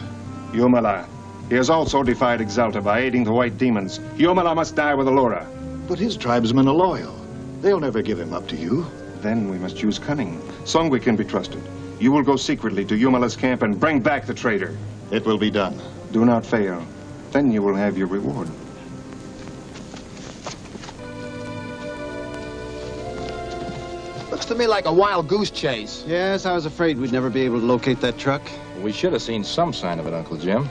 Yumala. He has also defied Exalter by aiding the white demons. Yumala must die with Allura. But his tribesmen are loyal. They'll never give him up to you. Then we must use cunning. Songwe can be trusted. You will go secretly to Yumala's camp and bring back the traitor. It will be done. Do not fail. Then you will have your reward. Looks to me like a wild goose chase. Yes, I was afraid we'd never be able to locate that truck. We should have seen some sign of it, Uncle Jim.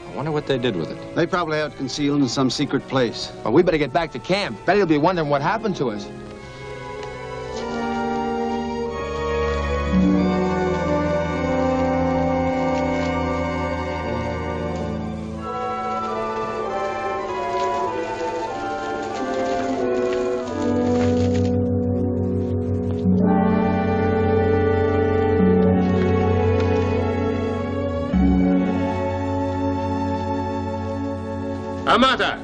I wonder what they did with it. They probably have it concealed in some secret place. Well, we better get back to camp. Betty will be wondering what happened to us. Amata!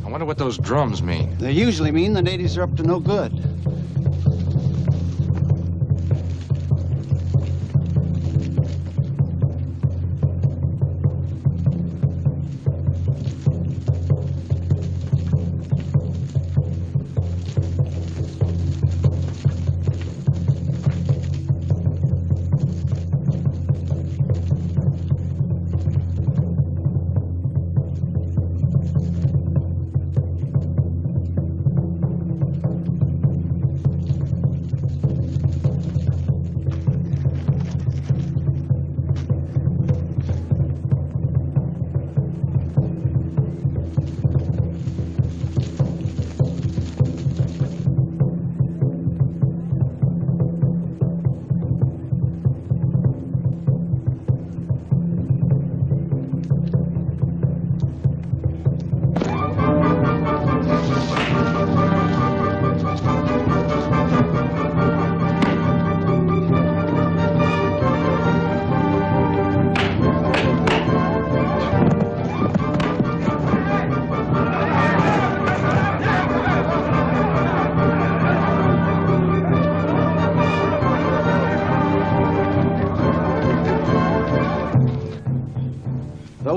I wonder what those drums mean. They usually mean the natives are up to no good.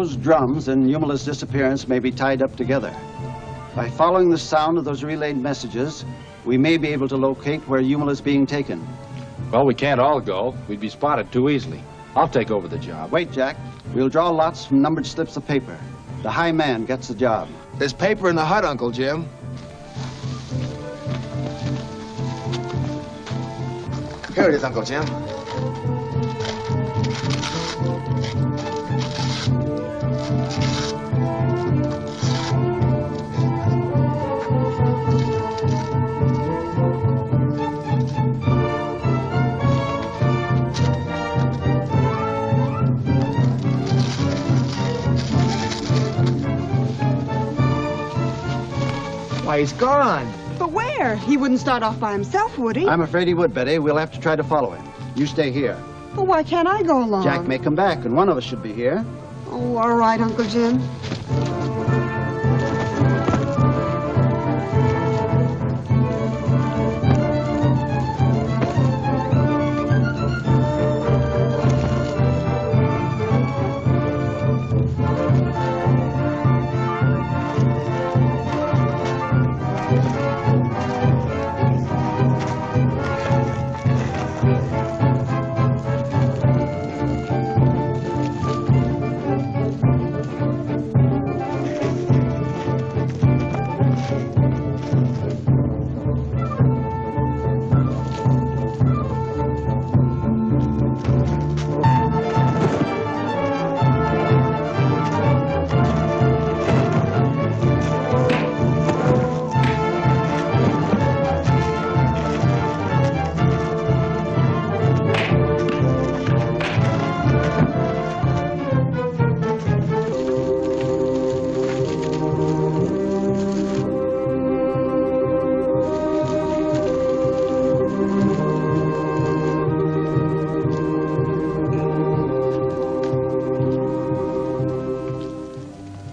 those drums and Yumala's disappearance may be tied up together. By following the sound of those relayed messages, we may be able to locate where Yumala's being taken. Well, we can't all go. We'd be spotted too easily. I'll take over the job. Wait, Jack. We'll draw lots from numbered slips of paper. The high man gets the job. There's paper in the hut, Uncle Jim. Here it is, Uncle Jim. Why, he's gone. But where? He wouldn't start off by himself, would he? I'm afraid he would, Betty. We'll have to try to follow him. You stay here. But why can't I go along? Jack may come back, and one of us should be here. Oh, all right, Uncle Jim.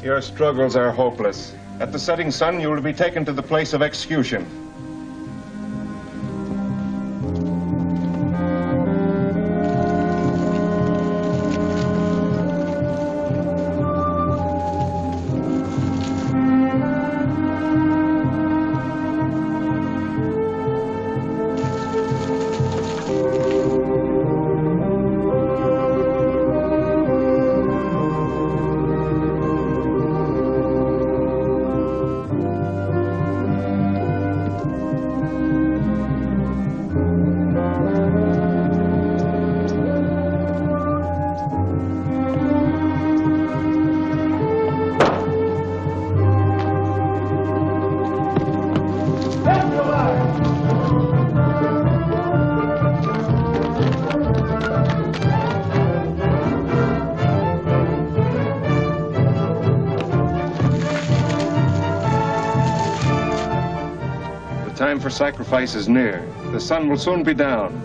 Your struggles are hopeless. At the setting sun, you will be taken to the place of execution. The time for sacrifice is near. The sun will soon be down.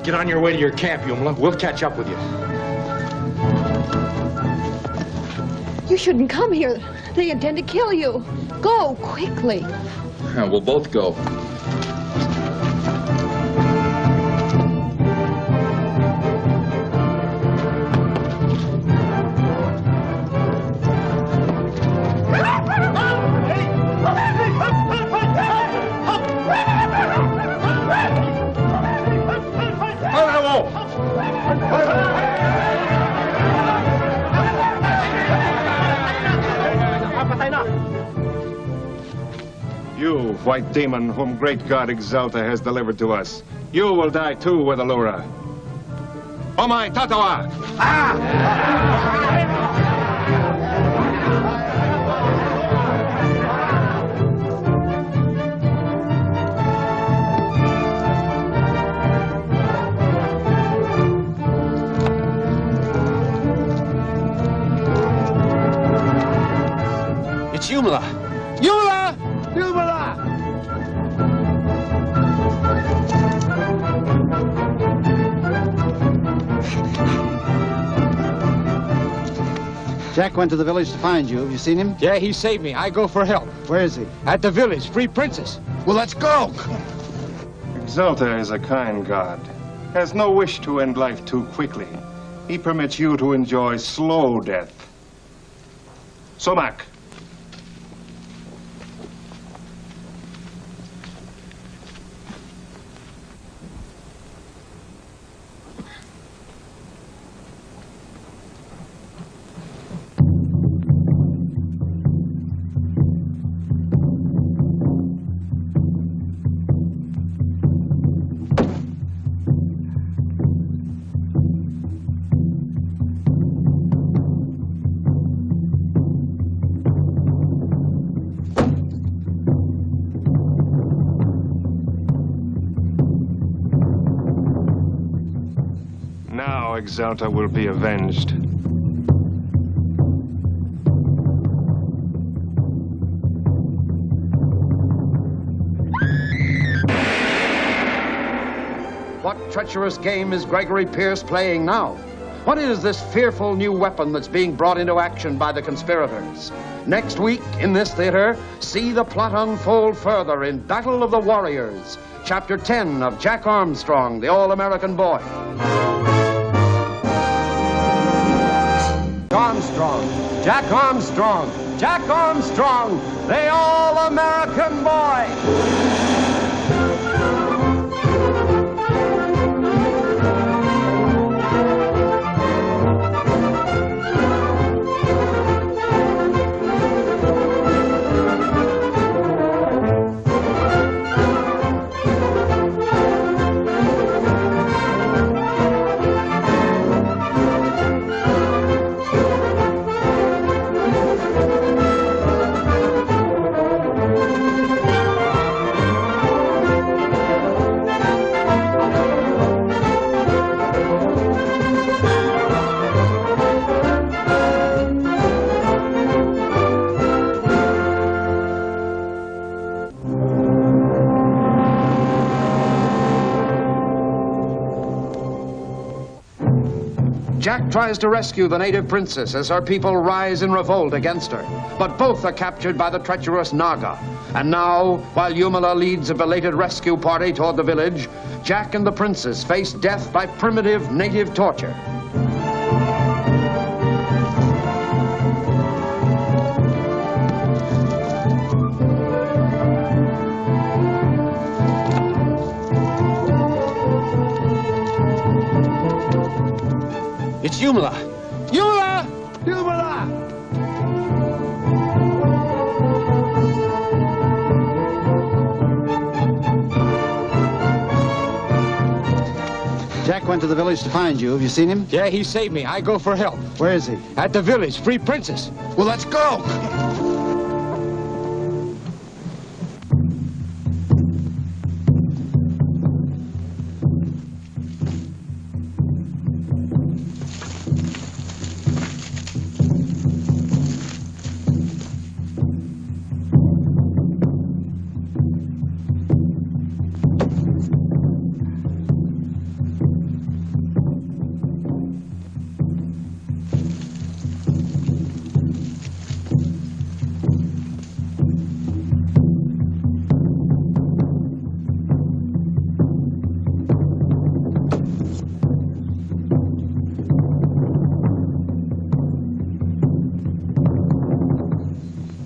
Get on your way to your camp, Yumala. We'll catch up with you. You shouldn't come here. They intend to kill you. Go, quickly. We'll both go. You, white demon, whom great God Exalta has delivered to us, you will die too with Allura. Omai Tatawa! It's Yumala. Yumala! Yumala! Jack went to the village to find you. Have you seen him? Yeah, he saved me. I go for help. Where is he? At the village. Free princess. Well, let's go. Exalta is a kind God, has no wish to end life too quickly. He permits you to enjoy slow death. Sumac. Exalta will be avenged. What treacherous game is Gregory Pierce playing now? What is this fearful new weapon that's being brought into action by the conspirators? Next week, in this theater, see the plot unfold further in Battle of the Warriors, Chapter 10 of Jack Armstrong, the All-American Boy. Armstrong, Jack Armstrong, Jack Armstrong, the All-American Boy. Jack tries to rescue the native princess as her people rise in revolt against her. But both are captured by the treacherous Naga. And now, while Yumala leads a belated rescue party toward the village, Jack and the princess face death by primitive native torture. It's Yumala! Yumala! Yumala! Jack went to the village to find you. Have you seen him? Yeah, he saved me. I go for help. Where is he? At the village. Free princess. Well, let's go!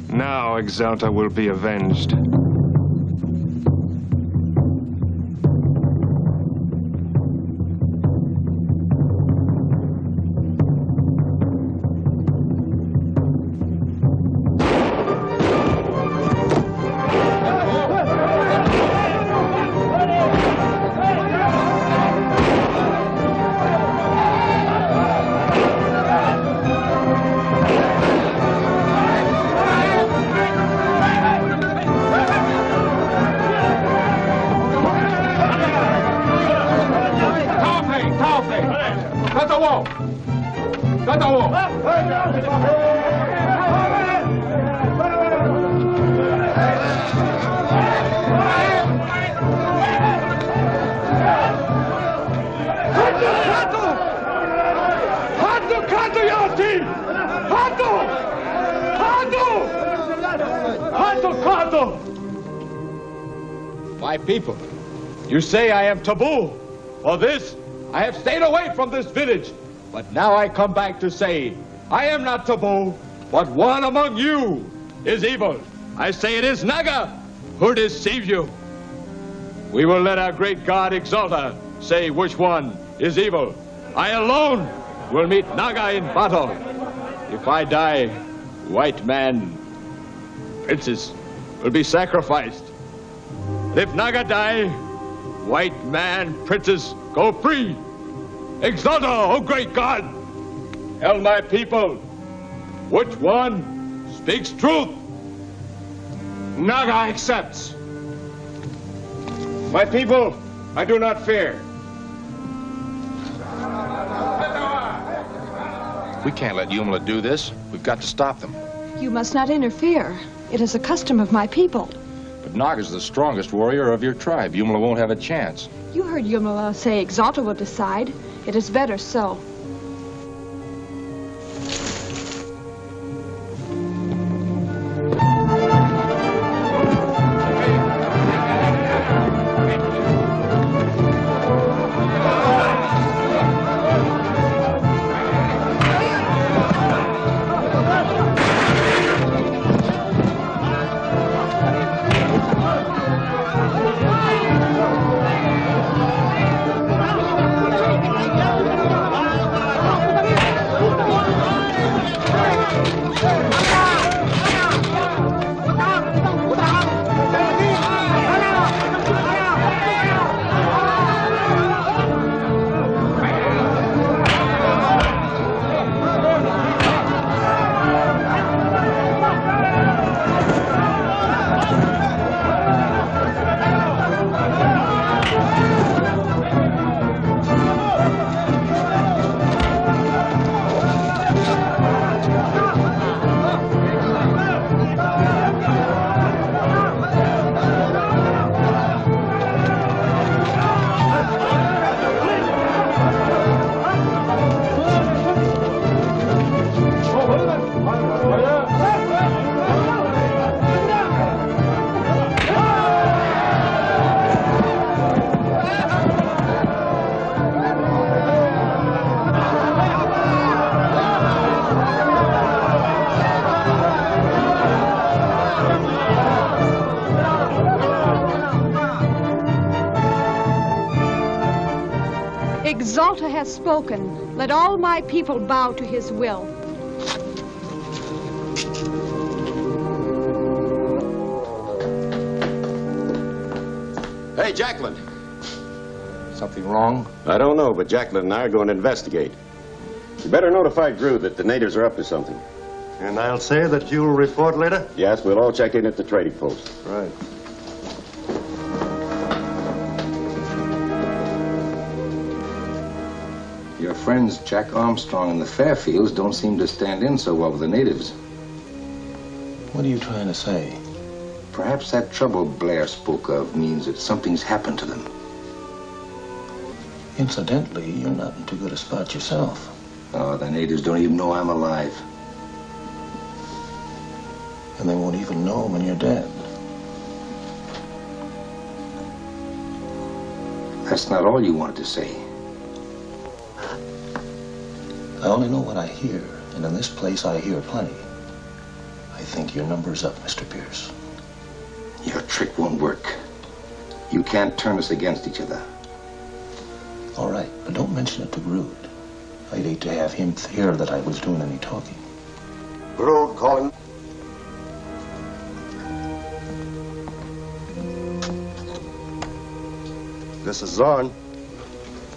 Now Exalta will be avenged. My people, you say I am taboo. For this, I have stayed away from this village. But now I come back to say, I am not taboo, but one among you is evil. I say it is Naga who deceives you. We will let our great god Exalta say which one is evil. I alone will meet Naga in battle. If I die, white man, princess, will be sacrificed. But if Naga die, white man, princess, go free. Exalta, oh great god, tell my people, which one speaks truth? Naga accepts. My people, I do not fear. We can't let Yumla do this. We've got to stop them. You must not interfere. It is a custom of my people. But Naga's the strongest warrior of your tribe. Yumla won't have a chance. You heard Yumla say Exalta will decide. It is better so. Exalta has spoken. Let all my people bow to his will. Hey, Jacqueline. Something wrong? I don't know, but Jacqueline and I are going to investigate. You better notify Grood that the natives are up to something. And I'll say that you'll report later? Yes, we'll all check in at the trading post. Right. Your friends Jack Armstrong and the Fairfields don't seem to stand in so well with the natives. What are you trying to say? Perhaps that trouble Blair spoke of means that something's happened to them. Incidentally, you're not in too good a spot yourself. Oh, the natives don't even know I'm alive. And they won't even know when you're dead. That's not all you wanted to say. I only know what I hear, and in this place I hear plenty. I think your number's up, Mr. Pierce. Your trick won't work. You can't turn us against each other. All right, but don't mention it to Grood. I'd hate to have him hear that I was doing any talking. Grood, calling. This is Zorn.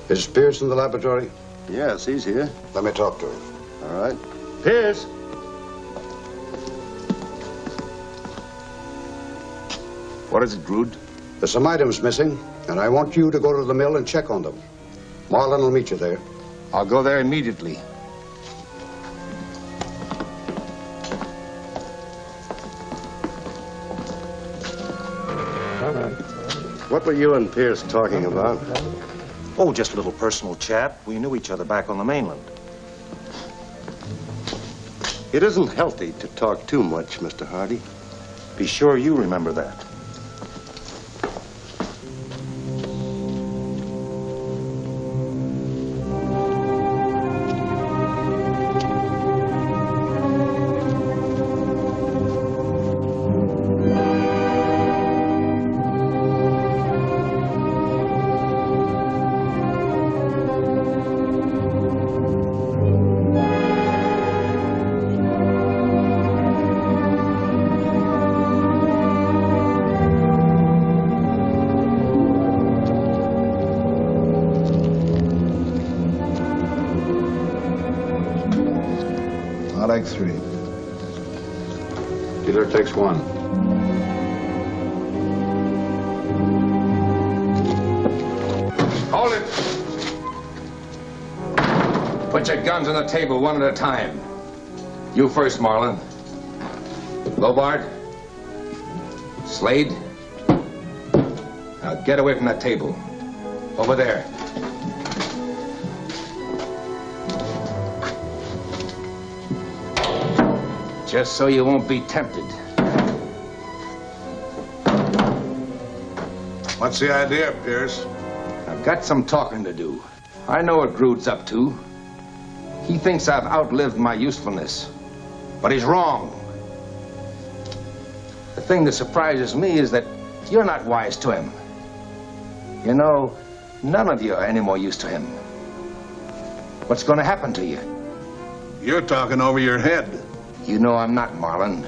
Is Pierce in the laboratory? Yes, he's here. Let me talk to him. All right. Pierce! What is it, Grood? There's some items missing, and I want you to go to the mill and check on them. Marlin will meet you there. I'll go there immediately. What were you and Pierce talking about? Oh, just a little personal chat. We knew each other back on the mainland. It isn't healthy to talk too much, Mr. Hardy. Be sure you remember that. 3. Dealer takes 1. Hold it! Put your guns on the table one at a time. You first, Marlin. Lobart. Slade. Now get away from that table. Over there. Just so you won't be tempted. What's the idea, Pierce? I've got some talking to do. I know what Grood's up to. He thinks I've outlived my usefulness. But he's wrong. The thing that surprises me is that you're not wise to him. You know, none of you are any more use to him. What's going to happen to you? You're talking over your head. You know I'm not, Marlin.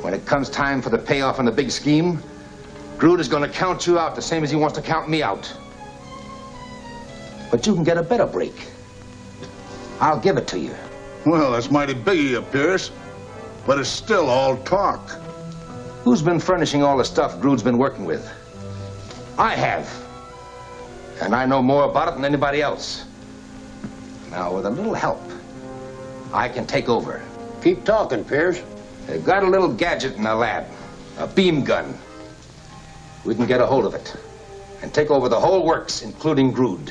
When it comes time for the payoff on the big scheme, Grood is going to count you out the same as he wants to count me out. But you can get a better break. I'll give it to you. Well, that's mighty big of you, Pierce. But it's still all talk. Who's been furnishing all the stuff Grood's been working with? I have. And I know more about it than anybody else. Now, with a little help, I can take over. Keep talking, Pierce. They've got a little gadget in the lab, a beam gun. We can get a hold of it and take over the whole works, including Grood.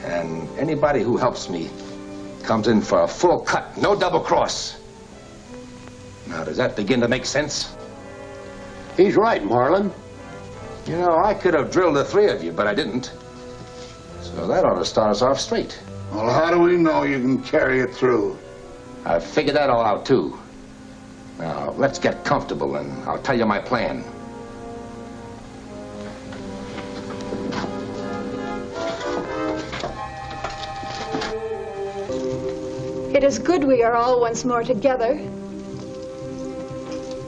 And anybody who helps me comes in for a full cut, no double cross. Now, does that begin to make sense? He's right, Marlin. You know, I could have drilled the 3 of you, but I didn't. So that ought to start us off straight. Well, how do we know you can carry it through? I've figured that all out, too. Now, let's get comfortable, and I'll tell you my plan. It is good we are all once more together.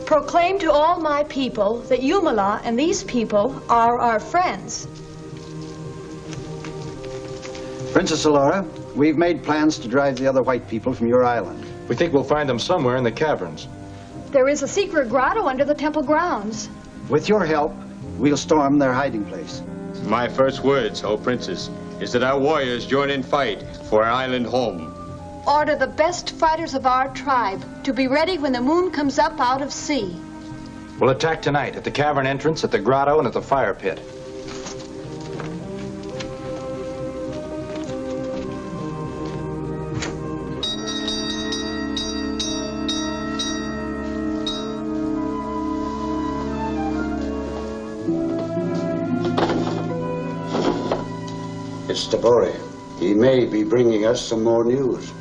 Proclaim to all my people that Yumala and these people are our friends. Princess Alora, we've made plans to drive the other white people from your island. We think we'll find them somewhere in the caverns. There is a secret grotto under the temple grounds. With your help, we'll storm their hiding place. My first words, O Princess, is that our warriors join in fight for our island home. Order the best fighters of our tribe to be ready when the moon comes up out of sea. We'll attack tonight at the cavern entrance, at the grotto, and at the fire pit. It's Tabori. He may be bringing us some more news.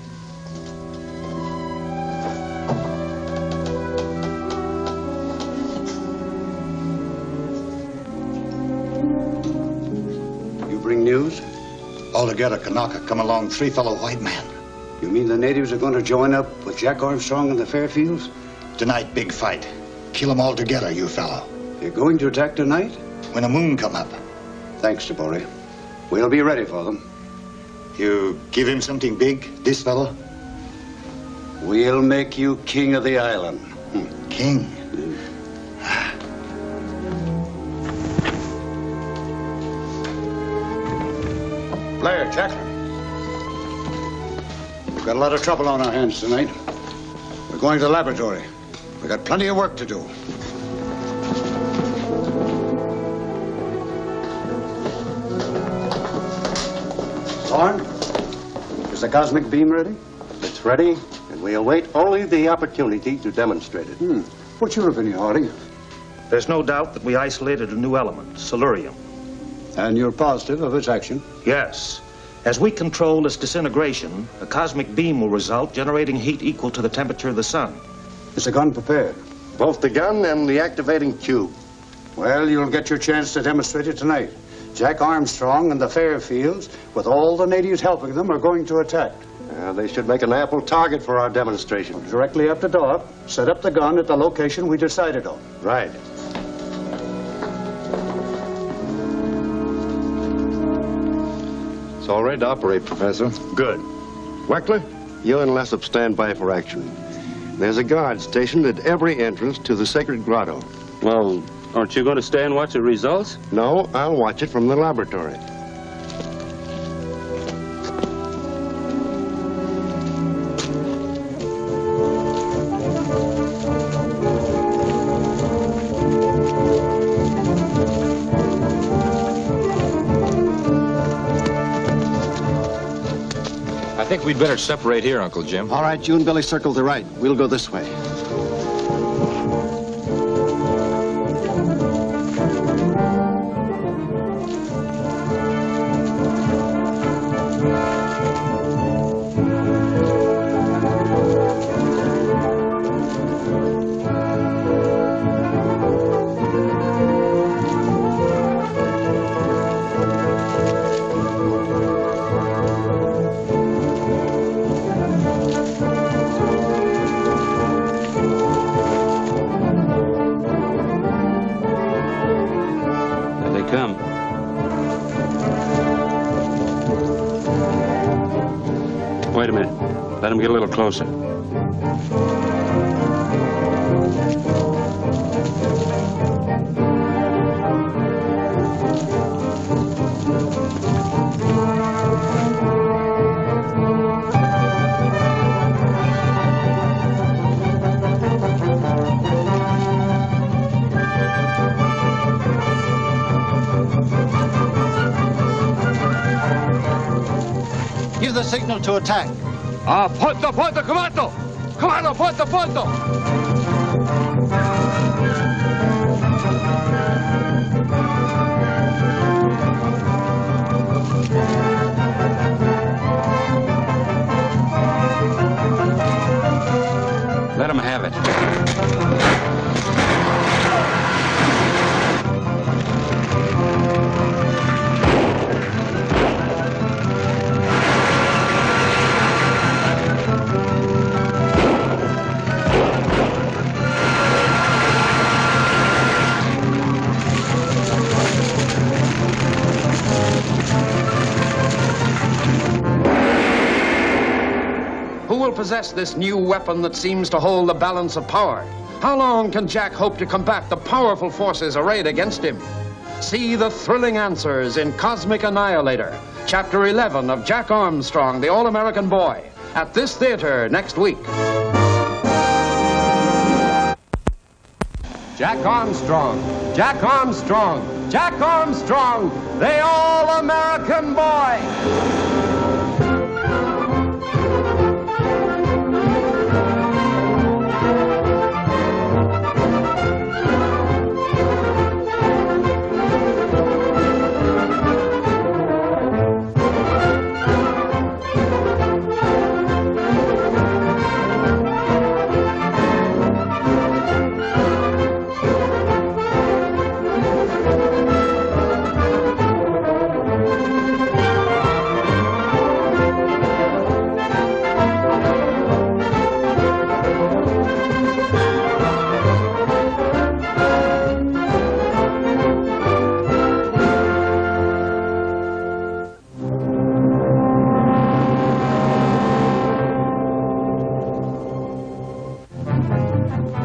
You bring news? Altogether, Kanaka, come along 3 fellow white men. You mean the natives are going to join up with Jack Armstrong and the Fairfields? Tonight, big fight. Kill them all together, you fellow. You're going to attack tonight? When the moon come up. Thanks, Tabori. We'll be ready for them. You give him something big, this fellow? We'll make you king of the island. King? Blair, Jack. We've got a lot of trouble on our hands tonight. We're going to the laboratory. We've got plenty of work to do. Thorne, is the cosmic beam ready? It's ready, and we await only the opportunity to demonstrate it. What's your opinion, Hardy? There's no doubt that we isolated a new element, silurium. And you're positive of its action? Yes. As we control its disintegration, a cosmic beam will result, generating heat equal to the temperature of the sun. Is the gun prepared? Both the gun and the activating tube. Well, you'll get your chance to demonstrate it tonight. Jack Armstrong and the Fairfields, with all the natives helping them, are going to attack. They should make an ample target for our demonstration. Directly after dark, set up the gun at the location we decided on. Right. It's all ready to operate, Professor. Good. Weckler, You and Lassup stand by for action. There's a guard stationed at every entrance to the sacred grotto. Well, aren't you going to stay and watch the results? No, I'll watch it from the laboratory. I think we'd better separate here, Uncle Jim. All right, you and Billy circle the right. We'll go this way. Wait a minute. Let him get a little closer. Give the signal to attack. Punto, comando! Comando, punto! Let him have it. Who will possess this new weapon that seems to hold the balance of power? How long can Jack hope to combat the powerful forces arrayed against him? See the thrilling answers in Cosmic Annihilator, Chapter 11 of Jack Armstrong, the All-American Boy, at this theater next week. Jack Armstrong, Jack Armstrong, Jack Armstrong, the All-American Boy.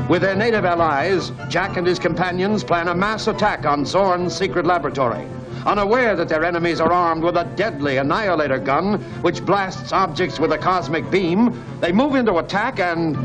With their native allies, Jack and his companions plan a mass attack on Zorn's secret laboratory. Unaware that their enemies are armed with a deadly annihilator gun, which blasts objects with a cosmic beam, they move into attack and...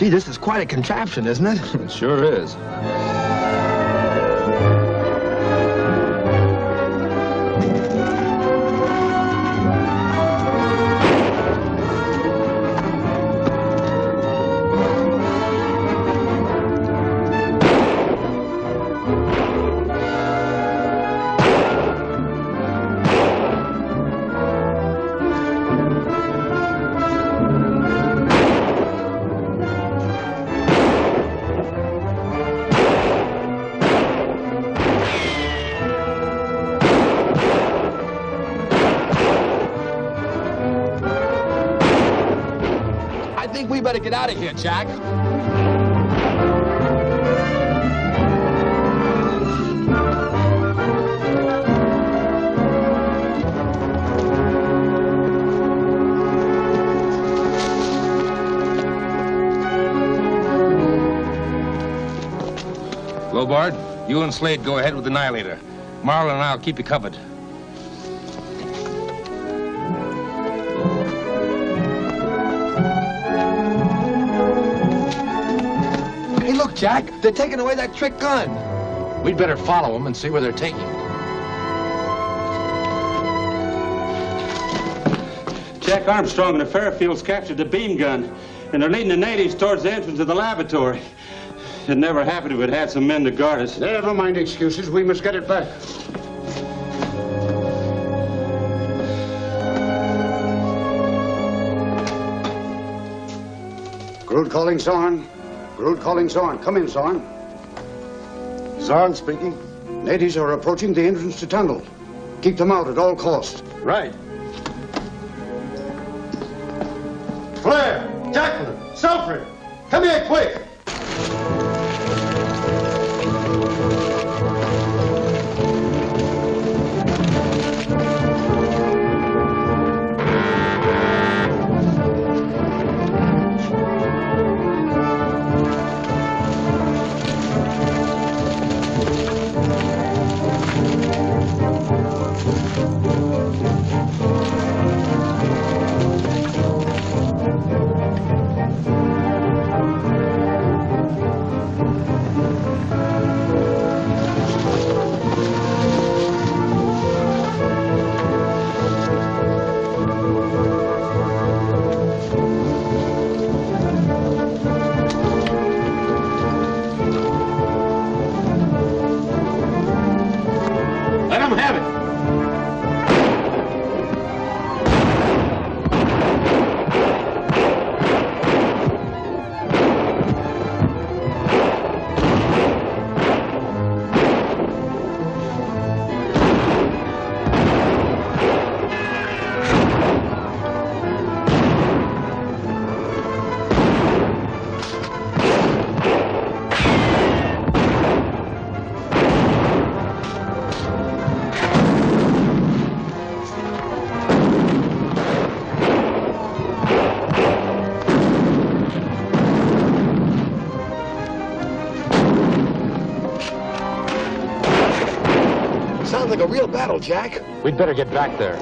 Gee, this is quite a contraption, isn't it? It sure is. We better get out of here, Jack. Lobard, you and Slade go ahead with the Annihilator. Marlin and I'll keep you covered. Look, Jack, they're taking away that trick gun. We'd better follow them and see where they're taking it. Jack Armstrong and the Fairfields captured the beam gun, and they're leading the natives towards the entrance of the laboratory. It never happened if it had some men to guard us. Never mind excuses. We must get it back. Grood calling Zorn. Grood calling Zorn. Come in, Zorn. Zorn speaking. Natives are approaching the entrance to tunnel. Keep them out at all costs. Right. Flair! Jacqueline! Selfrid! Come here quick! Sounds like a real battle, Jack. We'd better get back there.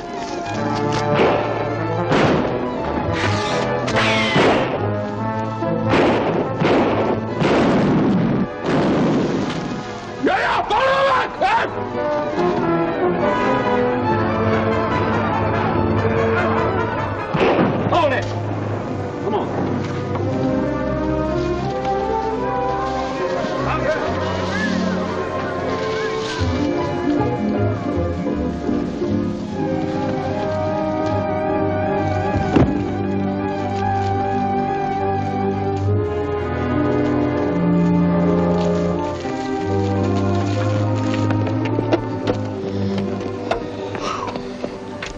Yeah, follow back! Hold it! Come on.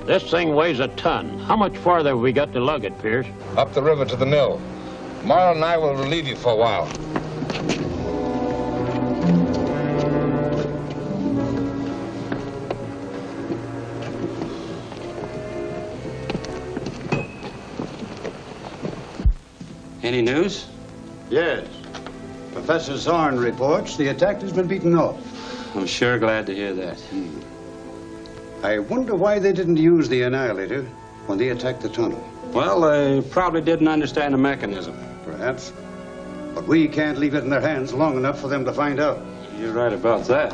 This thing weighs a ton. How much farther have we got to lug it, Pierce? Up the river to the mill. Marlin and I will relieve you for a while. Any news? Yes. Professor Zorn reports the attack has been beaten off. I'm sure glad to hear that. I wonder why they didn't use the Annihilator when they attacked the tunnel. Well, they probably didn't understand the mechanism. Perhaps. But we can't leave it in their hands long enough for them to find out. You're right about that.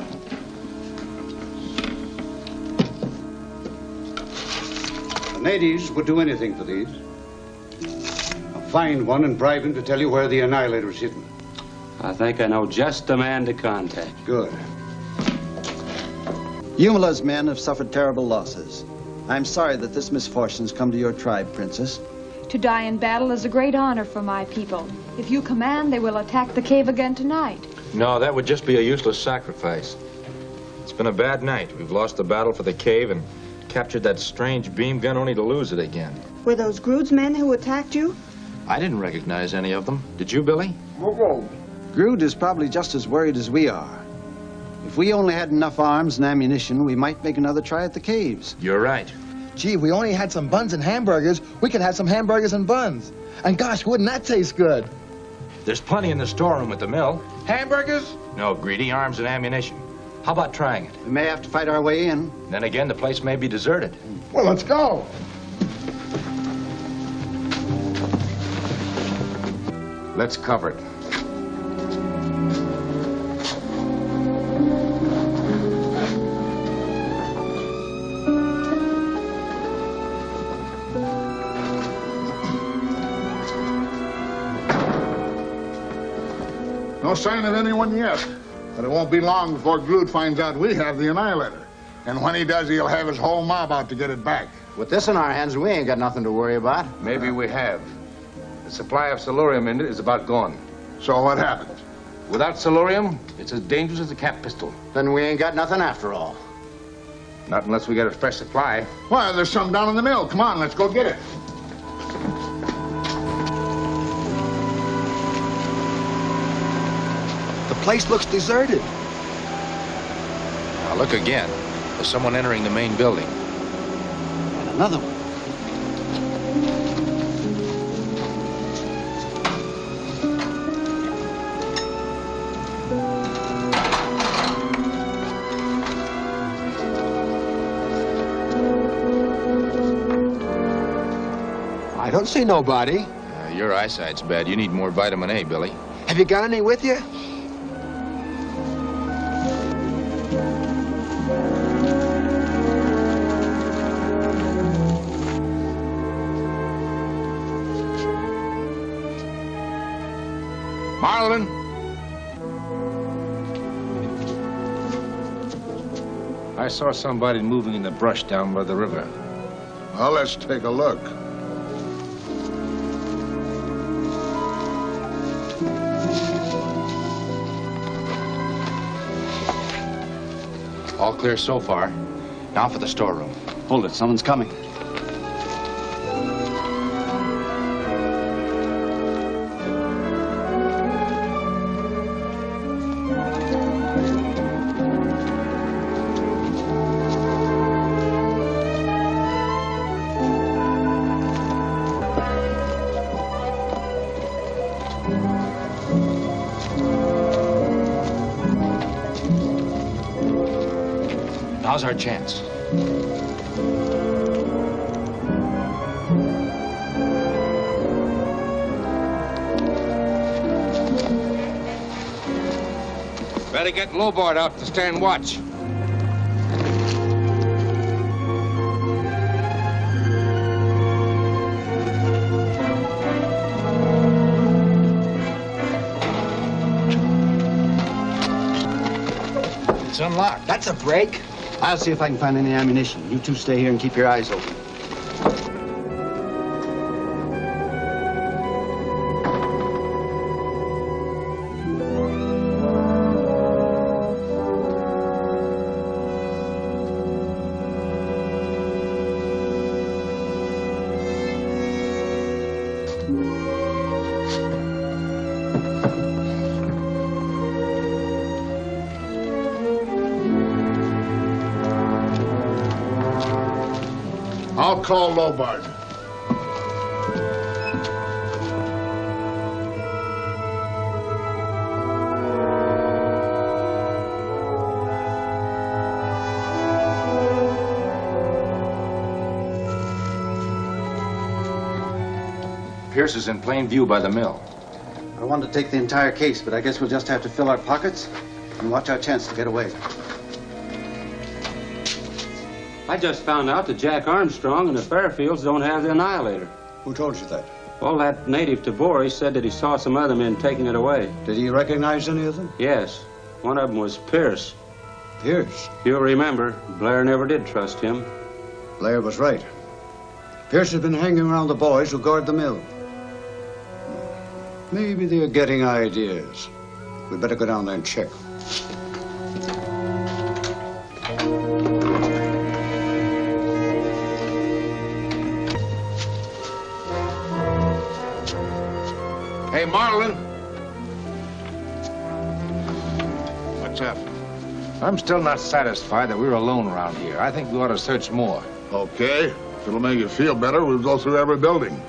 The natives would do anything for these. I'll find one and bribe him to tell you where the Annihilator is hidden. I think I know just the man to contact. Good. Yumala's men have suffered terrible losses. I'm sorry that this misfortune's come to your tribe, Princess. To die in battle is a great honor for my people. If you command, they will attack the cave again tonight. No, that would just be a useless sacrifice. It's been a bad night. We've lost the battle for the cave and captured that strange beam gun only to lose it again. Were those Grood's men who attacked you? I didn't recognize any of them. Did you, Billy? Grood is probably just as worried as we are. If we only had enough arms and ammunition, we might make another try at the caves. You're right. Gee, if we only had some buns and hamburgers, we could have some hamburgers and buns. And gosh, wouldn't that taste good? There's plenty in the storeroom at the mill. Hamburgers? No, greedy, arms and ammunition. How about trying it? We may have to fight our way in. Then again, the place may be deserted. Well, let's go. Let's cover it. No sign of anyone yet. But it won't be long before Grood finds out we have the Annihilator. And when he does, he'll have his whole mob out to get it back. With this in our hands, we ain't got nothing to worry about. Maybe we have. The supply of solurium in it is about gone. So what happens? Without solurium, it's as dangerous as a cap pistol. Then we ain't got nothing after all. Not unless we get a fresh supply. Why, there's some down in the mill. Come on, let's go get it. The place looks deserted. Now look again. There's someone entering the main building. And another one. I don't see nobody. Your eyesight's bad. You need more vitamin A, Billy. Have you got any with you? Marlin! I saw somebody moving in the brush down by the river. Well, let's take a look. All clear so far. Now for the storeroom. Hold it, someone's coming. Now's our chance. Better get Lowboard out to stand watch. It's unlocked. That's a break. I'll see if I can find any ammunition. You two stay here and keep your eyes open. I'll call Lowboard. Pierce is in plain view by the mill. I wanted to take the entire case, but I guess we'll just have to fill our pockets and watch our chance to get away. I just found out that Jack Armstrong and the Fairfields don't have the Annihilator. Who told you that? Well, that native Tabor said that he saw some other men taking it away. Did he recognize any of them? Yes. One of them was Pierce. Pierce? You'll remember, Blair never did trust him. Blair was right. Pierce has been hanging around the boys who guard the mill. Maybe they're getting ideas. We better go down there and check. Hey, Marlin. What's up? I'm still not satisfied that we're alone around here. I think we ought to search more. Okay. If it'll make you feel better, we'll go through every building.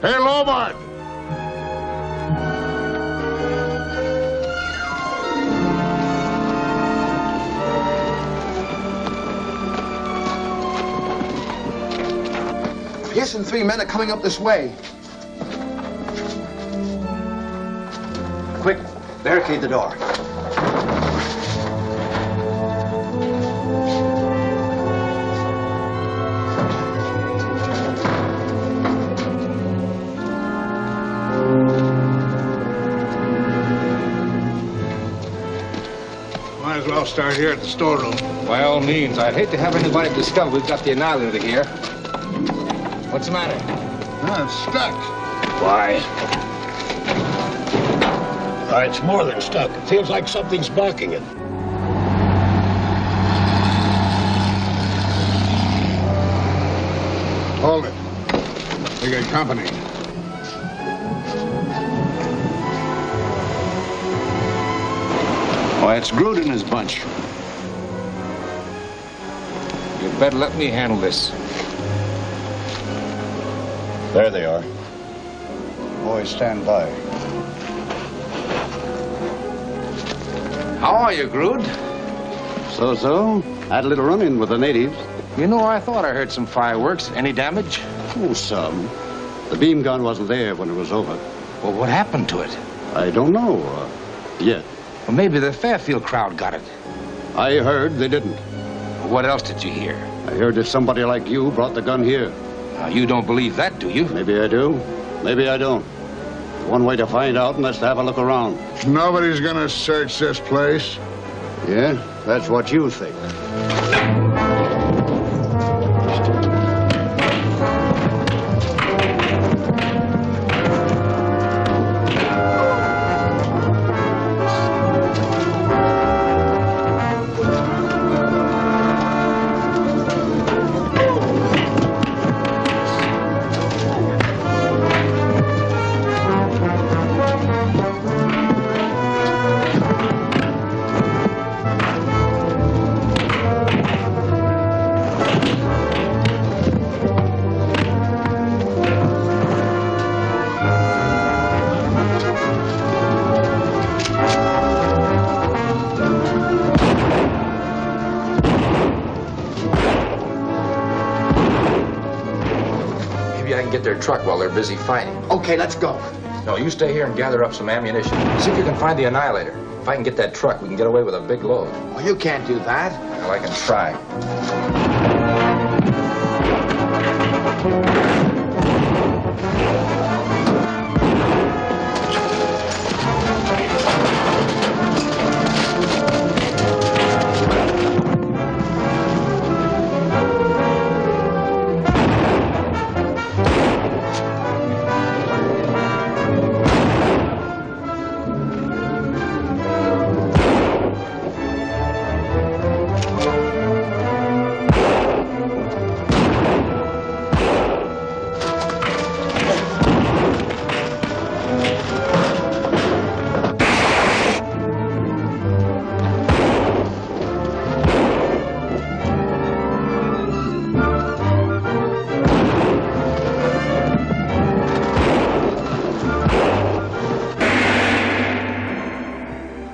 Hey, Lobart! Pierce and 3 men are coming up this way. Quick, barricade the door. Might as well start here at the storeroom. By all means. I'd hate to have anybody discover we've got the Annihilator here. What's the matter? It's stuck. Why? It's more than stuck. It feels like something's blocking it. Hold it. We got company. Why, it's Grood and his bunch. You'd better let me handle this. There they are. Boys, stand by. How are you, Grood? So-so. Had a little run-in with the natives. You know, I thought I heard some fireworks. Any damage? Oh, some. The beam gun wasn't there when it was over. Well, what happened to it? I don't know yet. Well, maybe the Fairfield crowd got it. I heard they didn't. What else did you hear? I heard that somebody like you brought the gun here. Now, you don't believe that, do you? Maybe I do. Maybe I don't. One way to find out, and that's to have a look around. Nobody's gonna search this place. Yeah? That's what you think. Truck while they're busy fighting. Okay, let's go. No, you stay here and gather up some ammunition. See if you can find the Annihilator. If I can get that truck, we can get away with a big load. Oh, you can't do that. Well, I can try.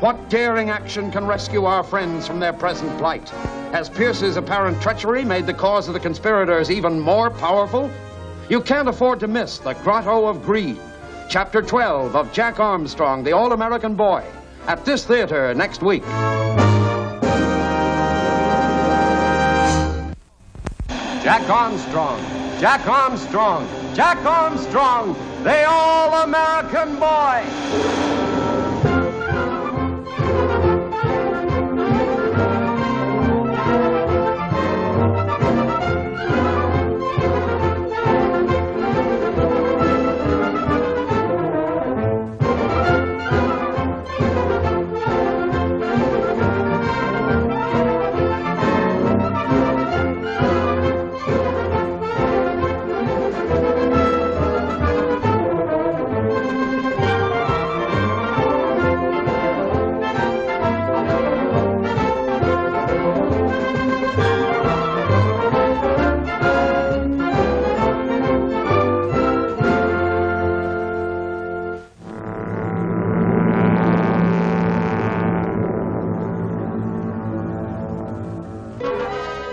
What daring action can rescue our friends from their present plight? Has Pierce's apparent treachery made the cause of the conspirators even more powerful? You can't afford to miss the Grotto of Greed. Chapter 12 of Jack Armstrong, the All-American Boy, at this theater next week. Jack Armstrong, Jack Armstrong, Jack Armstrong, the All-American Boy.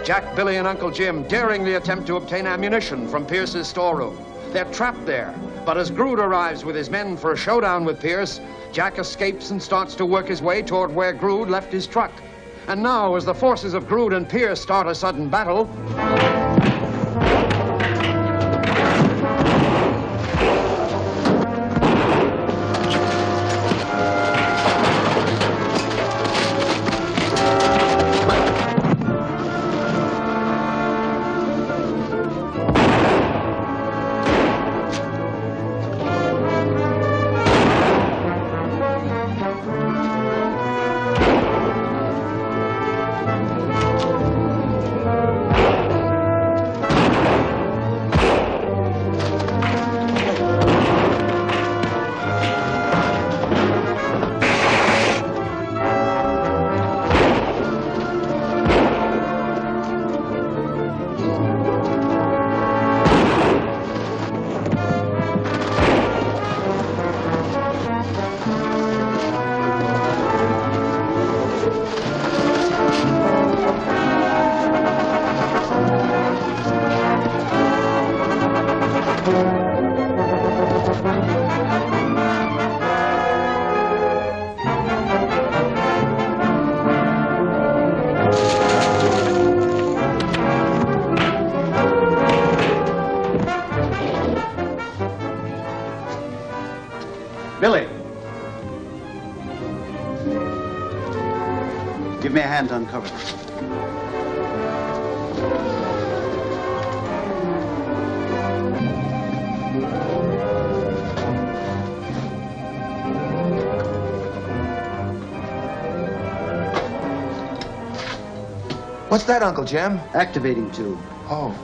Jack, Billy, and Uncle Jim daringly attempt to obtain ammunition from Pierce's storeroom. They're trapped there, but as Grood arrives with his men for a showdown with Pierce, Jack escapes and starts to work his way toward where Grood left his truck. And now, as the forces of Grood and Pierce start a sudden battle... Billy. Give me a hand to uncover this. What's that, Uncle Jim? Activating tube. Oh.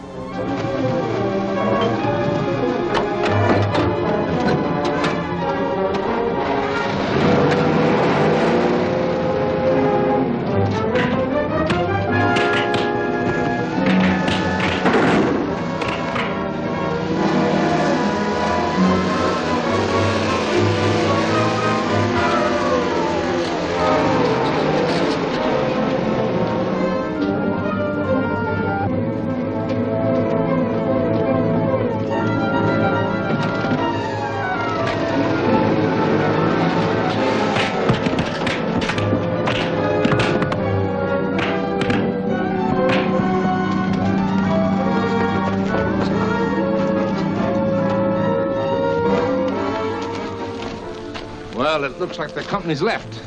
Well, it looks like the company's left.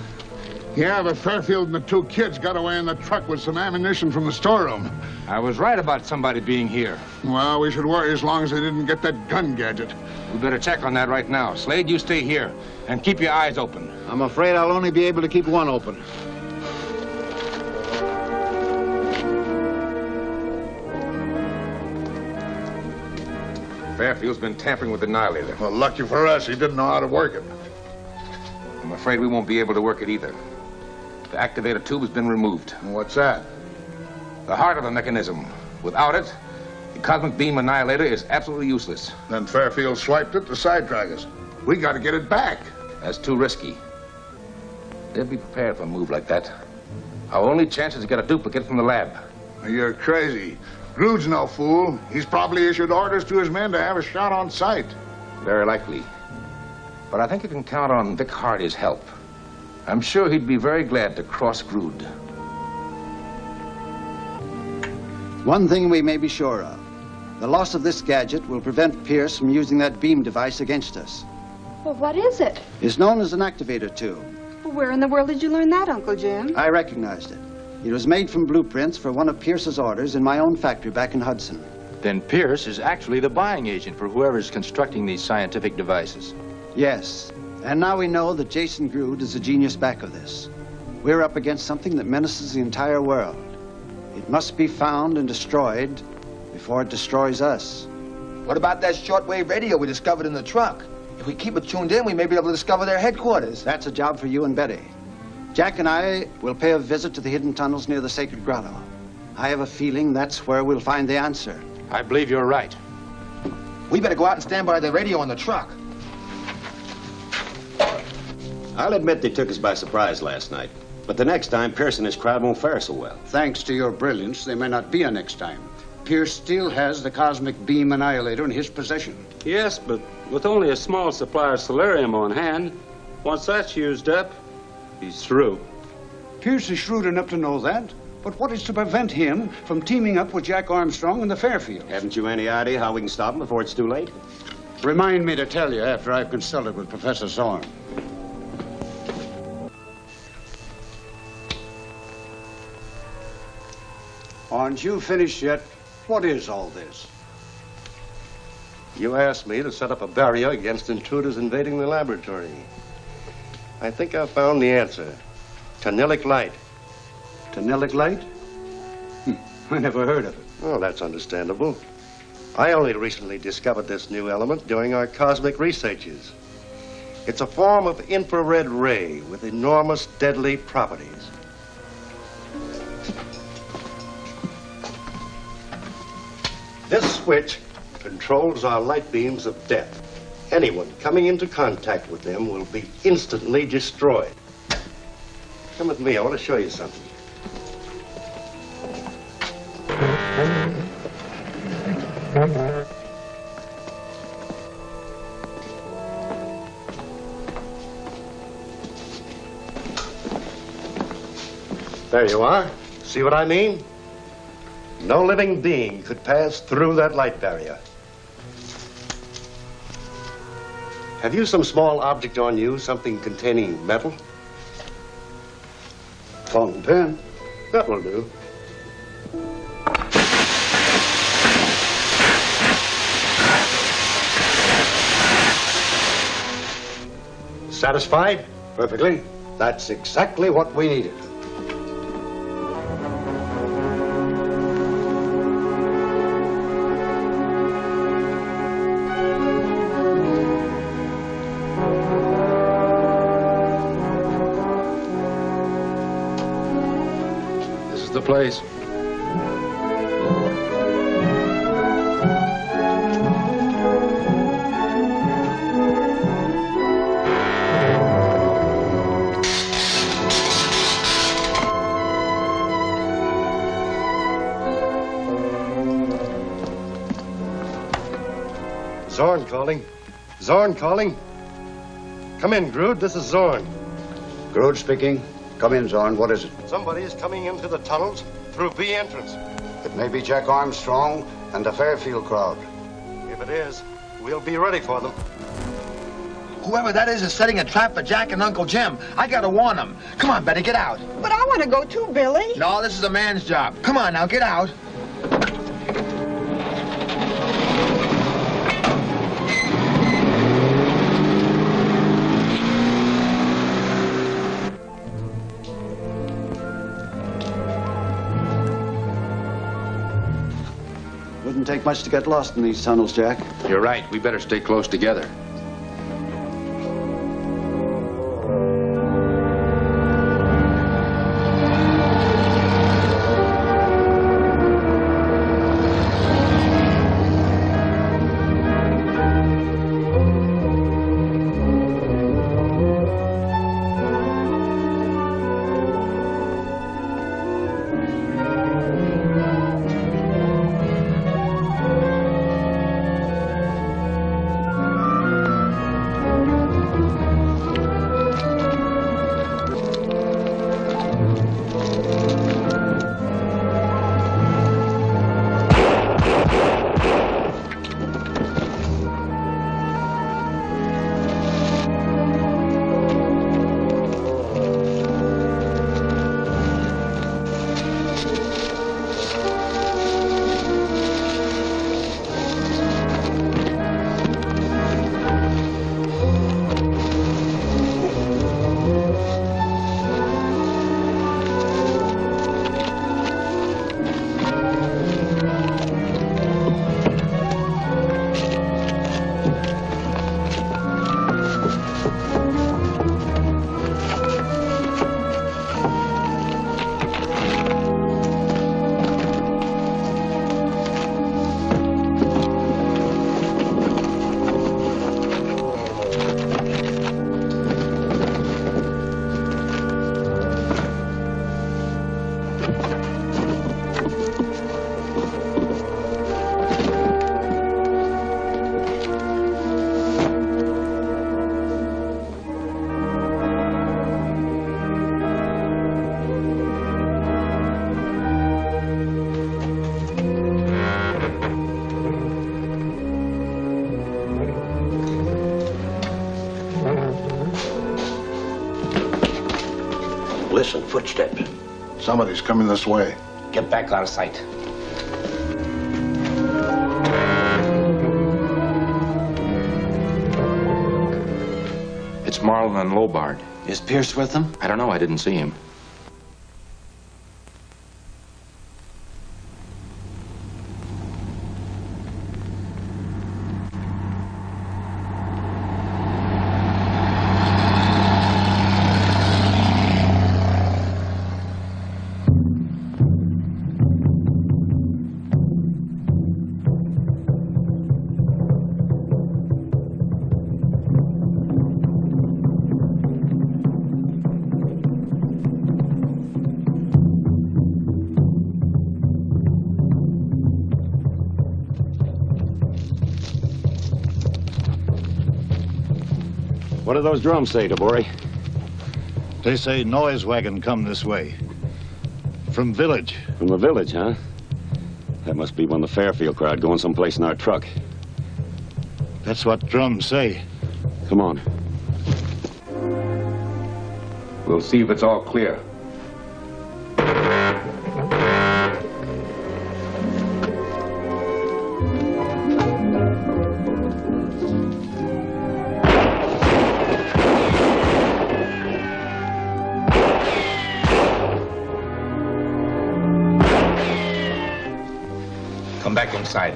Yeah, but Fairfield and the two kids got away in the truck with some ammunition from the storeroom. I was right about somebody being here. Well, we should worry as long as they didn't get that gun gadget. We better check on that right now. Slade, you stay here and keep your eyes open. I'm afraid I'll only be able to keep one open. Fairfield's been tampering with the Annihilator. Well, lucky for us, he didn't know how to work it. I'm afraid we won't be able to work it either. The activator tube has been removed. What's that? The heart of the mechanism. Without it, the cosmic beam annihilator is absolutely useless. Then Fairfield swiped it to sidetrack us. We got to get it back. That's too risky. They'll be prepared for a move like that. Our only chance is to get a duplicate from the lab. You're crazy. Grood's no fool. He's probably issued orders to his men to have a shot on sight. Very likely. But I think you can count on Vic Hardy's help. I'm sure he'd be very glad to cross Grood. One thing we may be sure of. The loss of this gadget will prevent Pierce from using that beam device against us. Well, what is it? It's known as an activator tube. Well, where in the world did you learn that, Uncle Jim? I recognized it. It was made from blueprints for one of Pierce's orders in my own factory back in Hudson. Then Pierce is actually the buying agent for whoever's constructing these scientific devices. Yes. And now we know that Jason Grood is the genius back of this. We're up against something that menaces the entire world. It must be found and destroyed before it destroys us. What about that shortwave radio we discovered in the truck? If we keep it tuned in, we may be able to discover their headquarters. That's a job for you and Betty. Jack and I will pay a visit to the hidden tunnels near the Sacred Grotto. I have a feeling that's where we'll find the answer. I believe you're right. We better go out and stand by the radio on the truck. I'll admit they took us by surprise last night. But the next time, Pierce and his crowd won't fare so well. Thanks to your brilliance, there may not be a next time. Pierce still has the cosmic beam annihilator in his possession. Yes, but with only a small supply of solarium on hand, once that's used up, he's through. Pierce is shrewd enough to know that, but what is to prevent him from teaming up with Jack Armstrong in the Fairfield? Haven't you any idea how we can stop him before it's too late? Remind me to tell you after I've consulted with Professor Zorn. Aren't you finished yet? What is all this? You asked me to set up a barrier against intruders invading the laboratory. I think I've found the answer. Ternilic light. Ternilic light? I never heard of it. Oh, that's understandable. I only recently discovered this new element during our cosmic researches. It's a form of infrared ray with enormous deadly properties. This switch controls our light beams of death. Anyone coming into contact with them will be instantly destroyed. Come with me, I want to show you something. There you are. See what I mean? No living being could pass through that light barrier. Have you some small object on you, something containing metal? Fountain pen. That will do. Satisfied? Perfectly. That's exactly what we needed. The place. Zorn calling. Zorn calling. Come in, Grood. This is Zorn. Grood speaking. Come in, Zorn. What is it? Somebody is coming into the tunnels through B entrance. It may be Jack Armstrong and the Fairfield crowd. If it is, we'll be ready for them. Whoever that is setting a trap for Jack and Uncle Jim. I gotta warn them. Come on, Betty, get out. But I want to go too, Billy. No, this is a man's job. Come on now, get out. Wouldn't take much to get lost in these tunnels, Jack. You're right. We better stay close together. listen, footsteps. Somebody's coming this way. Get back out of sight. It's Marlin and Lobard. Is Pierce with them? I don't know. I didn't see him. What do those drums say, DeBory? They say noise wagon come this way. From village. From the village, huh? That must be one of the Fairfield crowd going someplace in our truck. That's what drums say. Come on. We'll see if it's all clear. Come back inside.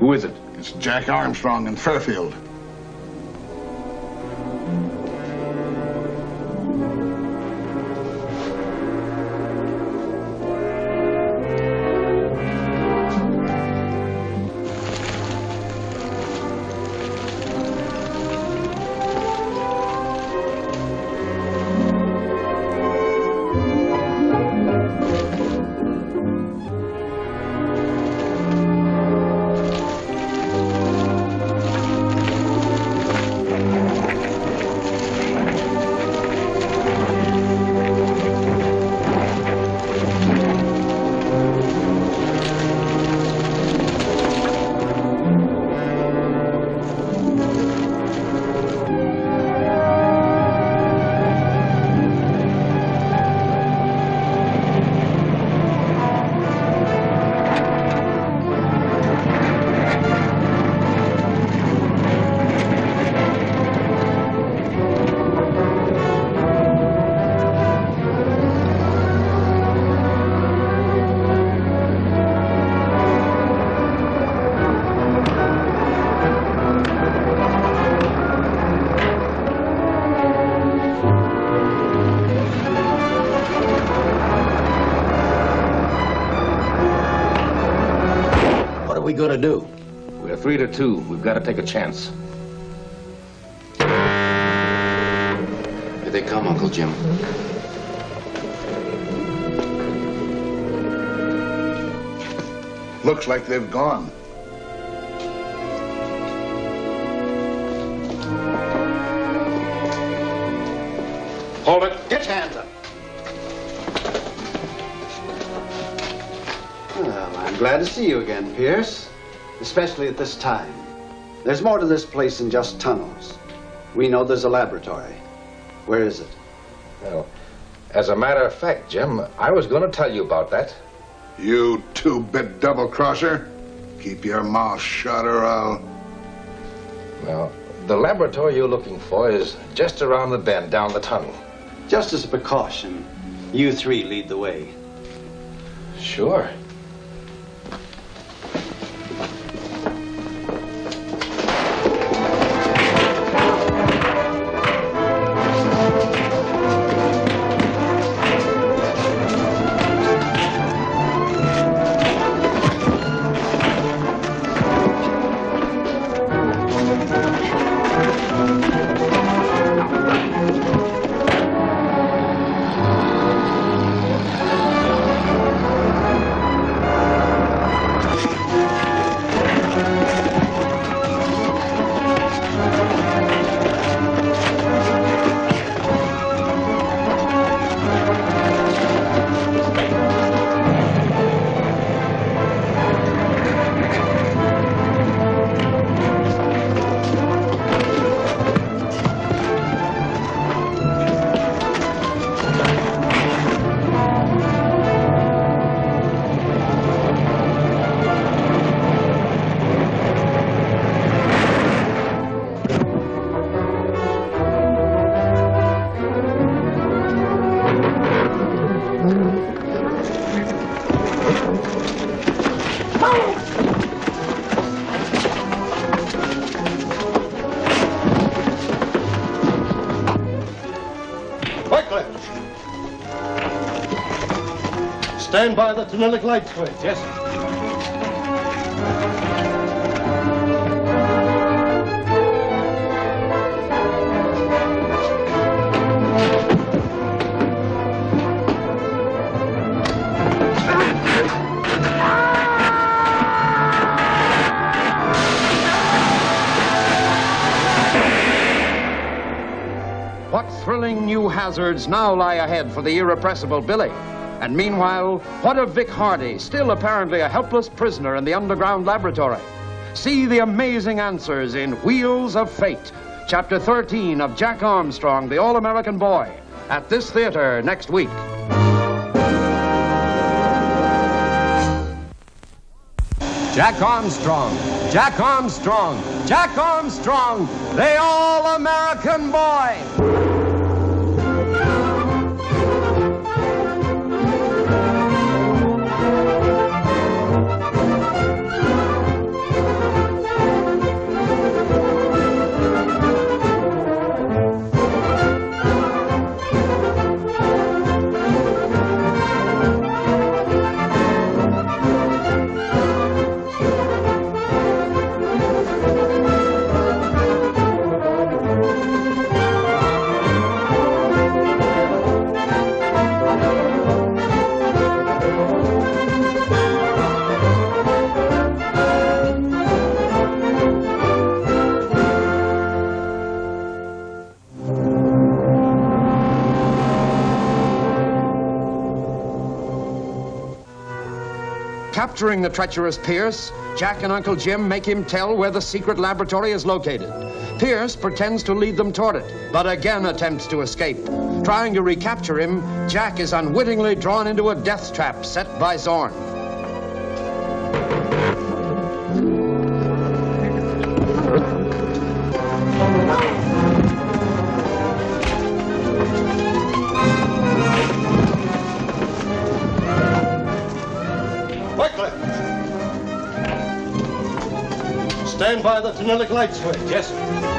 Who is it? It's Jack Armstrong in Fairfield. What are we gonna do? We're 3-2. We've got to take a chance. Here they come, Uncle Jim. Looks like they've gone. Hold it. Get your hands up. Well, I'm glad to see you again, Pierce. Especially at this time. There's more to this place than just tunnels. We know there's a laboratory. Where is it? Well, as a matter of fact, Jim, I was going to tell you about that. You two-bit double-crosser. Keep your mouth shut or I'll... Well, the laboratory you're looking for is just around the bend down the tunnel. Just as a precaution, you three lead the way. Sure. Stand by the Tennilic light switch. Yes, sir. What thrilling new hazards now lie ahead for the irrepressible Billy? And meanwhile, what of Vic Hardy, still apparently a helpless prisoner in the underground laboratory? See the amazing answers in Wheels of Fate, Chapter 13 of Jack Armstrong, the All-American Boy, at this theater next week. Jack Armstrong, Jack Armstrong, Jack Armstrong, the All-American Boy. Capturing the treacherous Pierce, Jack and Uncle Jim make him tell where the secret laboratory is located. Pierce pretends to lead them toward it, but again attempts to escape. Trying to recapture him, Jack is unwittingly drawn into a death trap set by Zorn. Stand by the Tennilic light switch. Yes, sir.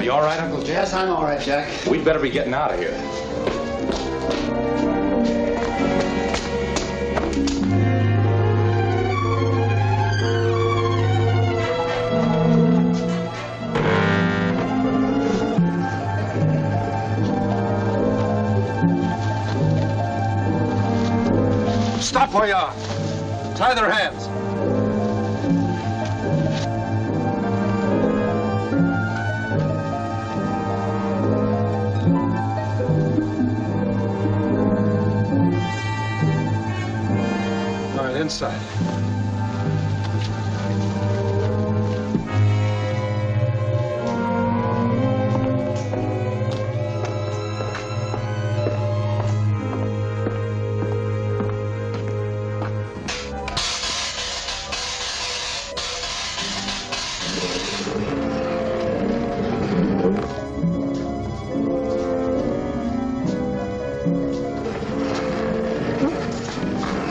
You all right, Uncle Jim? Yes, I'm all right, Jack. We'd better be getting out of here. Stop where you are. Tie their hands. Inside.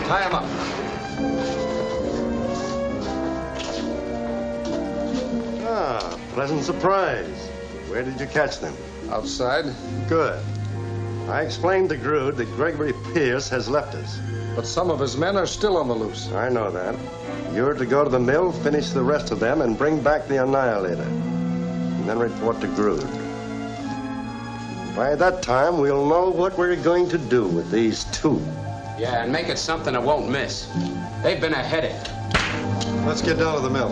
Tie him up. Pleasant surprise. Where did you catch them? Outside. Good. I explained to Grood that Gregory Pierce has left us. But some of his men are still on the loose. I know that. You're to go to the mill, finish the rest of them, and bring back the Annihilator. And then report to Grood. By that time, we'll know what we're going to do with these two. Yeah, and make it something that won't miss. They've been a headache. Let's get down to the mill.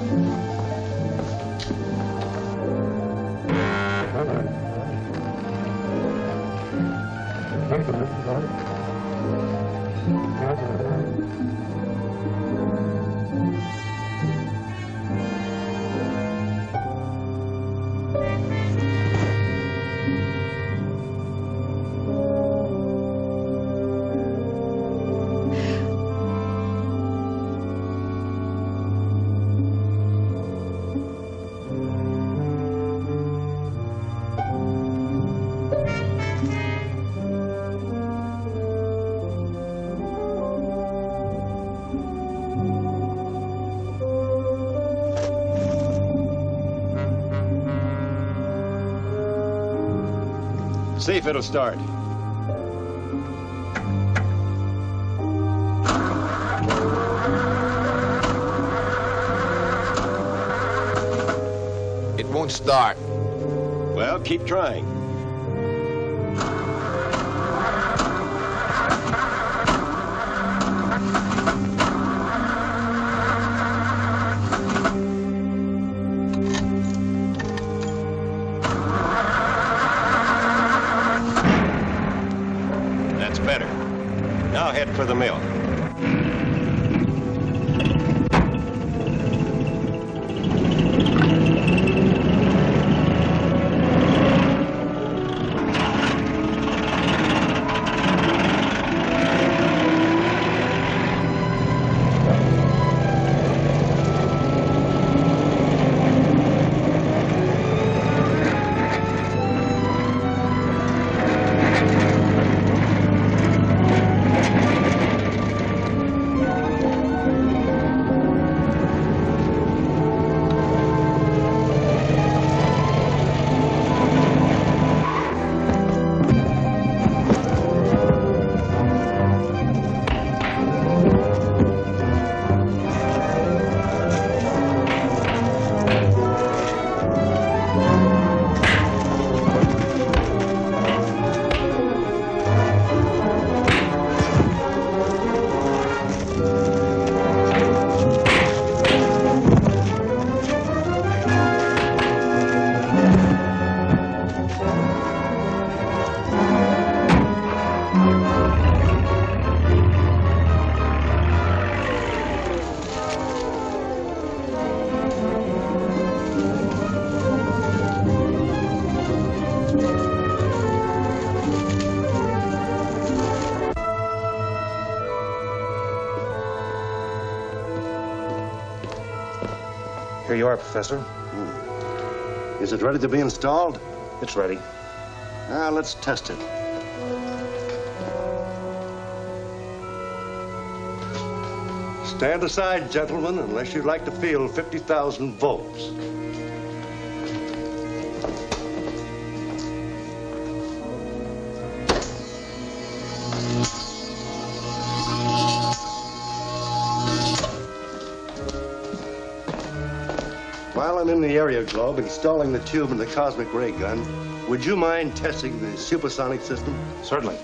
See if it'll start. It won't start. Well, keep trying. For the mill. Here you are, Professor. Is it ready to be installed? It's ready. Now, let's test it. Stand aside, gentlemen, unless you'd like to feel 50,000 volts. While I'm in the area globe installing the tube in the cosmic ray gun, would you mind testing the supersonic system? Certainly.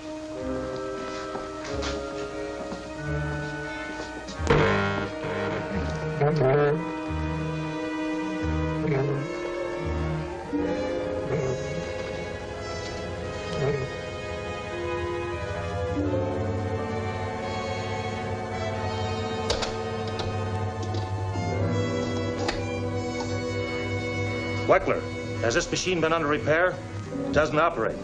Weckler, has this machine been under repair? It doesn't operate.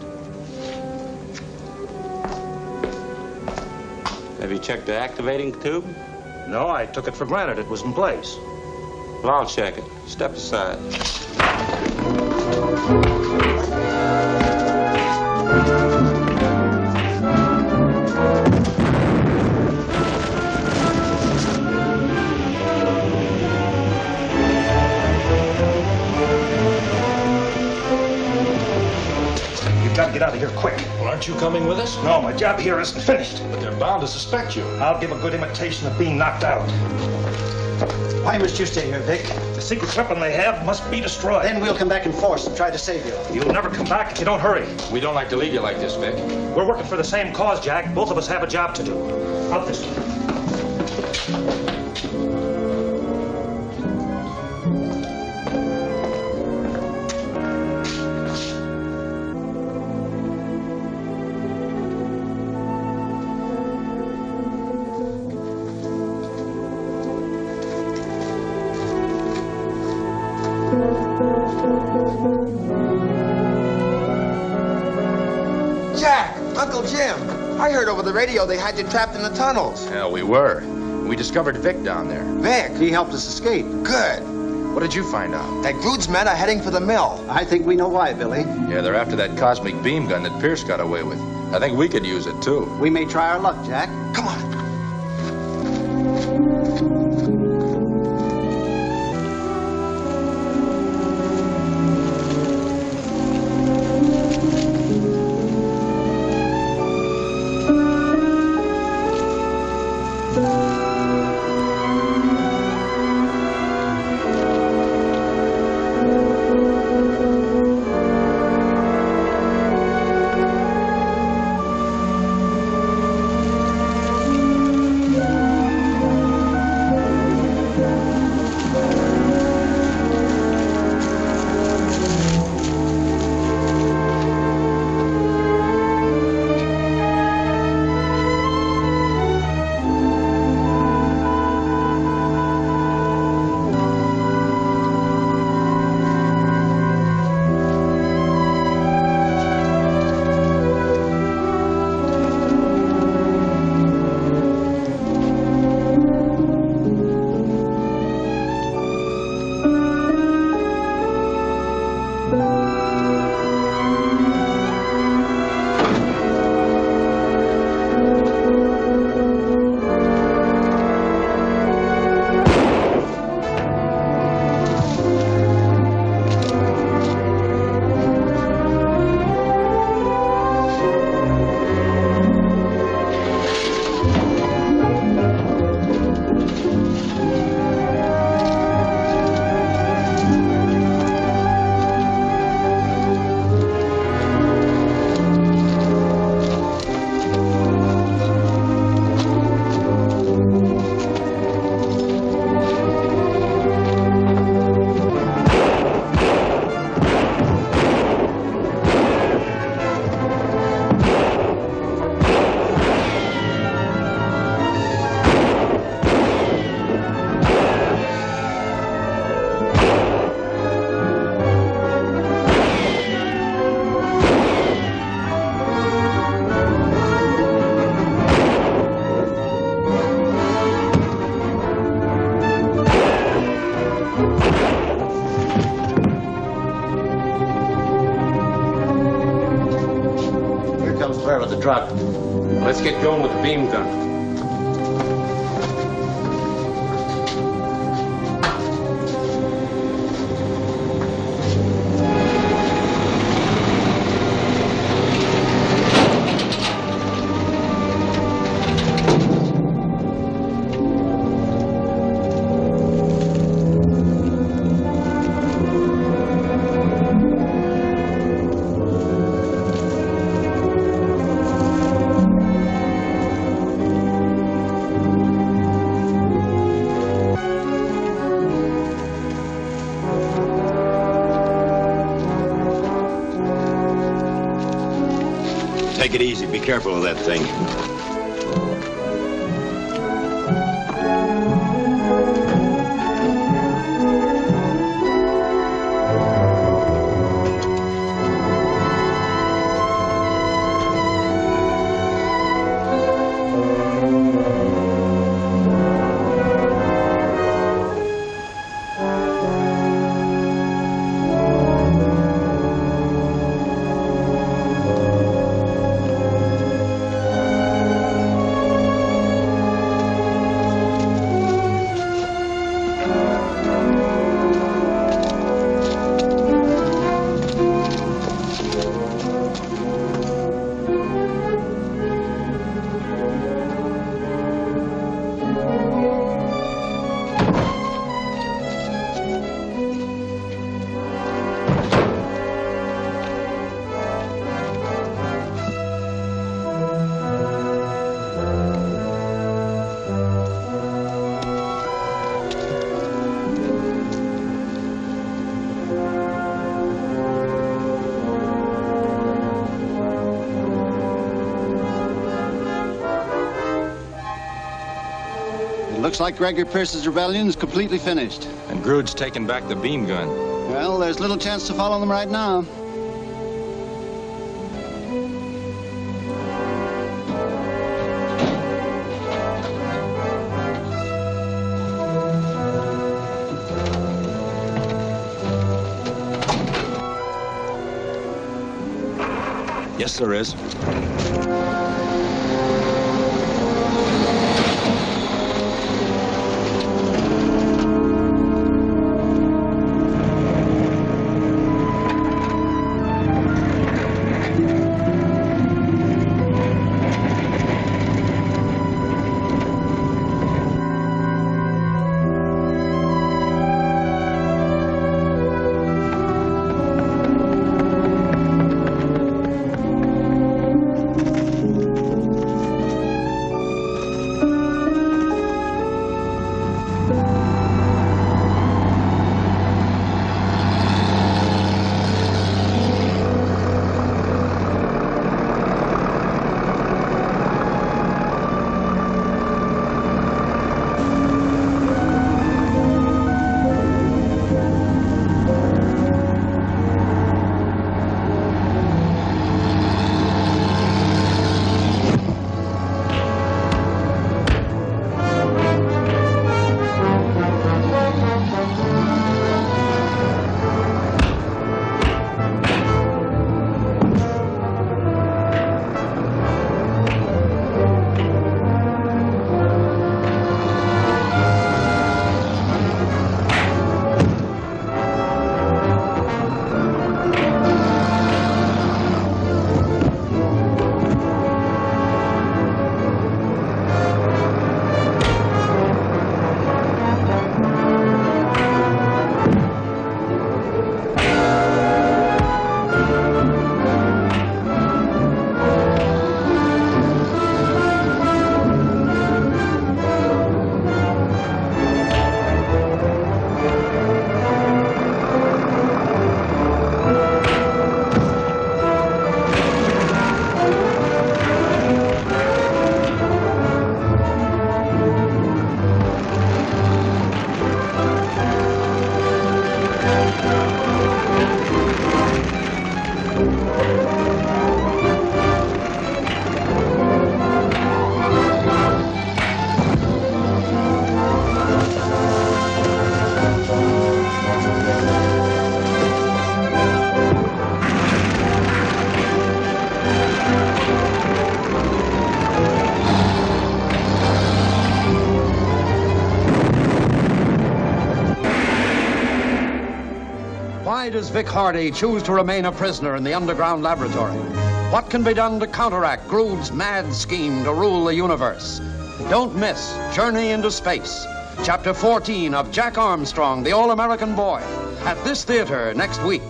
Have you checked the activating tube? No, I took it for granted it was in place. Well, I'll check it. Step aside. Gotta get out of here quick. Well, aren't you coming with us? No, my job here isn't finished. But they're bound to suspect you. I'll give a good imitation of being knocked out. Why must you stay here, Vic? The secret weapon they have must be destroyed. Then we'll come back in force and try to save you. You'll never come back if you don't hurry. We don't like to leave you like this, Vic. We're working for the same cause, Jack. Both of us have a job to do. Out this way. Jack, Uncle Jim, I heard over the radio they had you trapped in the tunnels. Yeah, we were. We discovered Vic down there. Vic? He helped us escape. Good. What did you find out? That Grood's men are heading for the mill. I think we know why, Billy. Yeah, they're after that cosmic beam gun that Pierce got away with. I think we could use it, too. We may try our luck, Jack. Come on. With the truck. Let's get going with the beam gun. Take it easy. Be careful of that thing. Looks like Gregor Pierce's rebellion is completely finished. And Grood's taken back the beam gun. Well, there's little chance to follow them right now. Yes, there is. Why does Vic Hardy choose to remain a prisoner in the underground laboratory? What can be done to counteract Grood's mad scheme to rule the universe? Don't miss Journey into Space, Chapter 14 of Jack Armstrong, the All-American Boy, at this theater next week.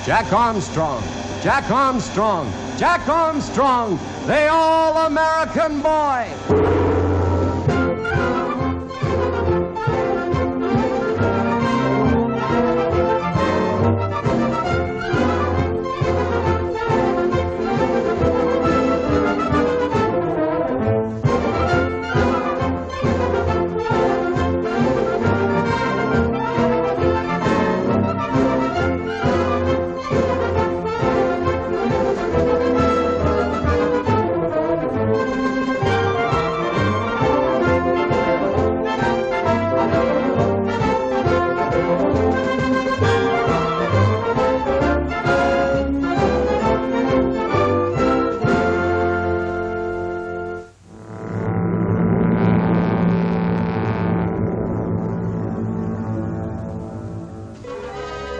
Jack Armstrong, Jack Armstrong, Jack Armstrong, the All-American Boy.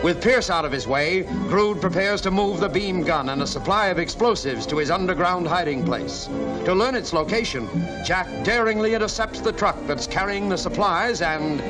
With Pierce out of his way, Grood prepares to move the beam gun and a supply of explosives to his underground hiding place. To learn its location, Jack daringly intercepts the truck that's carrying the supplies and...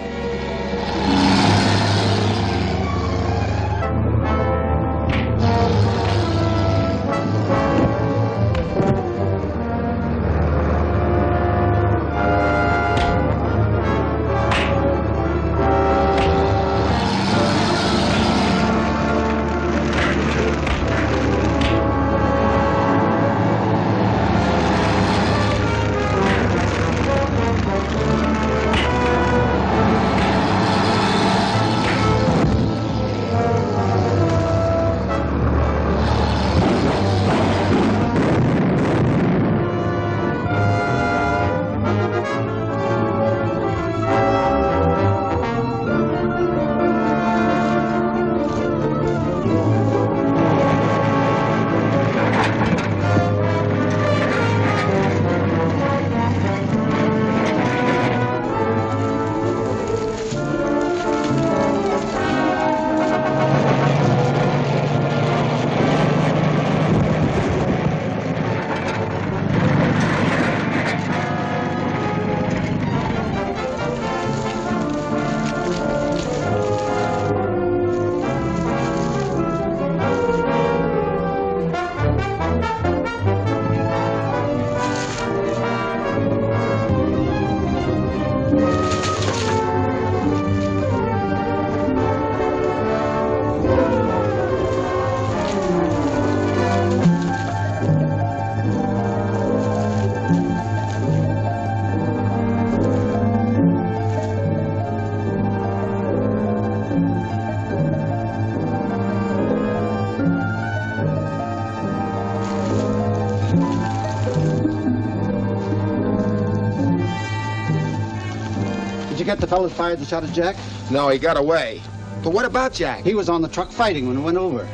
Did you get the fellow that fired the shot at Jack? No, he got away. But what about Jack? He was on the truck fighting when it went over.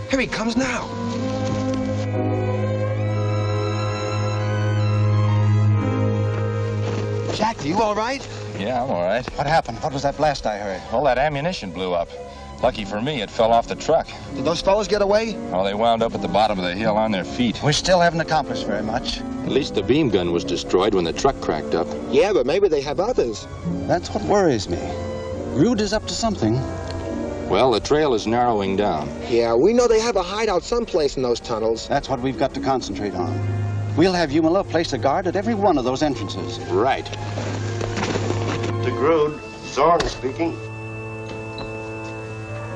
Here he comes now. Jack, are you all right? Yeah, I'm all right. What happened? What was that blast I heard? All that ammunition blew up. Lucky for me, it fell off the truck. Did those fellows get away? Oh, they wound up at the bottom of the hill on their feet. We still haven't accomplished very much. At least the beam gun was destroyed when the truck cracked up. Yeah, but maybe they have others. That's what worries me. Grood is up to something. Well, the trail is narrowing down. Yeah, we know they have a hideout someplace in those tunnels. That's what we've got to concentrate on. We'll have Humala place a guard at every one of those entrances. Right. To Grood, Zorn speaking.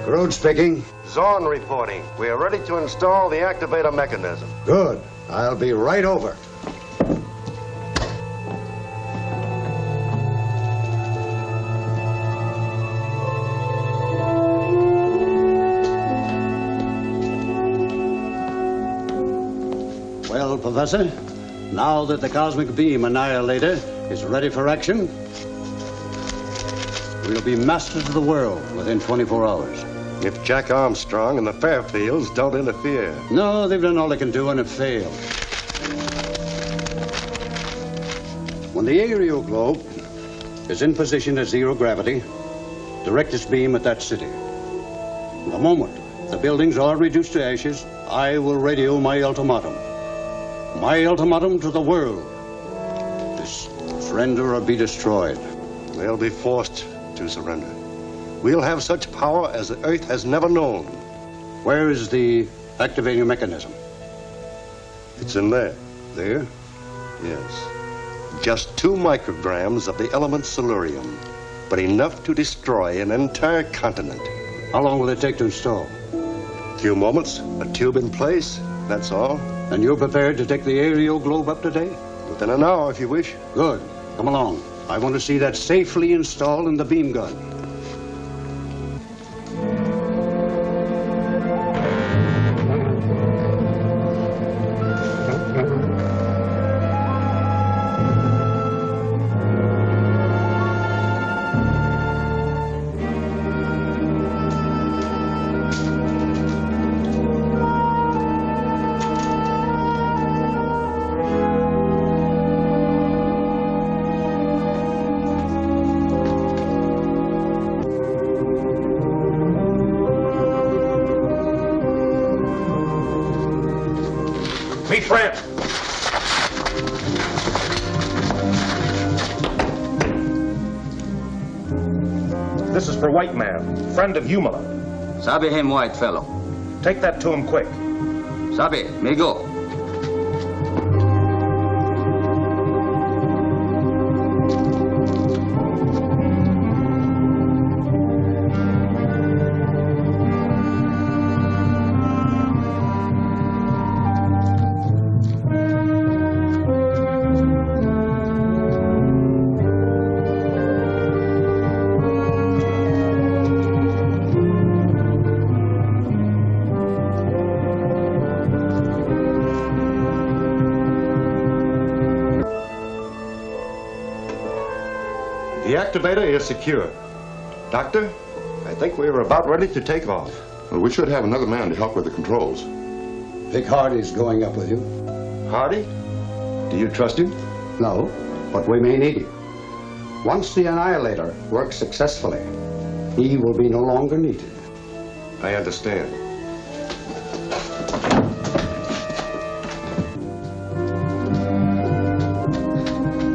Grood speaking. Zorn reporting. We are ready to install the activator mechanism. Good. I'll be right over. Well, Professor, now that the cosmic beam annihilator is ready for action, we'll be masters of the world within 24 hours. If Jack Armstrong and the Fairfields don't interfere. No, they've done all they can do and have failed. When the aerial globe is in position at zero gravity, direct its beam at that city. The moment the buildings are reduced to ashes, I will radio my ultimatum. My ultimatum to the world is surrender or be destroyed. They'll be forced to surrender. We'll have such power as the Earth has never known. Where is the activating mechanism? It's in there. There? Yes. Just 2 micrograms of the element silurium, but enough to destroy an entire continent. How long will it take to install? A few moments, a tube in place, that's all. And you're prepared to take the aerial globe up today? Within an hour, if you wish. Good. Come along. I want to see that safely installed in the beam gun. Meet friend. This is for white man, friend of Humala. Sabi him, white fellow. Take that to him quick. Sabi, me go. The activator is secure. Doctor, I think we are about ready to take off. Well, we should have another man to help with the controls. Vic Hardy's going up with you. Hardy? Do you trust him? No, but we may need him. Once the annihilator works successfully, he will be no longer needed. I understand.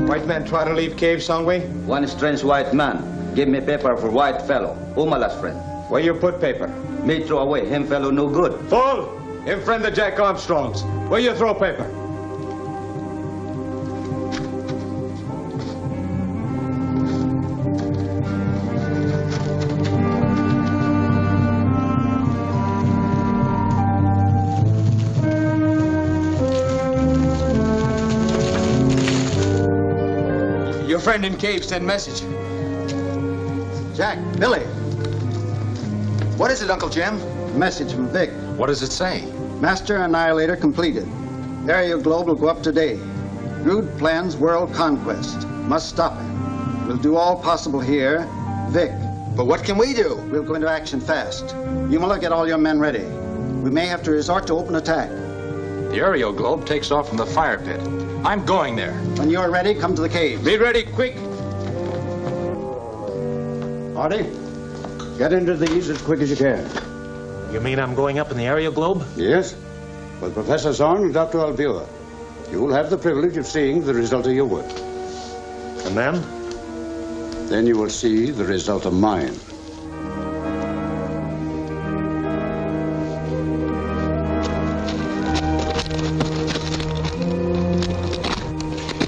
White man try to leave cave, Songway? One strange white man. Give me paper for white fellow. Humala's friend. Where you put paper? Me throw away. Him fellow no good. Fool! Him friend of Jack Armstrong's. Where you throw paper? Your friend in cave sent message. Jack, Billy. What is it, Uncle Jim? Message from Vic. What does it say? Master Annihilator completed. Area globe will go up today. Grood plans world conquest. Must stop him. We'll do all possible here. Vic. But what can we do? We'll go into action fast. You Muller, get all your men ready. We may have to resort to open attack. The aerial globe takes off from the fire pit. I'm going there. When you're ready, come to the cave. Be ready, quick. Hardy, get into these as quick as you can. You mean I'm going up in the aerial globe? Yes, with Professor Zorn and Dr. Alvira. You will have the privilege of seeing the result of your work. And then? Then you will see the result of mine.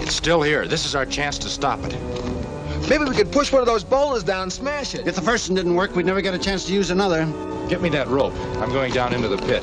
It's still here. This is our chance to stop it. Maybe we could push one of those boulders down and smash it. If the first one didn't work, we'd never get a chance to use another. Get me that rope. I'm going down into the pit.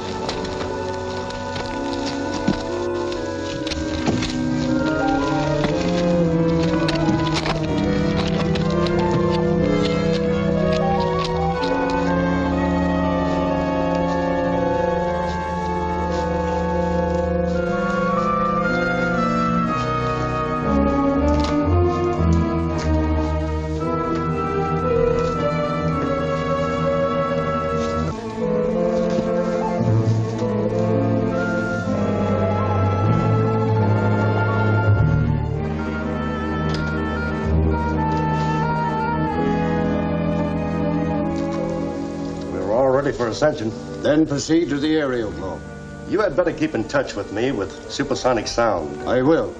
For ascension. Then proceed to the aerial globe. You had better keep in touch with me with supersonic sound. I will.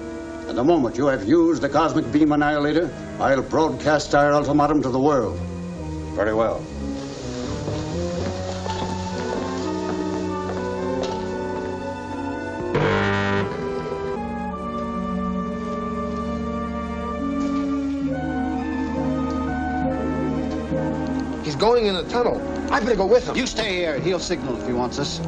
And the moment you have used the cosmic beam annihilator, I'll broadcast our ultimatum to the world. Very well. He's going in the tunnel. I better go with him. You stay here. He'll signal if he wants us.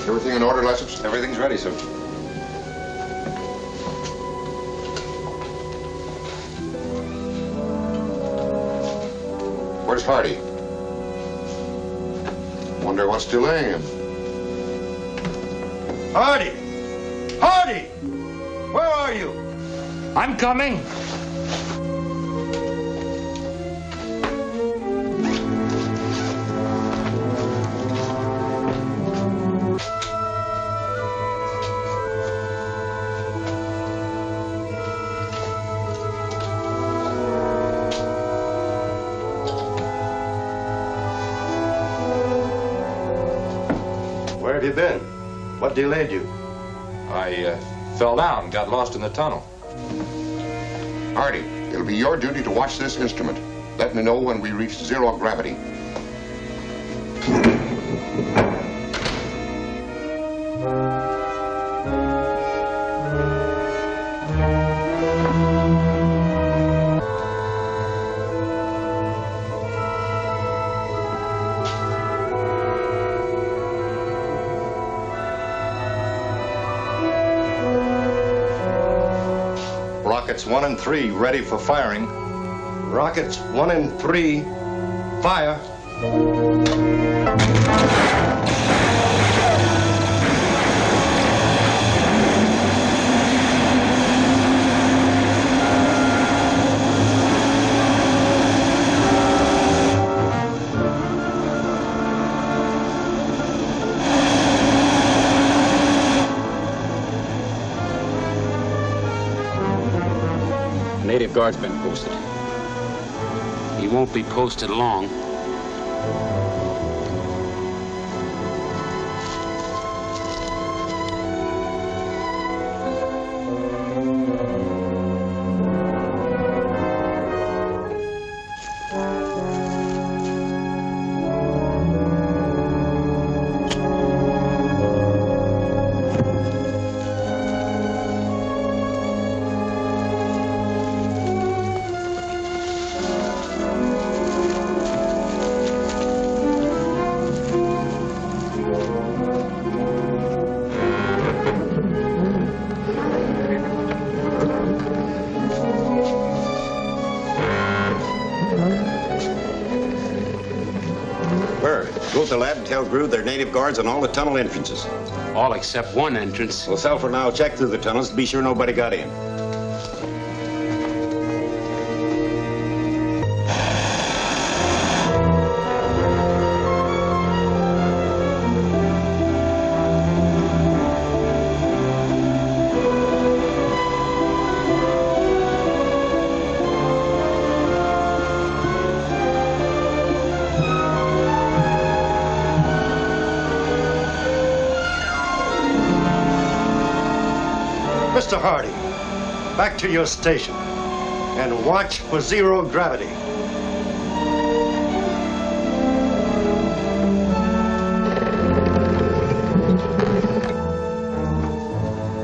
Everything in order, Lesseps? Everything's ready, sir. Where's Hardy? Wonder what's delaying him. Hardy! Hardy! Where are you? I'm coming. Where have you been? What delayed you? I fell down and got lost in the tunnel. Hardy, it'll be your duty to watch this instrument. Let me know when we reach zero gravity. Rockets 1 and 3 ready for firing. Rockets 1 and 3, fire. guard's been posted. He won't be posted long. Go to the lab and tell Grood there are native guards on all the tunnel entrances. All except one entrance. Well, Selfer and I'll check through the tunnels to be sure nobody got in. Mr. Hardy, back to your station and watch for zero gravity.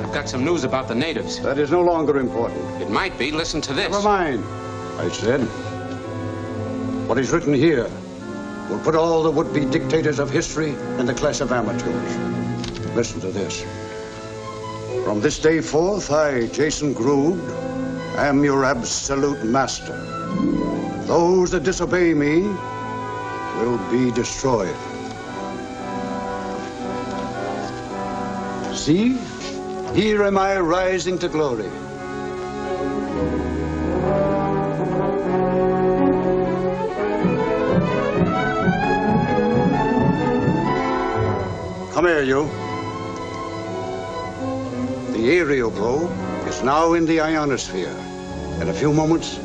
I've got some news about the natives. That is no longer important. It might be. Listen to this. Never mind, I said. What is written here will put all the would-be dictators of history in the class of amateurs. Listen to this. From this day forth, I, Jason Grood, am your absolute master. Those that disobey me will be destroyed. See, here am I rising to glory. Come here, you. The aerial globe is now in the ionosphere. In a few moments,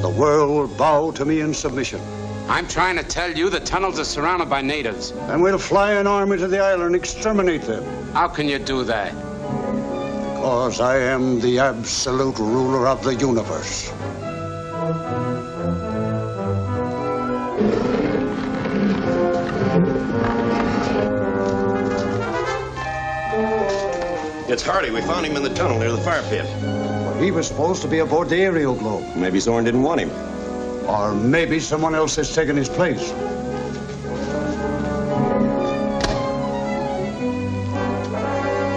the world will bow to me in submission. I'm trying to tell you the tunnels are surrounded by natives. And we'll fly an army to the island and exterminate them. How can you do that? Because I am the absolute ruler of the universe. It's Hardy. We found him in the tunnel near the fire pit. Well, he was supposed to be aboard the aerial globe. Maybe Zorn didn't want him. Or maybe someone else has taken his place.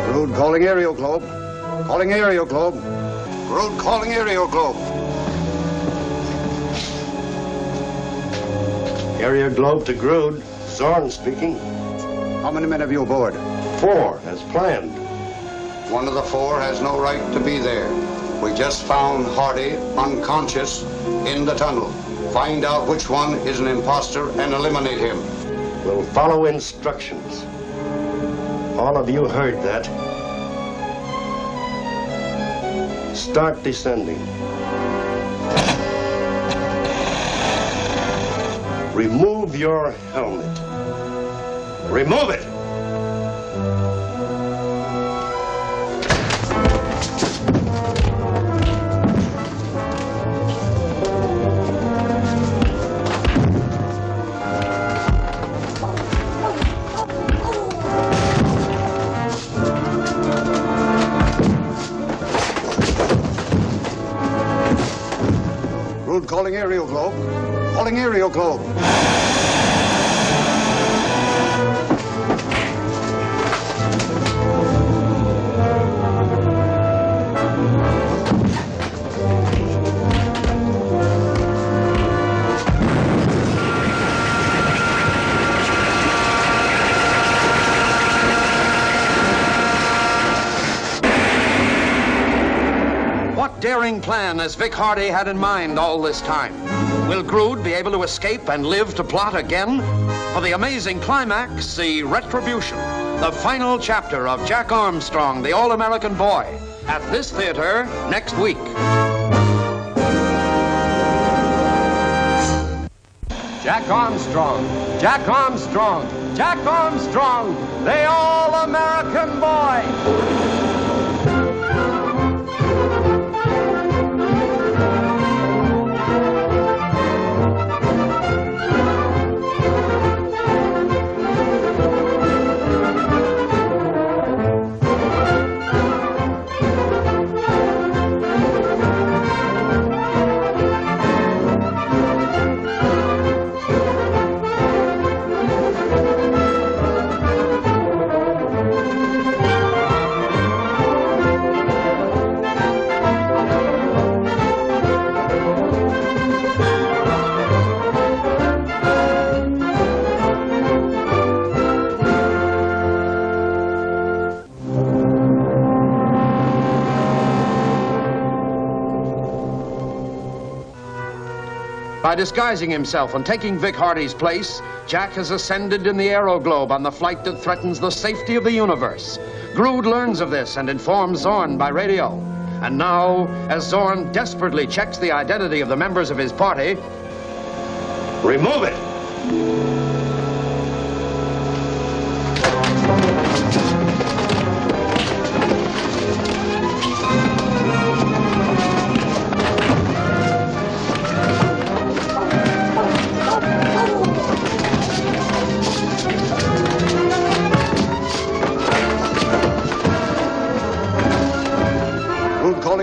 Grood calling aerial globe. Calling aerial globe. Grood calling aerial globe. Area globe to Grood. Zorn speaking. How many men have you aboard? 4, as planned. One of the 4 has no right to be there. We just found Hardy unconscious in the tunnel. Find out which one is an imposter and eliminate him. We'll follow instructions. All of you heard that. Start descending. Remove your helmet. Remove it! Grood calling aerial globe. Calling aerial globe. Daring plan as Vic Hardy had in mind all this time. Will Grood be able to escape and live to plot again? For the amazing climax, see Retribution, the final chapter of Jack Armstrong, the All-American Boy, at this theater next week. Jack Armstrong, Jack Armstrong, Jack Armstrong, the all-American boy. By disguising himself and taking Vic Hardy's place, Jack has ascended in the aeroglobe on the flight that threatens the safety of the universe. Grood learns of this and informs Zorn by radio. And now, as Zorn desperately checks the identity of the members of his party... Remove it!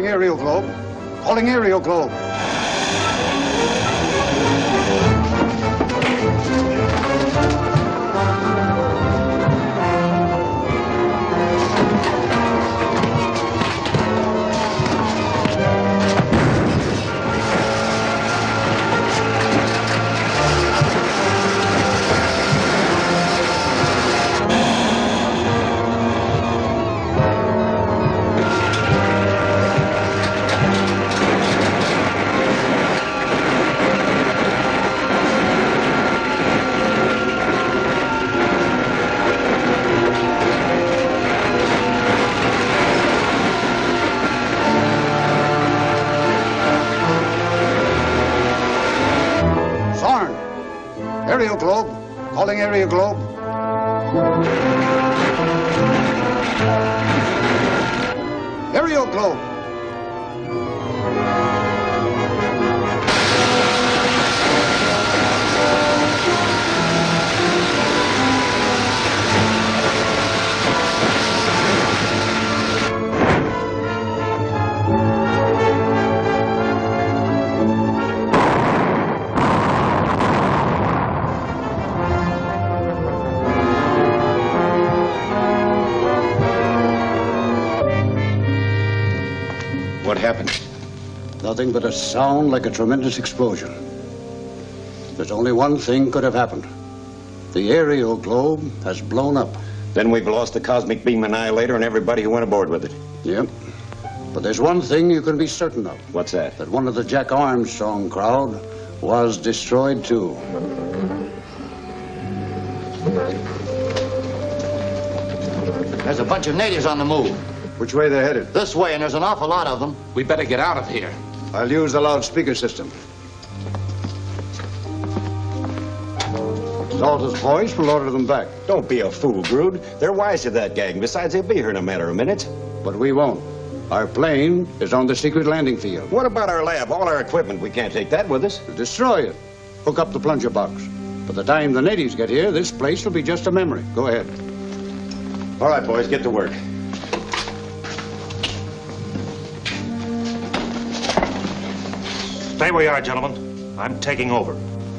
Aerial globe. Calling aerial globe. Aerial globe. Calling aerial globe. Aerial globe. What happened? Nothing but a sound like a tremendous explosion. There's only one thing could have happened. The aerial globe has blown up. Then we've lost the cosmic beam annihilator and everybody who went aboard with it. Yep. But there's one thing you can be certain of. What's that? That one of the Jack Armstrong crowd was destroyed too. There's a bunch of natives on the move. Which way they're headed? This way, and there's an awful lot of them. We better get out of here. I'll use the loudspeaker system. Zalta's voice will order them back. Don't be a fool, Grood. They're wise to that gang. Besides, they'll be here in a matter of minutes. But we won't. Our plane is on the secret landing field. What about our lab? All our equipment. We can't take that with us. Destroy it. Hook up the plunger box. By the time the natives get here, this place will be just a memory. Go ahead. All right, boys, get to work. Stay where you are, gentlemen. I'm taking over.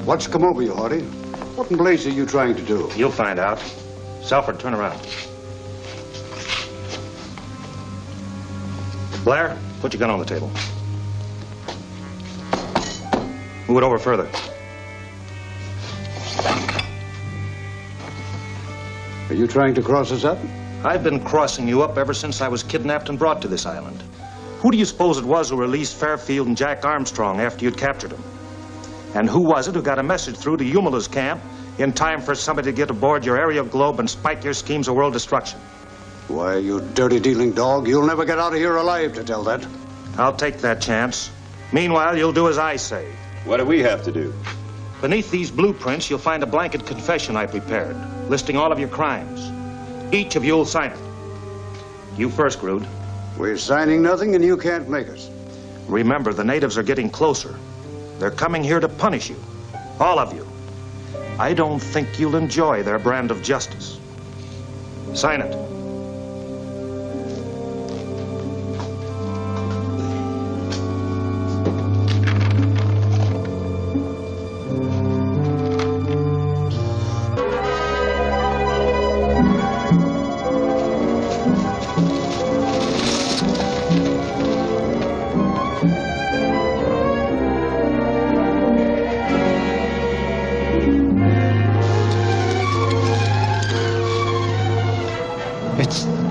What's come over you, Hardy? What in blazes are you trying to do? You'll find out. Selford, turn around. Blair, put your gun on the table. Move it over further. Are you trying to cross us up? I've been crossing you up ever since I was kidnapped and brought to this island. Who do you suppose it was who released Fairfield and Jack Armstrong after you'd captured them? And who was it who got a message through to Humala's camp in time for somebody to get aboard your aerial globe and spike your schemes of world destruction? Why, you dirty dealing dog, you'll never get out of here alive to tell that. I'll take that chance. Meanwhile, you'll do as I say. What do we have to do? Beneath these blueprints, you'll find a blanket confession I prepared, listing all of your crimes. Each of you will sign it. You first, Grood. We're signing nothing and you can't make us. Remember, the natives are getting closer. They're coming here to punish you. All of you. I don't think you'll enjoy their brand of justice. Sign it.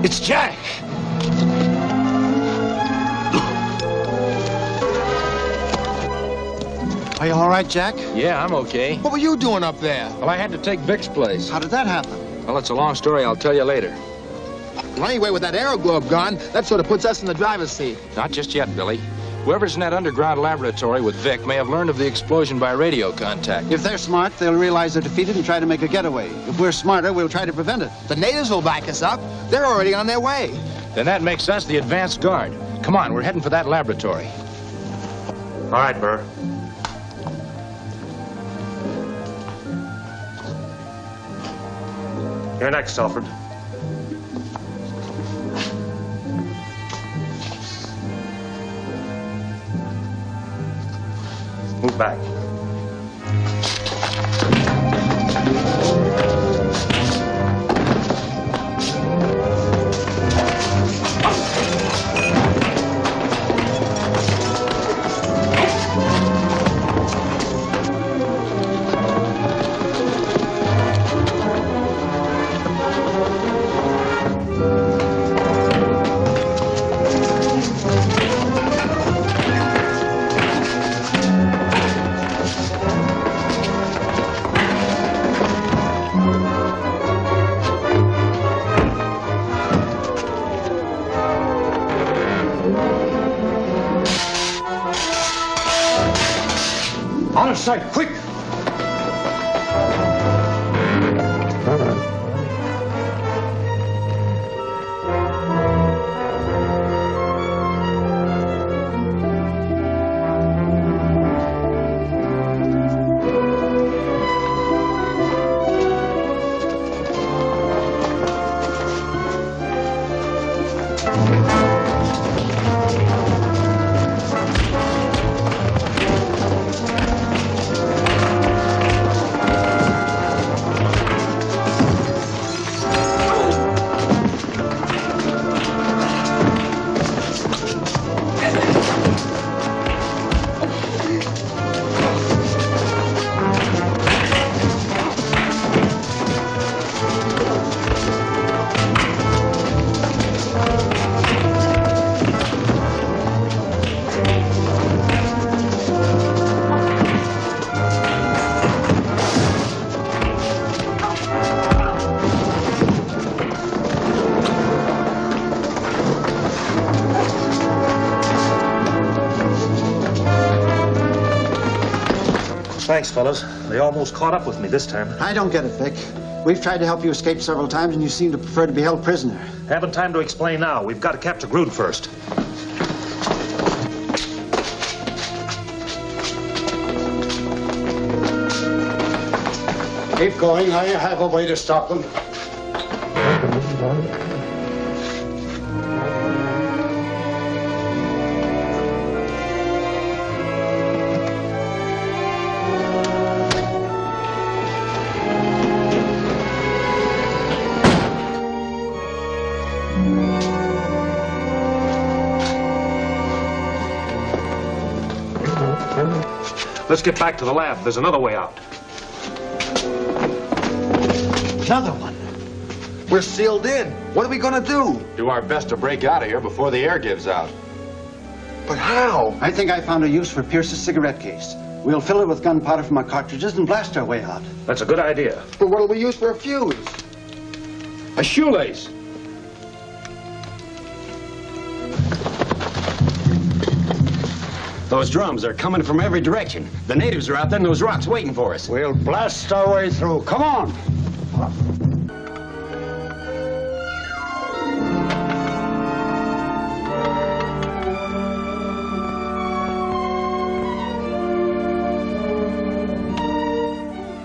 It's Jack! Are you all right, Jack? Yeah, I'm okay. What were you doing up there? Well, I had to take Vic's place. How did that happen? Well, it's a long story. I'll tell you later. Well, anyway, with that aeroglobe gone, that sort of puts us in the driver's seat. Not just yet, Billy. Whoever's in that underground laboratory with Vic may have learned of the explosion by radio contact. If they're smart, they'll realize they're defeated and try to make a getaway. If we're smarter, we'll try to prevent it. The natives will back us up. They're already on their way. Then that makes us the advanced guard. Come on, we're heading for that laboratory. All right, Burr. You're next, Selford. Move back. Out of sight, quick! Thanks, fellas. They almost caught up with me this time. I don't get it, Vic. We've tried to help you escape several times, and you seem to prefer to be held prisoner. Haven't time to explain now. We've got to capture Grood first. Keep going. I have a way to stop them. Let's get back to the lab. There's another way out. Another one. We're sealed in. What are we going to do? Do our best to break out of here before the air gives out. But how? I think I found a use for Pierce's cigarette case. We'll fill it with gunpowder from our cartridges and blast our way out. That's a good idea. But what'll we use for a fuse? A shoelace. Those drums are coming from every direction. The natives are out there in those rocks waiting for us. We'll blast our way through. Come on.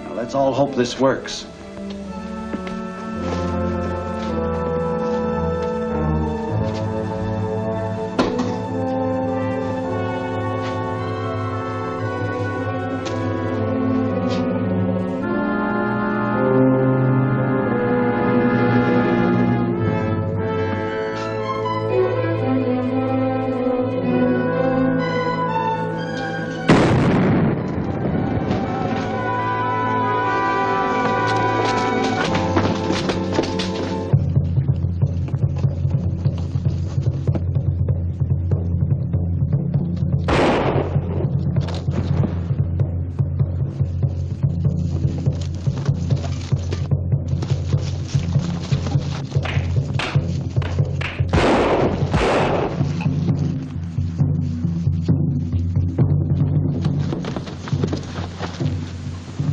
Now, let's all hope this works.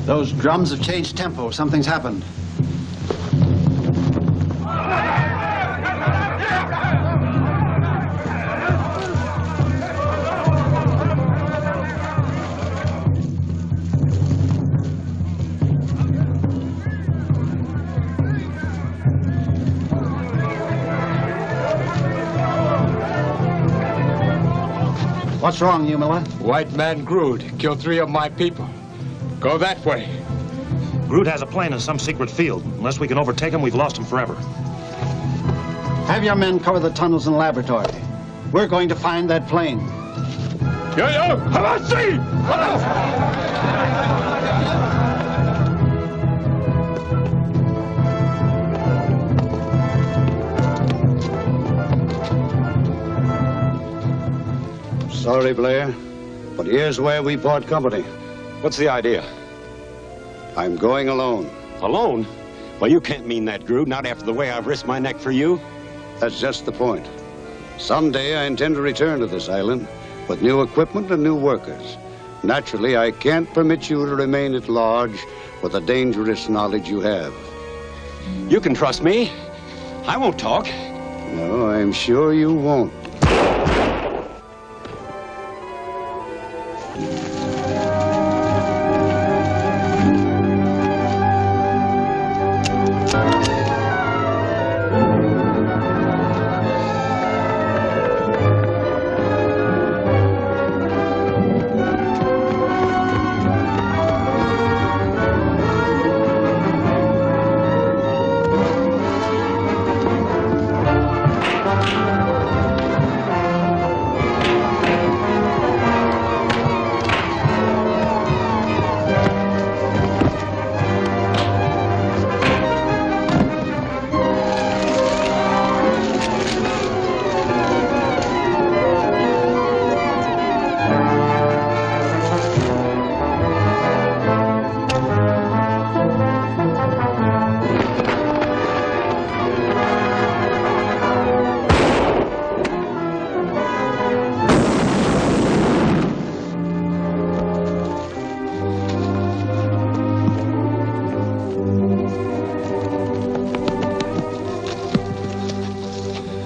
Those drums have changed tempo. Something's happened. What's wrong, Yumala? White man Grood killed 3 of my people. Go that way. Grood has a plane in some secret field. Unless we can overtake him, we've lost him forever. Have your men cover the tunnels and laboratory. We're going to find that plane. Yo, how about see? Sorry, Blair, but here's where we part company. What's the idea? I'm going alone. Alone? Well, you can't mean that, Grood, not after the way I've risked my neck for you. That's just the point. Someday I intend to return to this island with new equipment and new workers. Naturally, I can't permit you to remain at large with the dangerous knowledge you have. You can trust me. I won't talk. No, I'm sure you won't.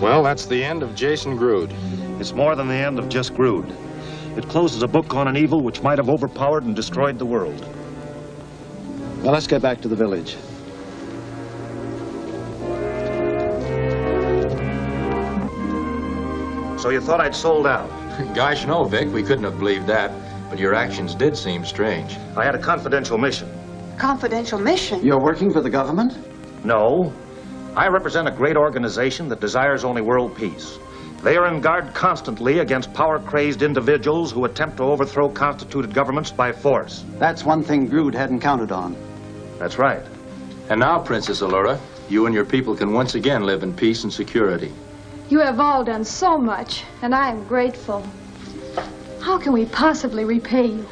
Well, that's the end of Jason Grood. It's more than the end of just Grood. It closes a book on an evil which might have overpowered and destroyed the world. Well, let's get back to the village. So you thought I'd sold out? Gosh, no, Vic. We couldn't have believed that. But your actions did seem strange. I had a confidential mission. Confidential mission? You're working for the government? No. I represent a great organization that desires only world peace. They are on guard constantly against power-crazed individuals who attempt to overthrow constituted governments by force. That's one thing Grood hadn't counted on. That's right. And now, Princess Allura, you and your people can once again live in peace and security. You have all done so much, and I am grateful. How can we possibly repay you?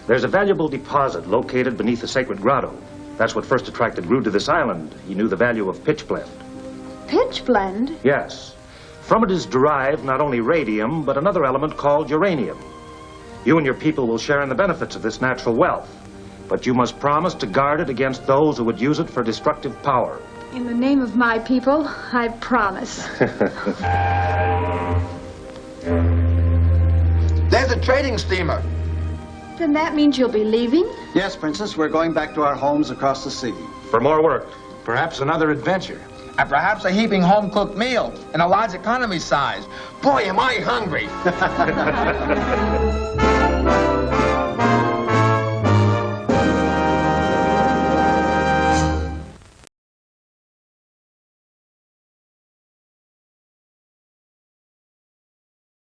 There's a valuable deposit located beneath the sacred grotto. That's what first attracted Grood to this island. He knew the value of pitchblende. Pitchblende? Yes. From it is derived not only radium, but another element called uranium. You and your people will share in the benefits of this natural wealth. But you must promise to guard it against those who would use it for destructive power. In the name of my people, I promise. There's a trading steamer. Then that means you'll be leaving? Yes, Princess, we're going back to our homes across the sea. For more work. Perhaps another adventure. And perhaps a heaping home-cooked meal in a large economy size. Boy, am I hungry.